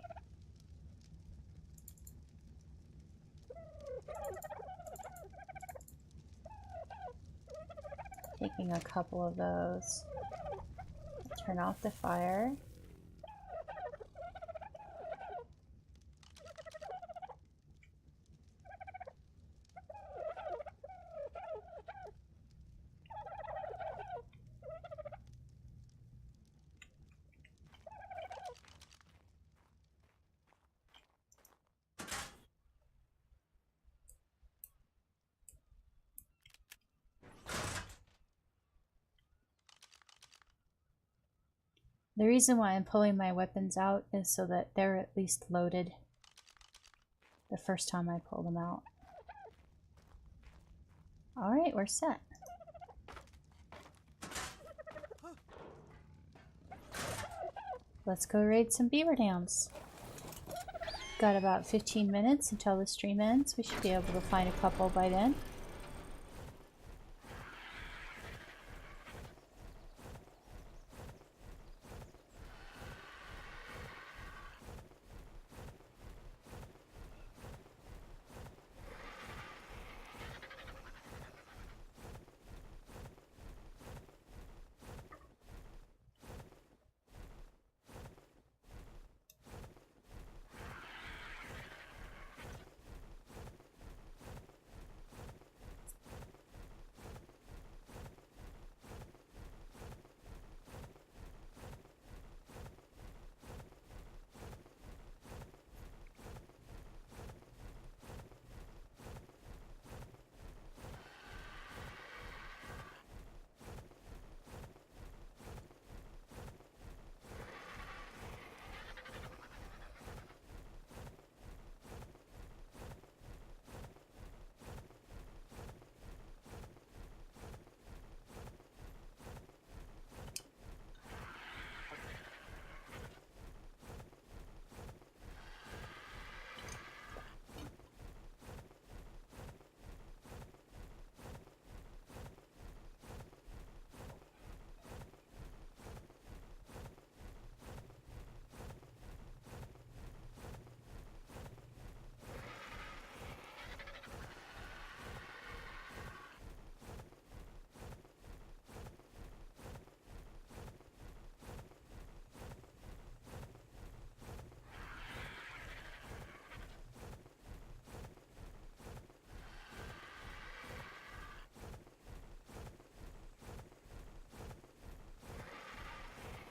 taking a couple of those. Turn off the fire. The reason why I'm pulling my weapons out is so that they're at least loaded the first time I pull them out. Alright, we're set. Let's go raid some beaver dams. Got about 15 minutes until the stream ends. We should be able to find a couple by then.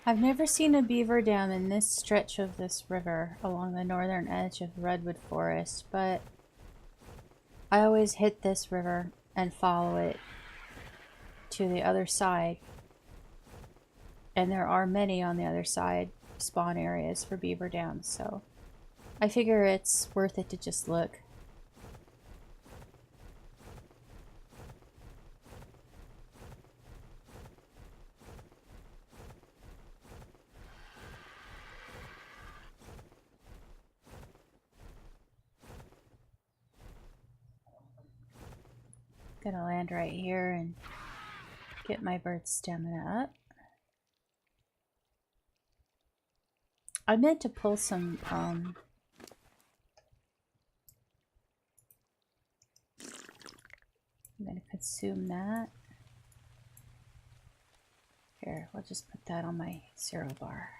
I've never seen a beaver dam in this stretch of this river along the northern edge of the redwood forest, but I always hit this river and follow it to the other side. And there are many on the other side spawn areas for beaver dams, so I figure it's worth it to just look. Gonna land right here and get my bird stamina up. I meant to pull some I'm gonna consume that. Here, we'll just put that on my 0 bar.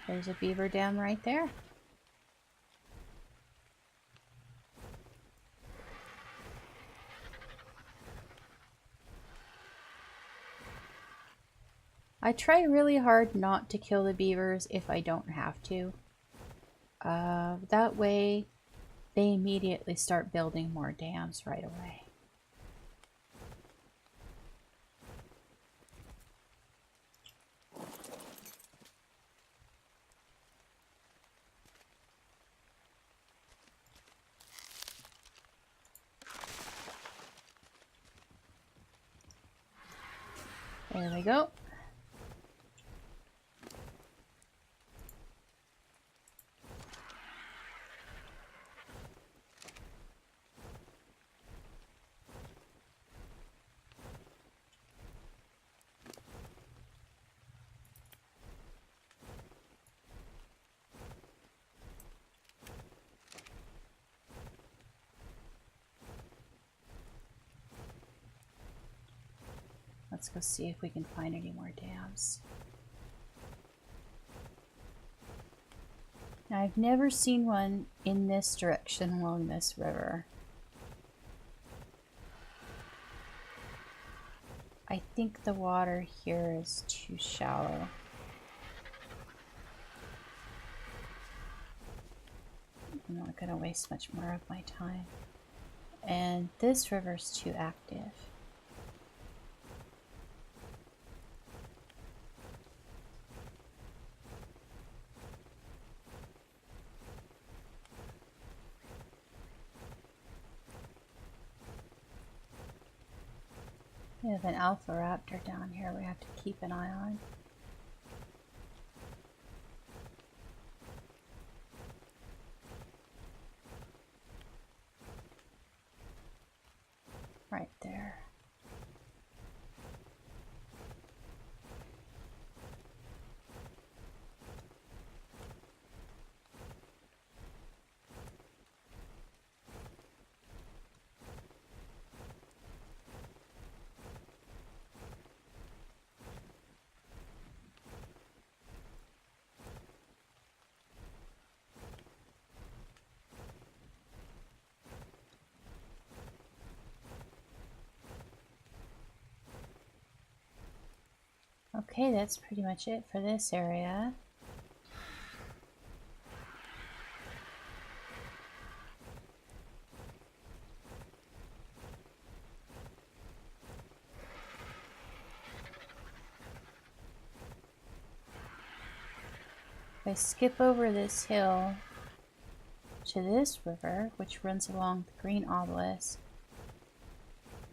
There's a beaver dam right there. I try really hard not to kill the beavers if I don't have to. That way, they immediately start building more dams right away. There we go. Let's go see if we can find any more dams. Now, I've never seen one in this direction along this river. I think the water here is too shallow. I'm not going to waste much more of my time. And this river's too active. We have an alpha raptor down here we have to keep an eye on. Right there. Okay, that's pretty much it for this area. If I skip over this hill to this river, which runs along the green obelisk,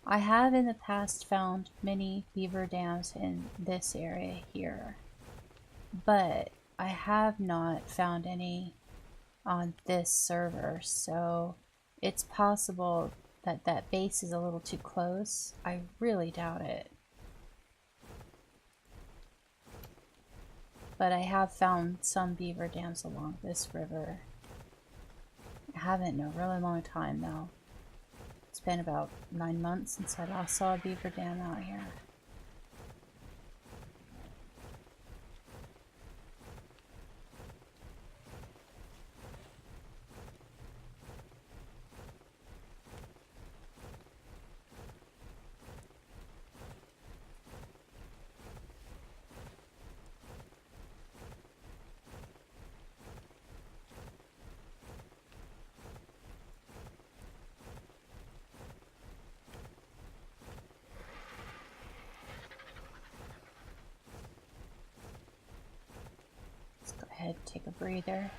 I have in the past found many beaver dams in this area here, but I have not found any on this server, so it's possible that that base is a little too close. I really doubt it. But I have found some beaver dams along this river. I haven't in a really long time though. It's been about 9 months since I last saw a beaver dam out here. ahead and take a breather.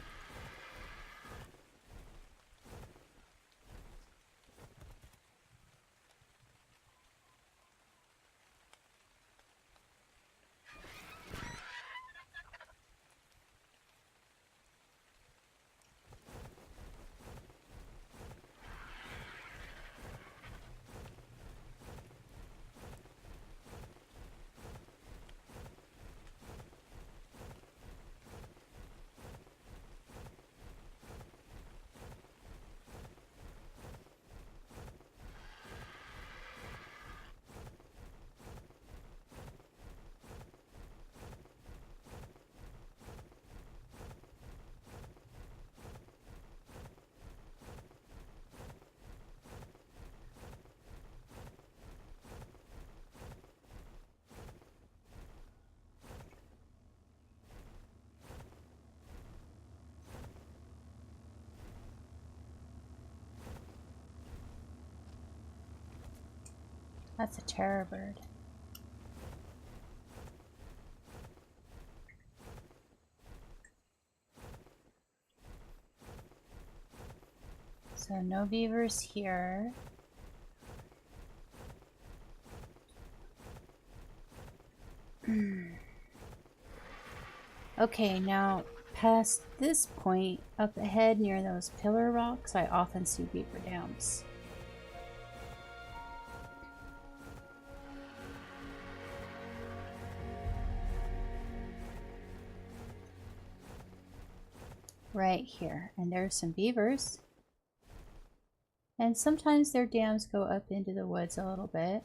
That's a terror bird. So no beavers here. Okay, now past this point, up ahead near those pillar rocks, I often see beaver dams. Right here, and there's some beavers. And sometimes their dams go up into the woods a little bit.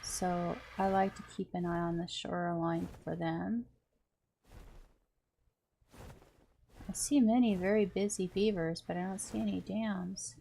So I like to keep an eye on the shoreline for them. I see many very busy beavers, but I don't see any dams.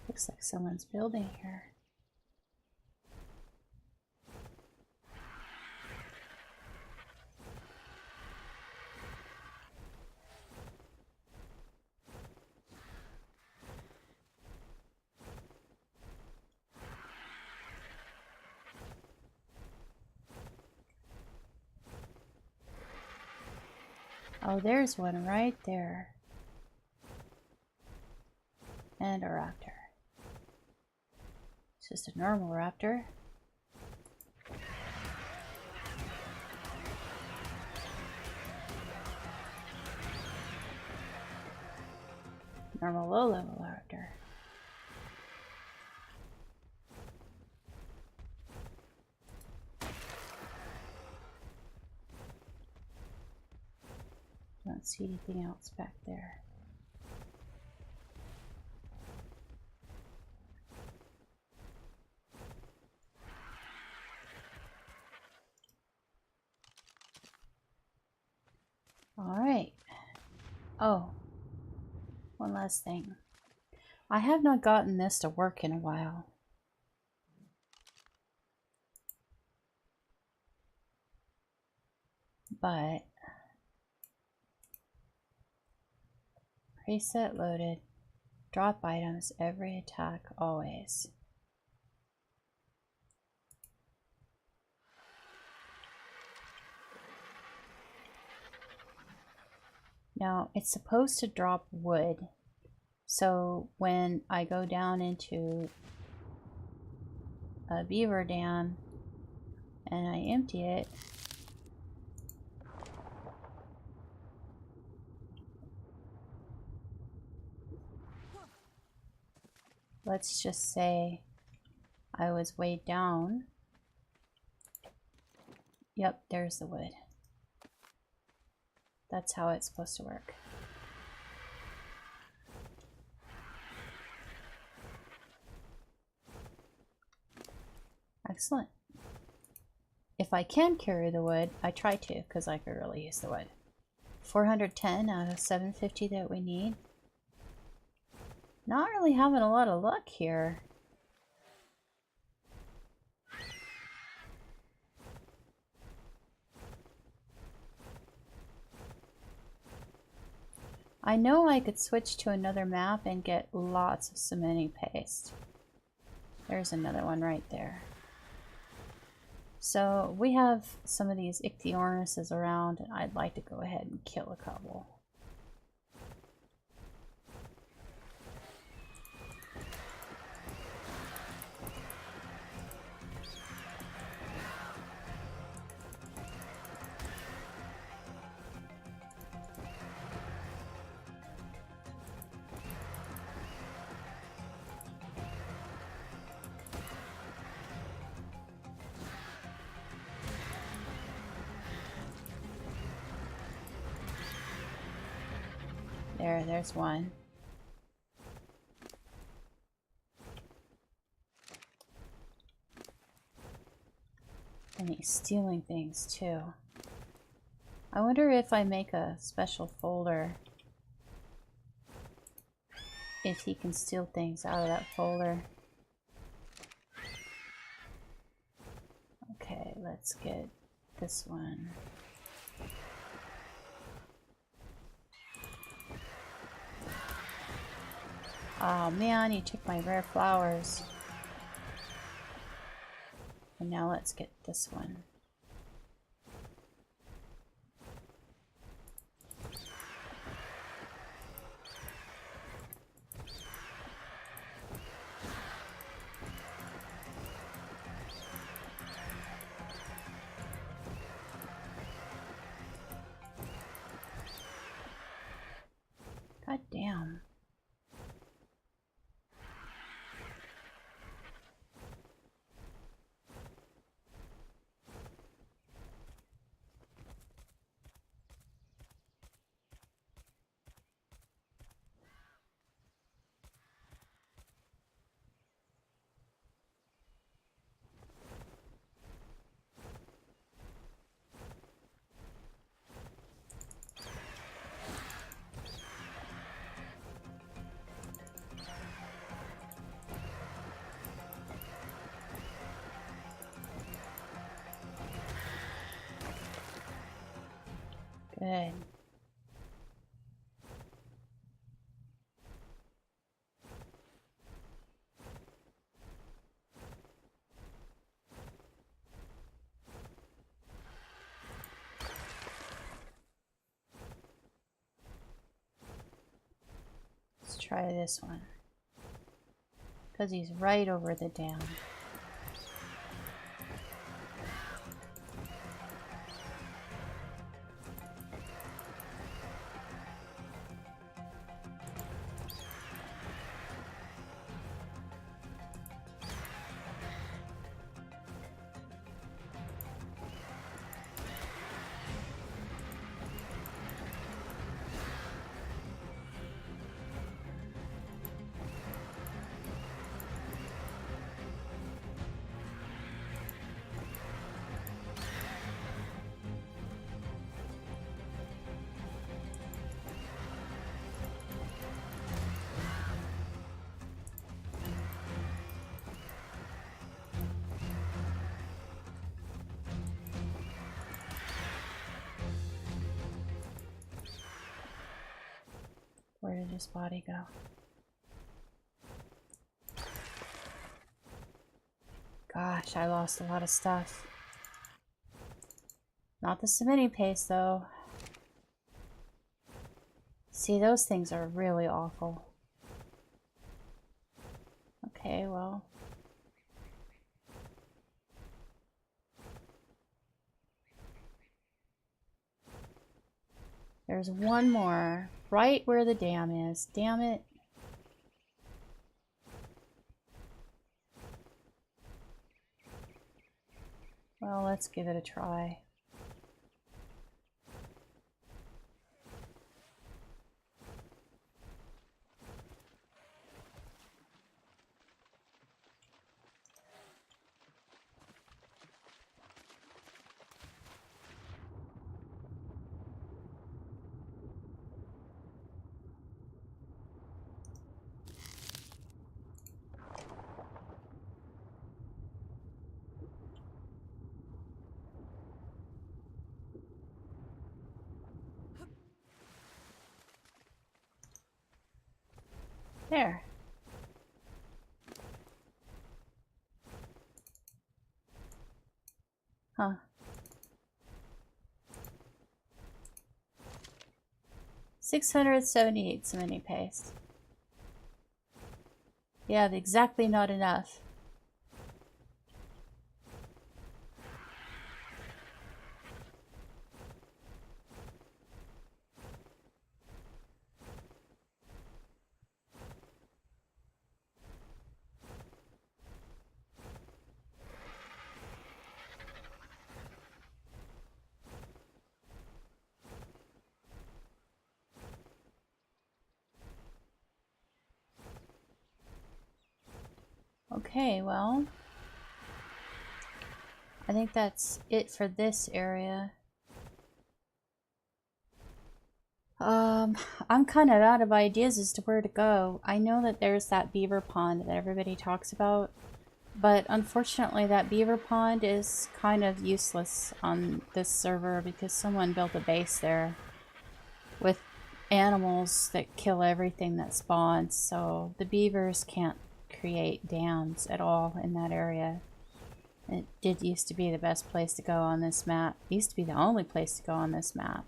Looks like someone's building here. Oh, there's one right there. And a raptor. It's just a normal raptor. Normal low-level raptor. Don't see anything else back there. Alright. Oh, one last thing. I have not gotten this to work in a while. But preset loaded. Drop items every attack always. Now it's supposed to drop wood. So when I go down into a beaver dam and I empty it, let's just say I was weighed down. Yep, there's the wood. That's how it's supposed to work. Excellent. If I can carry the wood, I try to, because I could really use the wood. 410 out of 750 that we need. Not really having a lot of luck here. I know I could switch to another map and get lots of cementing paste. There's another one right there. So we have some of these ichthyornises around, and I'd like to go ahead and kill a couple. There's one. And he's stealing things too. I wonder if I make a special folder, if he can steal things out of that folder. Okay, let's get this one. Oh man, he took my rare flowers. And now let's get this one. God damn. Good. Let's try this one. Because he's right over the dam. Where did his body go? Gosh, I lost a lot of stuff. Not the cementing paste, though. See, those things are really awful. Okay, well. There's one more, right where the dam is. Damn it. Well, let's give it a try. There. Huh. $678 cementing paste. Yeah, exactly not enough. Okay, well, I think that's it for this area. I'm kind of out of ideas as to where to go. I know that there's that beaver pond that everybody talks about, but unfortunately that beaver pond is kind of useless on this server because someone built a base there with animals that kill everything that spawns, so the beavers can't create dams at all in that area. It did used to be the best place to go on this map. It used to be the only place to go on this map.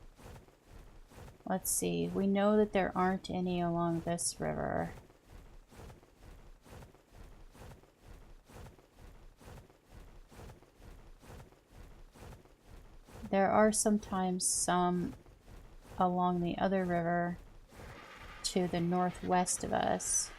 Let's see, we know that there aren't any along this river. There are sometimes some along the other river to the northwest of us.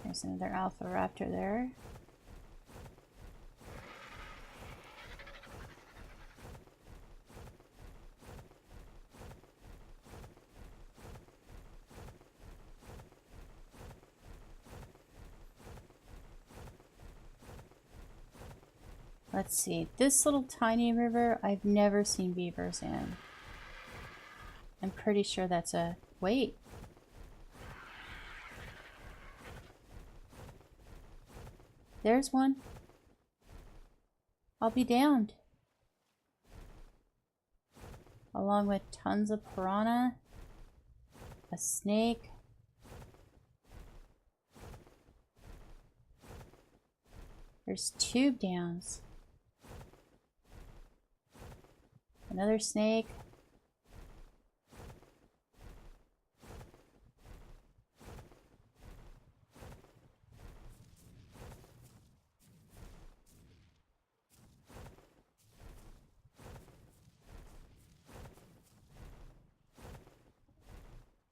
There's another alpha raptor there. Let's see, this little tiny river, I've never seen beavers in. I'm pretty sure that's a... wait. There's one. I'll be damned. Along with tons of piranha, a snake. There's tube downs. Another snake.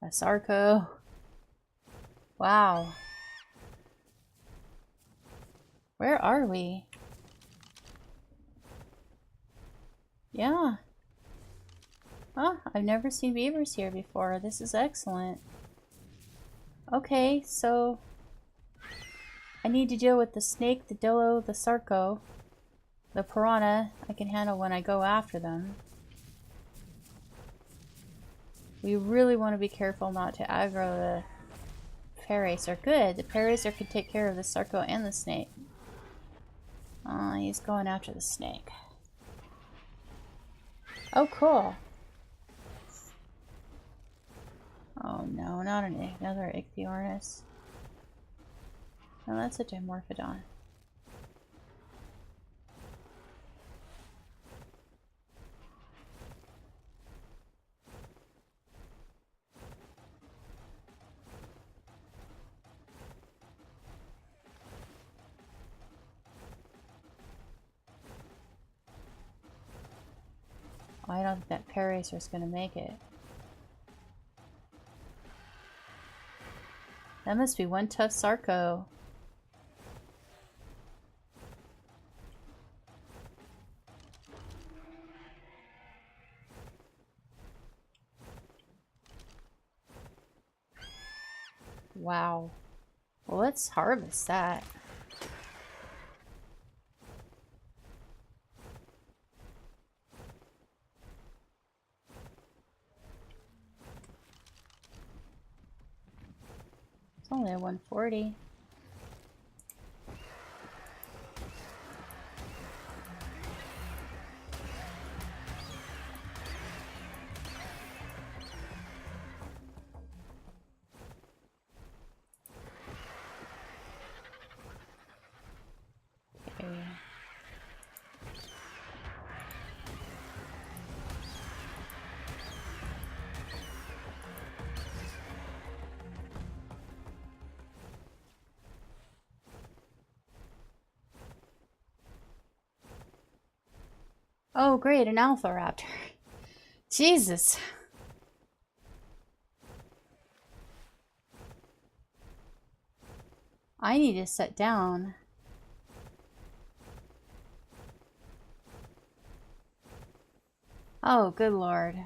A sarco. Wow. Where are we? Yeah. Oh, I've never seen beavers here before. This is excellent. Okay, so I need to deal with the snake, the dillo, the sarco, the piranha I can handle when I go after them. We really want to be careful not to aggro the Paracer. Good, the Paracer can take care of the sarco and the snake. He's going after the snake. Oh, cool. Oh no, not another Ichthyornis. No, that's a Dimorphodon. I don't think that Paracer's gonna make it. That must be one tough sarco. Wow. Well, let's harvest that. It's only a 140. Oh, great, an alpha raptor. Jesus. I need to sit down. Oh, good lord.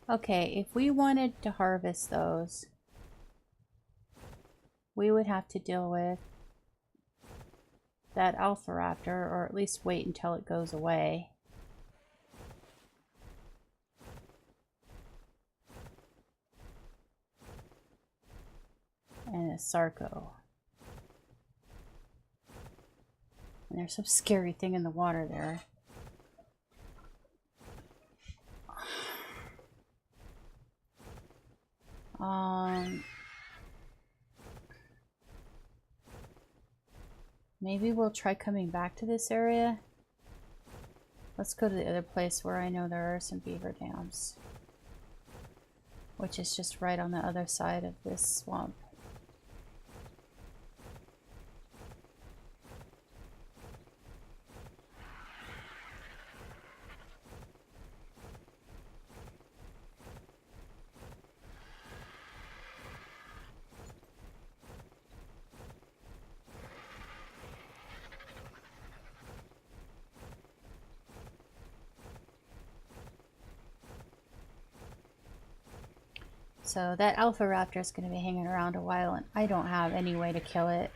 Okay, if we wanted to harvest those, we would have to deal with that alpha raptor, or at least wait until it goes away. And a Sarco. And there's some scary thing in the water there. Maybe we'll try coming back to this area. Let's go to the other place where I know there are some beaver dams, which is just right on the other side of this swamp. So that alpha raptor is going to be hanging around a while, and I don't have any way to kill it.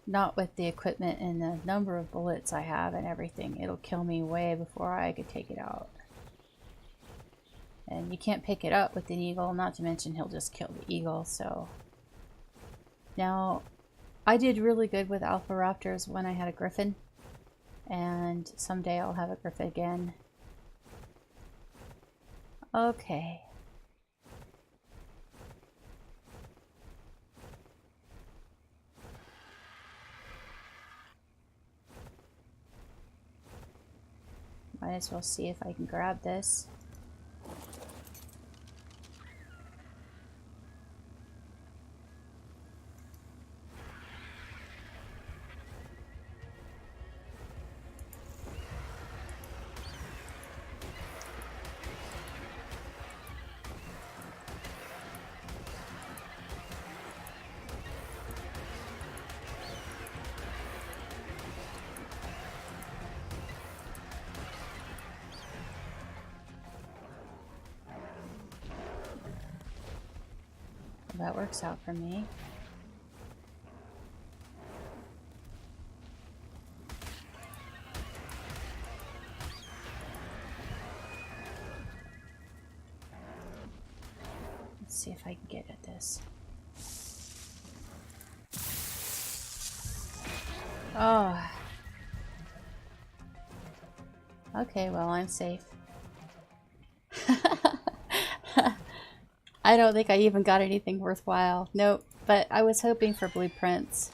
Not with the equipment and the number of bullets I have and everything. It'll kill me way before I could take it out. And you can't pick it up with an eagle, not to mention he'll just kill the eagle, so... Now, I did really good with alpha raptors when I had a griffin. And someday I'll have a griffin again. Okay. Might as well see if I can grab this. That works out for me. Let's see if I can get at this. Oh. Okay, well, I'm safe. I don't think I even got anything worthwhile. Nope, but I was hoping for blueprints.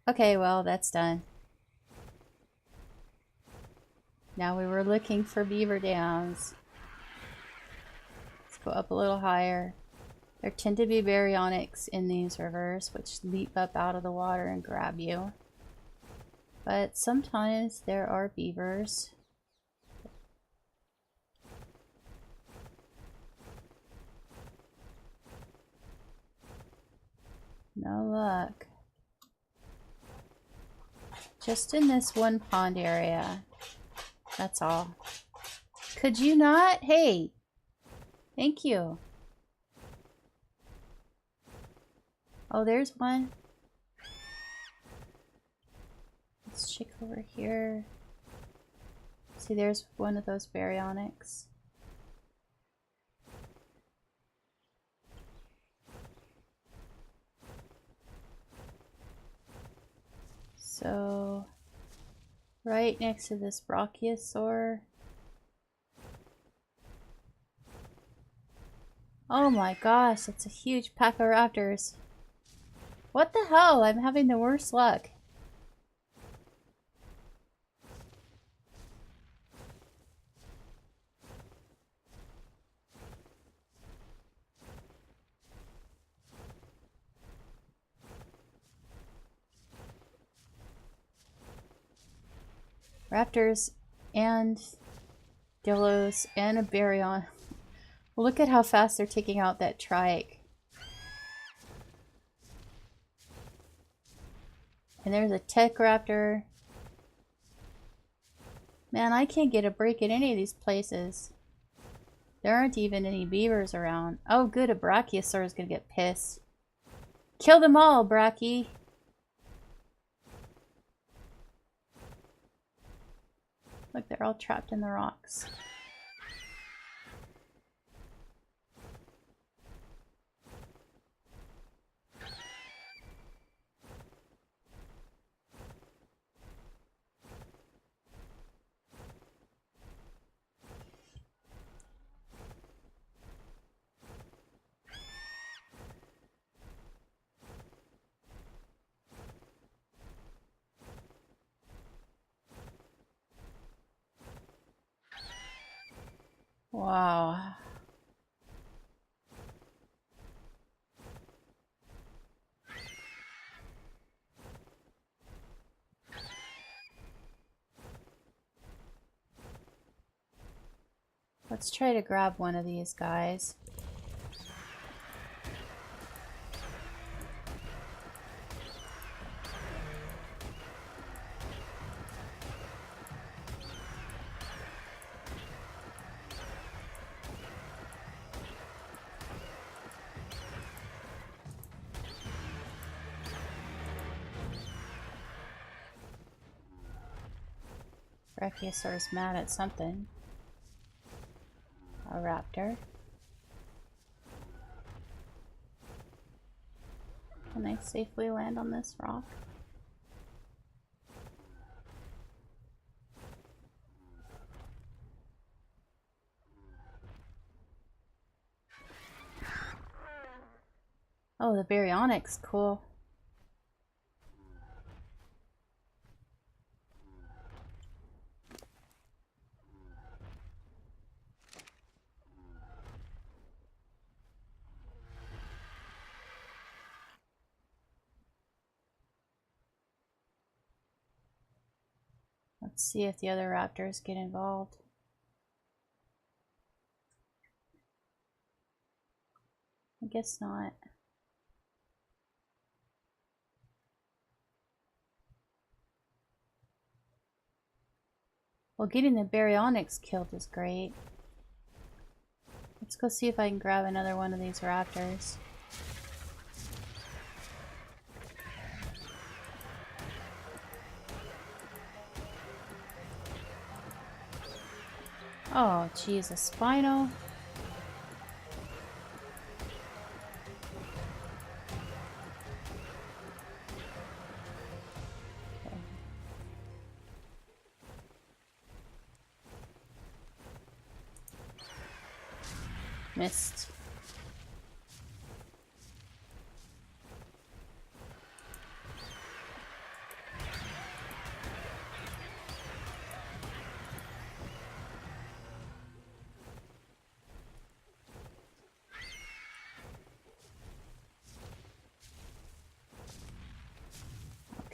Okay, well, that's done. Now we were looking for beaver dams. Let's go up a little higher. There tend to be baryonyx in these rivers, which leap up out of the water and grab you. But sometimes there are beavers. No luck. Just in this one pond area. That's all. Could you not? Hey! Thank you. Oh, there's one. Let's check over here. See, there's one of those baryonyx. So, right next to this brachiosaur. Oh my gosh, it's a huge pack of raptors. What the hell? I'm having the worst luck. Raptors and dillos and a baryon. Look at how fast they're taking out that trike. And there's a tech raptor. Man, I can't get a break in any of these places. There aren't even any beavers around. Oh good, a brachiosaur is gonna get pissed. Kill them all, Brachy! Look, they're all trapped in the rocks. Wow. Let's try to grab one of these guys. Brachiosaur's mad at something. A raptor. Can I safely land on this rock? Oh, the baryonyx, cool. Let's see if the other raptors get involved. I guess not. Well, getting the baryonyx killed is great. Let's go see if I can grab another one of these raptors. Oh, geez, a spino. Okay. Missed.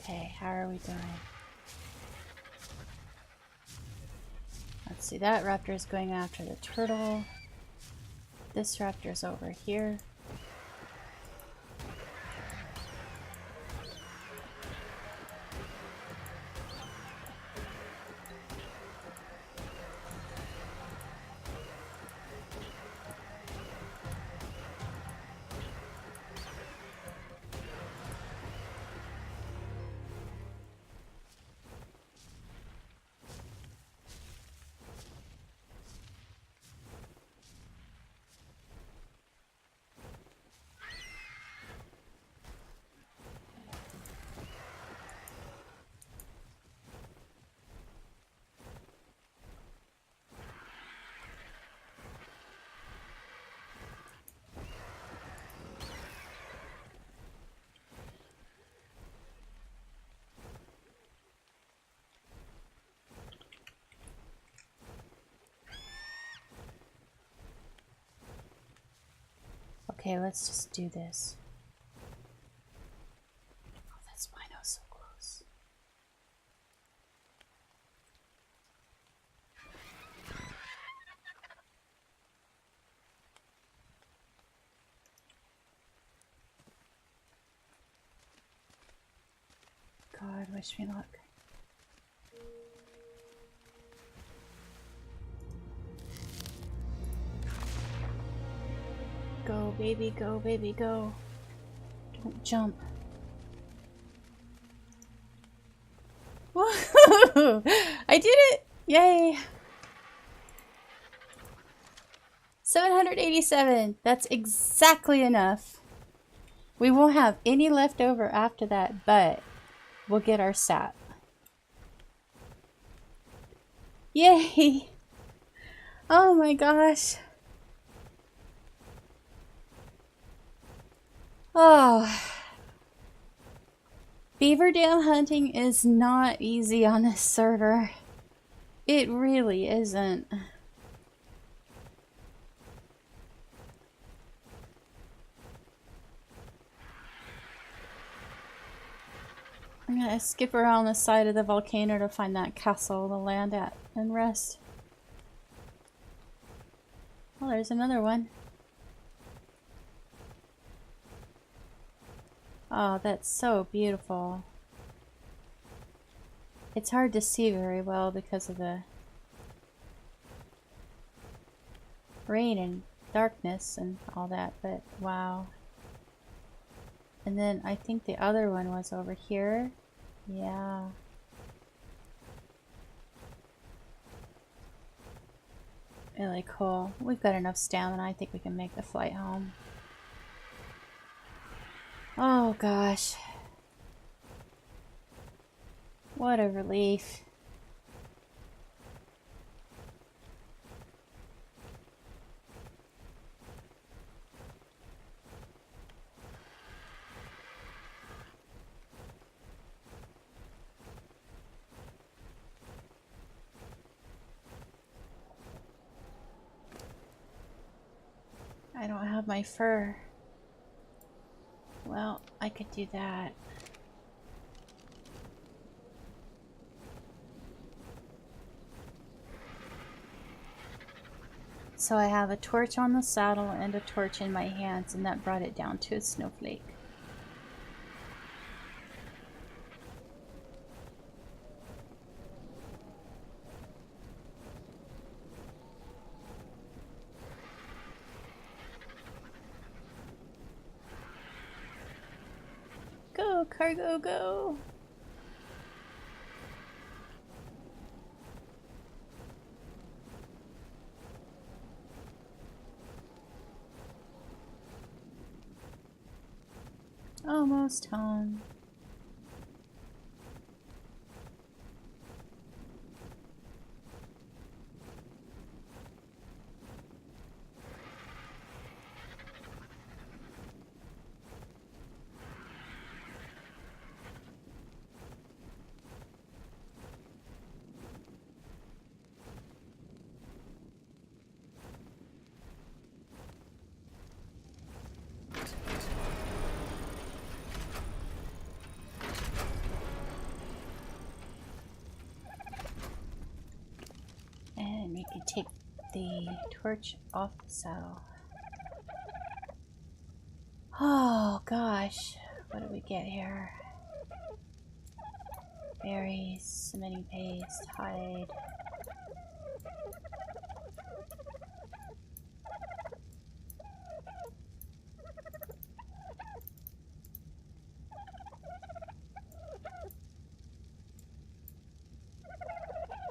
Okay, how are we doing? Let's see, that raptor is going after the turtle. This raptor's over here. Okay, let's just do this. Oh, that Spino's so close. God, wish me luck. Go, baby, go, baby, go. Don't jump. Woohoo! I did it! Yay! 787. That's exactly enough. We won't have any left over after that, but we'll get our sat. Yay! Oh my gosh. Oh. Beaver dam hunting is not easy on this server. It really isn't. I'm gonna skip around the side of the volcano to find that castle to land at and rest. Oh, there's another one. Oh, that's so beautiful. It's hard to see very well because of the rain and darkness and all that, but wow. And then I think the other one was over here. Yeah. Really cool. We've got enough stamina. I think we can make the flight home. Oh gosh. What a relief. I don't have my fur. Well, I could do that. So I have a torch on the saddle and a torch in my hands, and that brought it down to a snowflake. Go, cargo, go! Almost home. And we can take the torch off the saddle. Oh gosh, what did we get here? Berries, cementing paste, hide.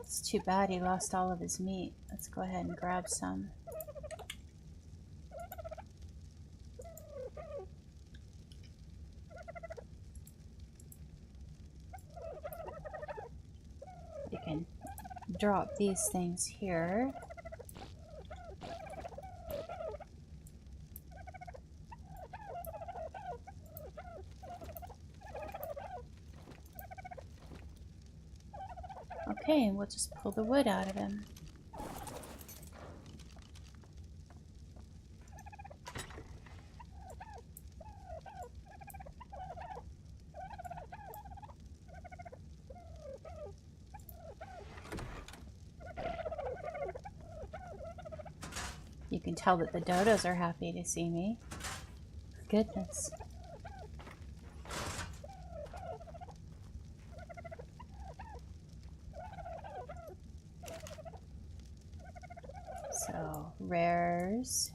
It's too bad he lost all of his meat. Let's go ahead and grab some. We can drop these things here. Okay, and we'll just pull the wood out of him. You can tell that the dodos are happy to see me. Goodness. So, rares.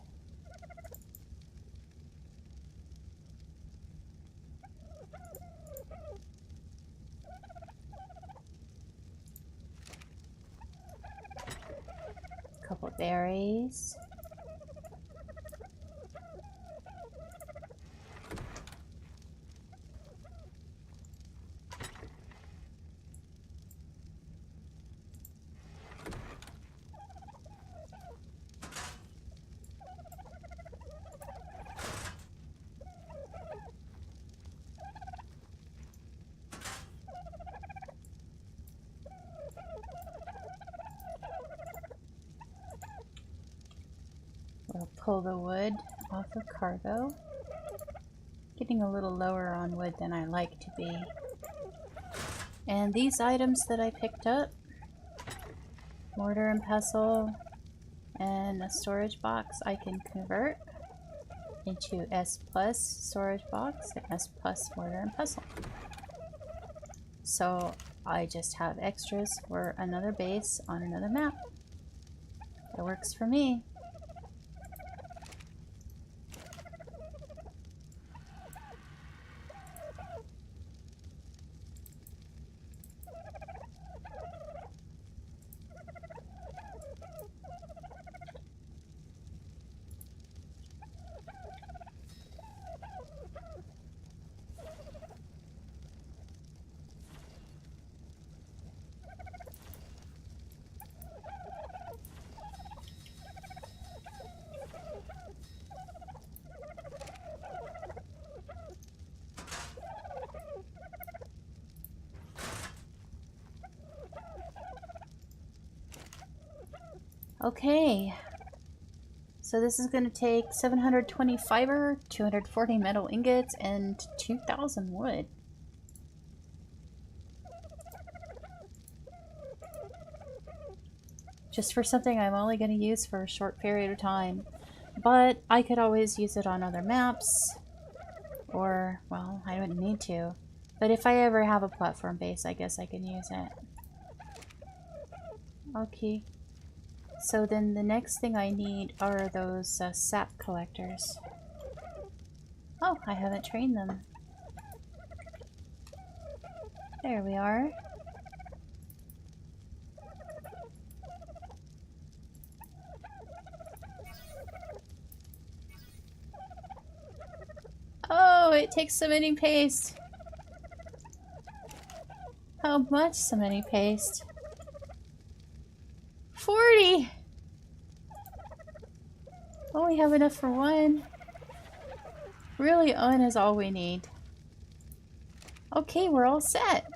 Couple berries. We'll pull the wood off of cargo. Getting a little lower on wood than I like to be. And these items that I picked up, mortar and pestle and a storage box, I can convert into S plus storage box and S plus mortar and pestle. So I just have extras for another base on another map. That works for me. Okay, so this is going to take 720 fiber, 240 metal ingots, and 2,000 wood. Just for something I'm only going to use for a short period of time. But I could always use it on other maps, or, well, I wouldn't need to. But if I ever have a platform base, I guess I can use it. Okay. So then the next thing I need are those sap collectors. Oh, I haven't trained them. There we are. Oh, it takes cementing paste. How much cementing paste? 40! Oh, we have enough for one. Really, one is all we need. Okay, we're all set.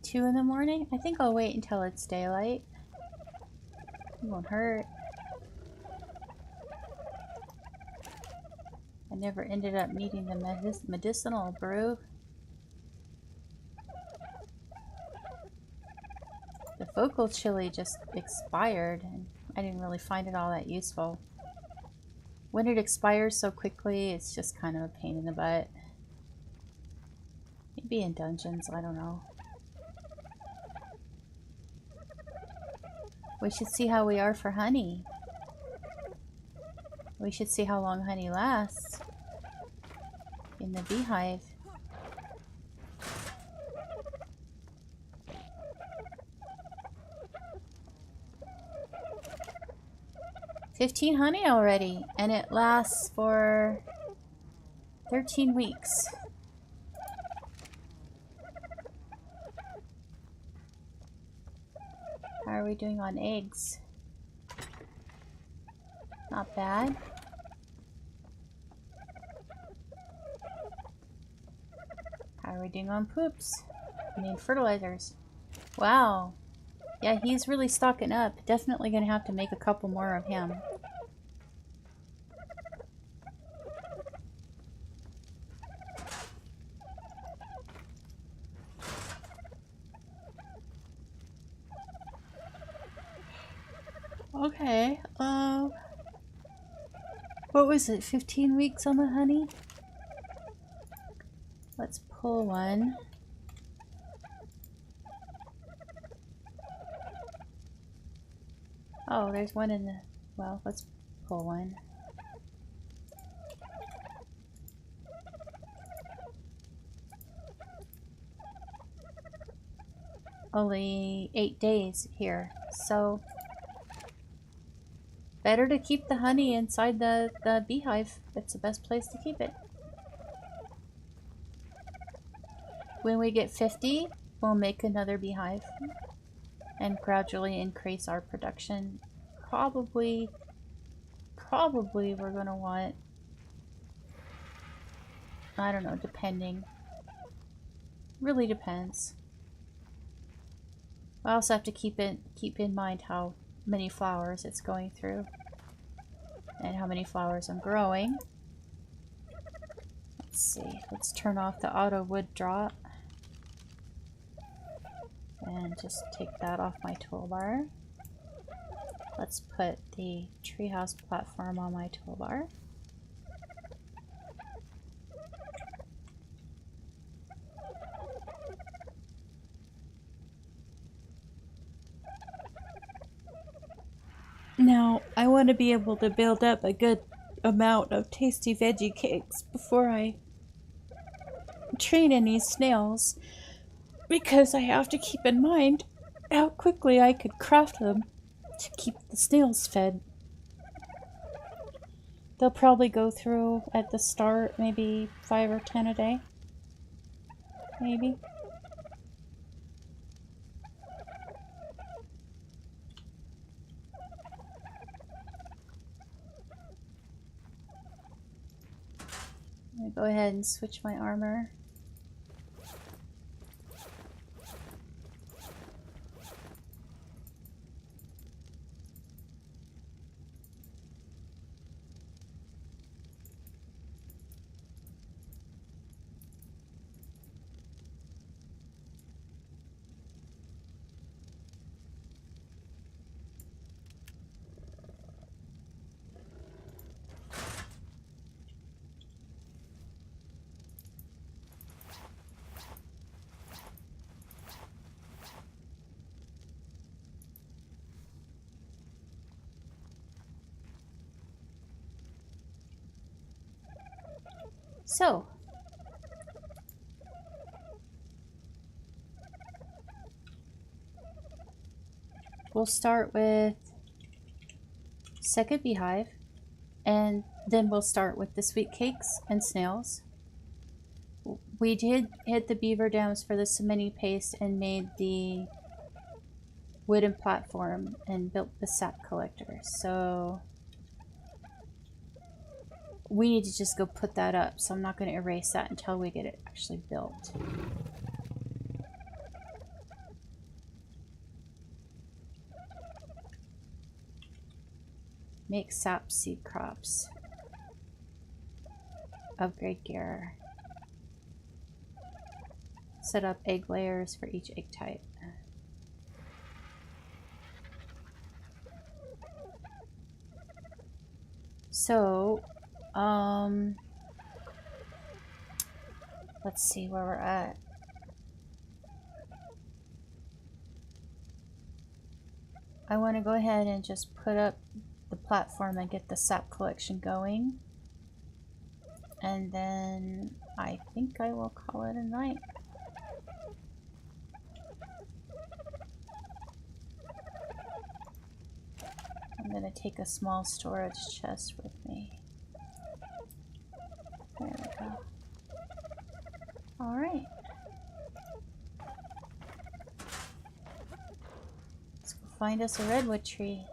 Two in the morning? I think I'll wait until it's daylight. It won't hurt. I never ended up needing the medicinal brew. The vocal chili just expired, and I didn't really find it all that useful. When it expires so quickly, it's just kind of a pain in the butt. Maybe in dungeons, I don't know. We should see how we are for honey. We should see how long honey lasts in the beehive. 15 honey already, and it lasts for 13 weeks. How are we doing on eggs? Not bad. How are we doing on poops? I mean, fertilizers. Wow. Yeah, he's really stocking up. Definitely gonna have to make a couple more of him. Okay, what was it, 15 weeks on the honey? Let's pull one. Oh, there's one in the... Well, let's pull one. Only 8 days here, so... Better to keep the honey inside the beehive. It's the best place to keep it. When we get 50, we'll make another beehive and gradually increase our production. Probably we're gonna want, I don't know, depending. Really depends. I also have to keep in mind how many flowers it's going through and how many flowers I'm growing. Let's see. Let's turn off the auto wood drop and just take that off my toolbar. Let's put the treehouse platform on my toolbar. Now, I want to be able to build up a good amount of tasty veggie cakes before I train any snails, because I have to keep in mind how quickly I could craft them to keep the snails fed. They'll probably go through at the start maybe 5 or 10 a day. Maybe. I'm gonna go ahead and switch my armor. So, we'll start with second beehive, and then we'll start with the sweet cakes and snails. We did hit the beaver dams for the cementing paste and made the wooden platform and built the sap collector, so we need to just go put that up, so I'm not going to erase that until we get it actually built. Make sap seed crops. Upgrade gear. Set up egg layers for each egg type. So, let's see where we're at. I want to go ahead and just put up the platform and get the sap collection going. And then I think I will call it a night. I'm going to take a small storage chest with me. There we go. Alright. Let's go find us a redwood tree.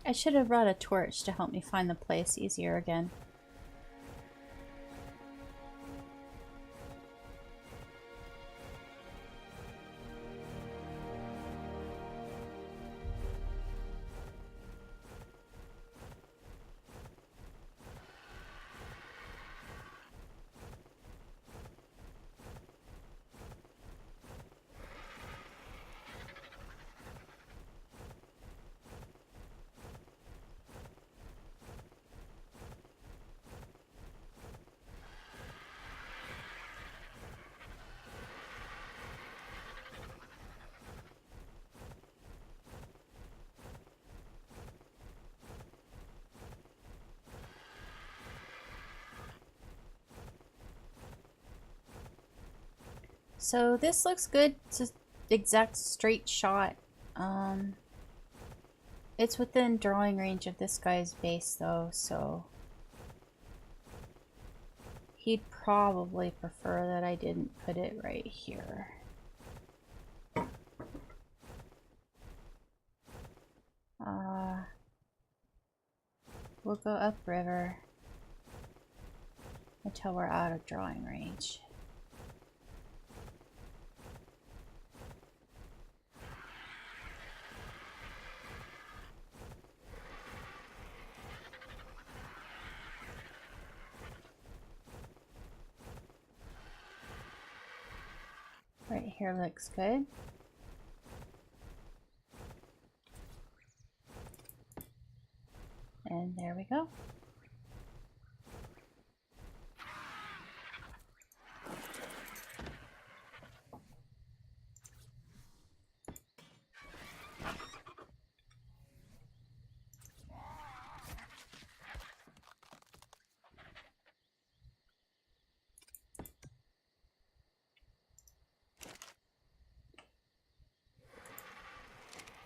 I should have brought a torch to help me find the place easier again. So this looks good. It's an exact straight shot. It's within drawing range of this guy's base though, so he'd probably prefer that I didn't put it right here. We'll go upriver until we're out of drawing range. Right here looks good. And there we go.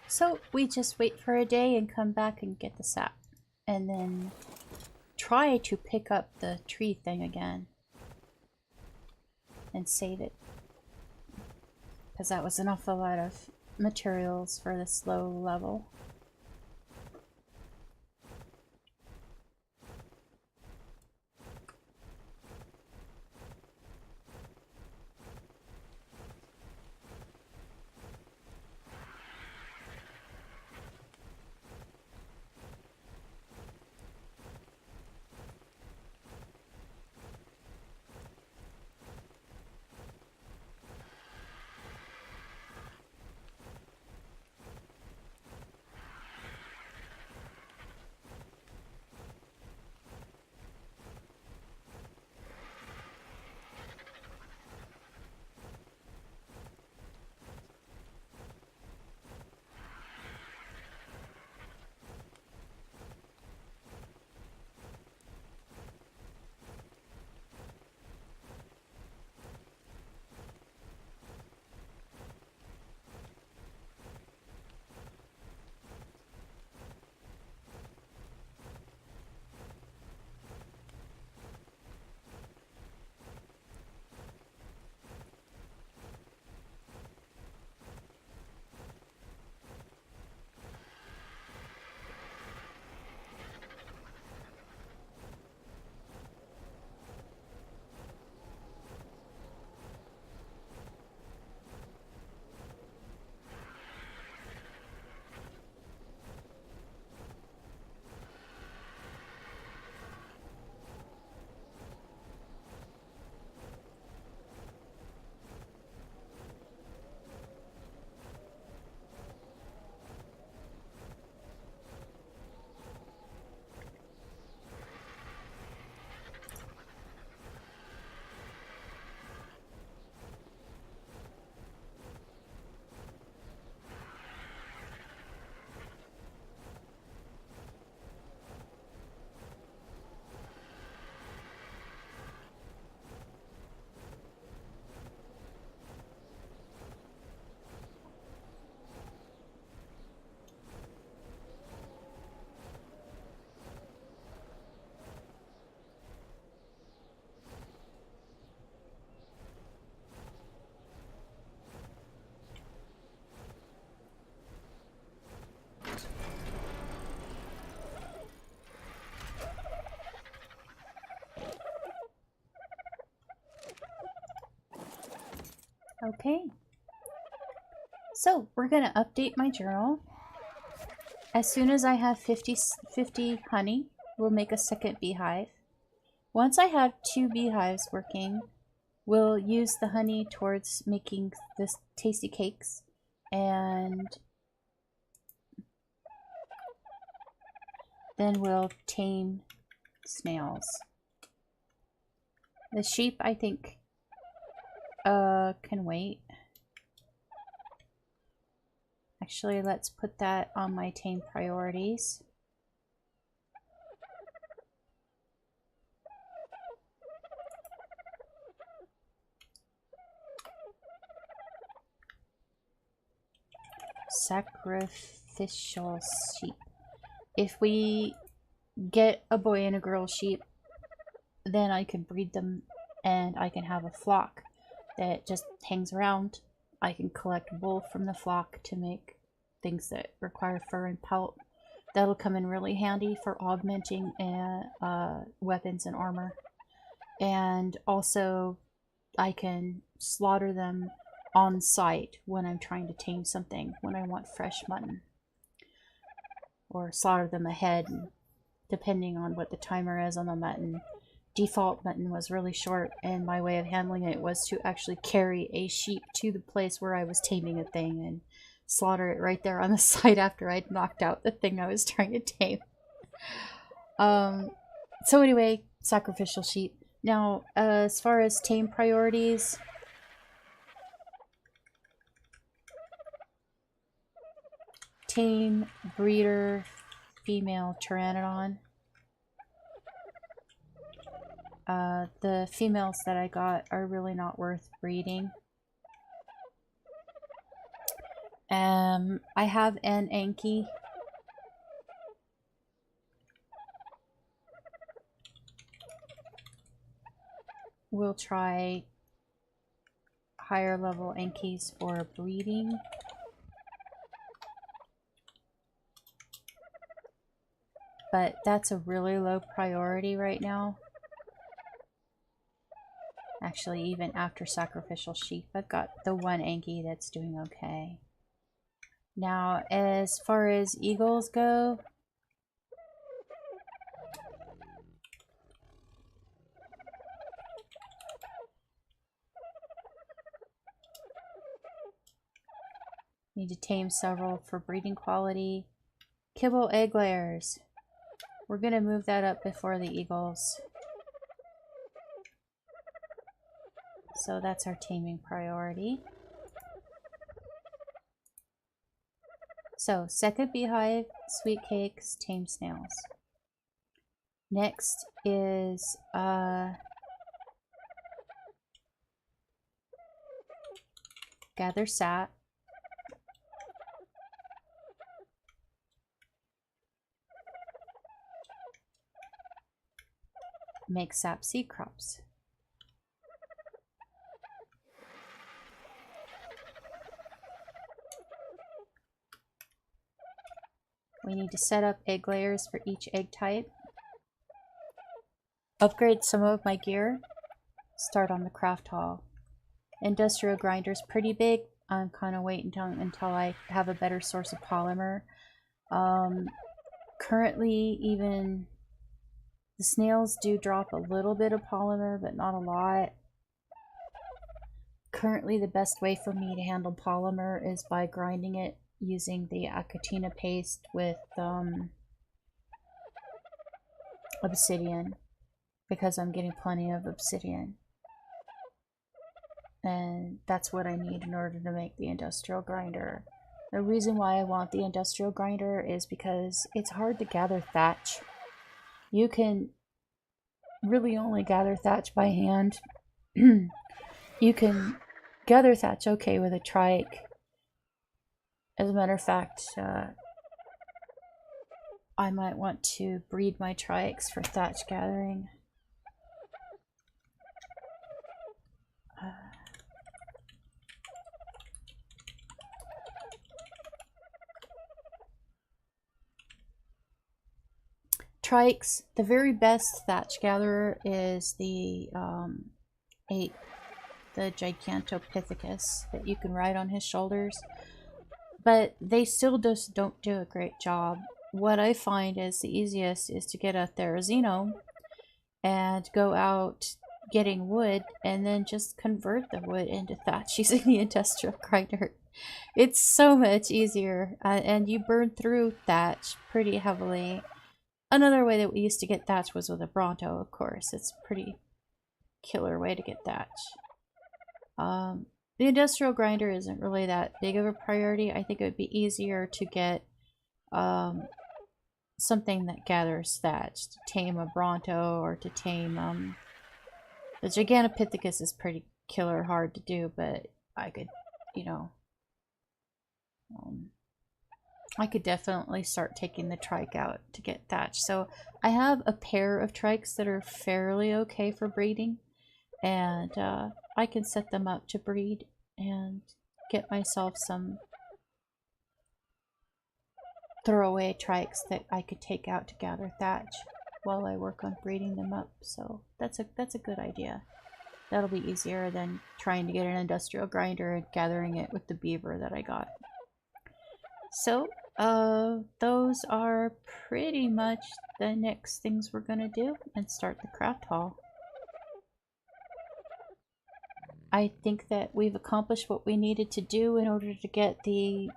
So we just wait for a day and come back and get the sap. And then try to pick up the tree thing again. And save it. Because that was an awful lot of materials for this low level. Okay. So we're gonna update my journal. As soon as I have 50 honey, we'll make a second beehive. Once I have 2 beehives working, we'll use the honey towards making this tasty cakes, and then we'll tame snails. The sheep, I think, can wait. Actually, let's put that on my tame priorities. Sacrificial sheep. If we get a boy and a girl sheep, then I can breed them and I can have a flock that just hangs around. I can collect wool from the flock to make things that require fur and pelt. That'll come in really handy for augmenting weapons and armor. And also, I can slaughter them on site when I'm trying to tame something, when I want fresh mutton. Or slaughter them ahead, depending on what the timer is on the mutton. Default mutton was really short, and my way of handling it was to actually carry a sheep to the place where I was taming a thing and slaughter it right there on the site after I'd knocked out the thing I was trying to tame. So anyway, sacrificial sheep. Now, as far as tame priorities, tame breeder female pteranodon. The females that I got are really not worth breeding. I have an Anki. We'll try higher level Ankis for breeding. But that's a really low priority right now. Actually, even after sacrificial sheep, I've got the one Anki that's doing okay. Now, as far as eagles go, need to tame several for breeding quality. Kibble egg layers. We're gonna move that up before the eagles. So that's our taming priority. So, second beehive, sweet cakes, tame snails. Next is gather sap. Make sap seed crops. We need to set up egg layers for each egg type. Upgrade some of my gear. Start on the craft hall. Industrial grinder's pretty big. I'm kind of waiting until I have a better source of polymer. Currently, even the snails do drop a little bit of polymer, but not a lot. Currently, the best way for me to handle polymer is by grinding it using the acatina paste with obsidian, because I'm getting plenty of obsidian. And that's what I need in order to make the industrial grinder. The reason why I want the industrial grinder is because it's hard to gather thatch. You can really only gather thatch by hand. You can gather thatch okay with a trike. As a matter of fact, I might want to breed my trikes for thatch gathering. Trikes, the very best thatch gatherer is the the Gigantopithecus that you can ride on his shoulders. But they still just don't do a great job. What I find is the easiest is to get a Therizino and go out getting wood and then just convert the wood into thatch using the industrial grinder. It's so much easier, and you burn through thatch pretty heavily. Another way that we used to get thatch was with a Bronto, of course. It's a pretty killer way to get thatch. The industrial grinder isn't really that big of a priority. I think it would be easier to get something that gathers thatch to tame a Bronto or to tame the Gigantopithecus is pretty killer hard to do, but I could, you know, I could definitely start taking the trike out to get thatch. So I have a pair of trikes that are fairly okay for breeding, and I can set them up to breed and get myself some throwaway trikes that I could take out to gather thatch while I work on breeding them up. So that's a good idea. That'll be easier than trying to get an industrial grinder and gathering it with the beaver that I got. So those are pretty much the next things we're gonna do and start the craft hall. I think that we've accomplished what we needed to do in order to get the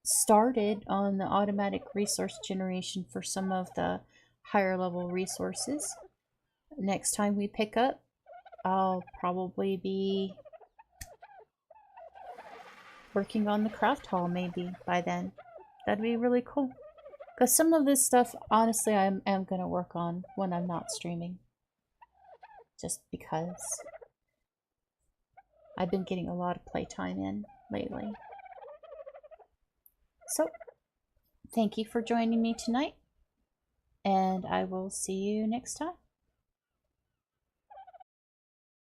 started on the automatic resource generation for some of the higher level resources. Next time we pick up, I'll probably be working on the craft hall maybe by then. That'd be really cool. Because some of this stuff, honestly, I am going to work on when I'm not streaming. Just because I've been getting a lot of playtime in lately. So, thank you for joining me tonight, and I will see you next time.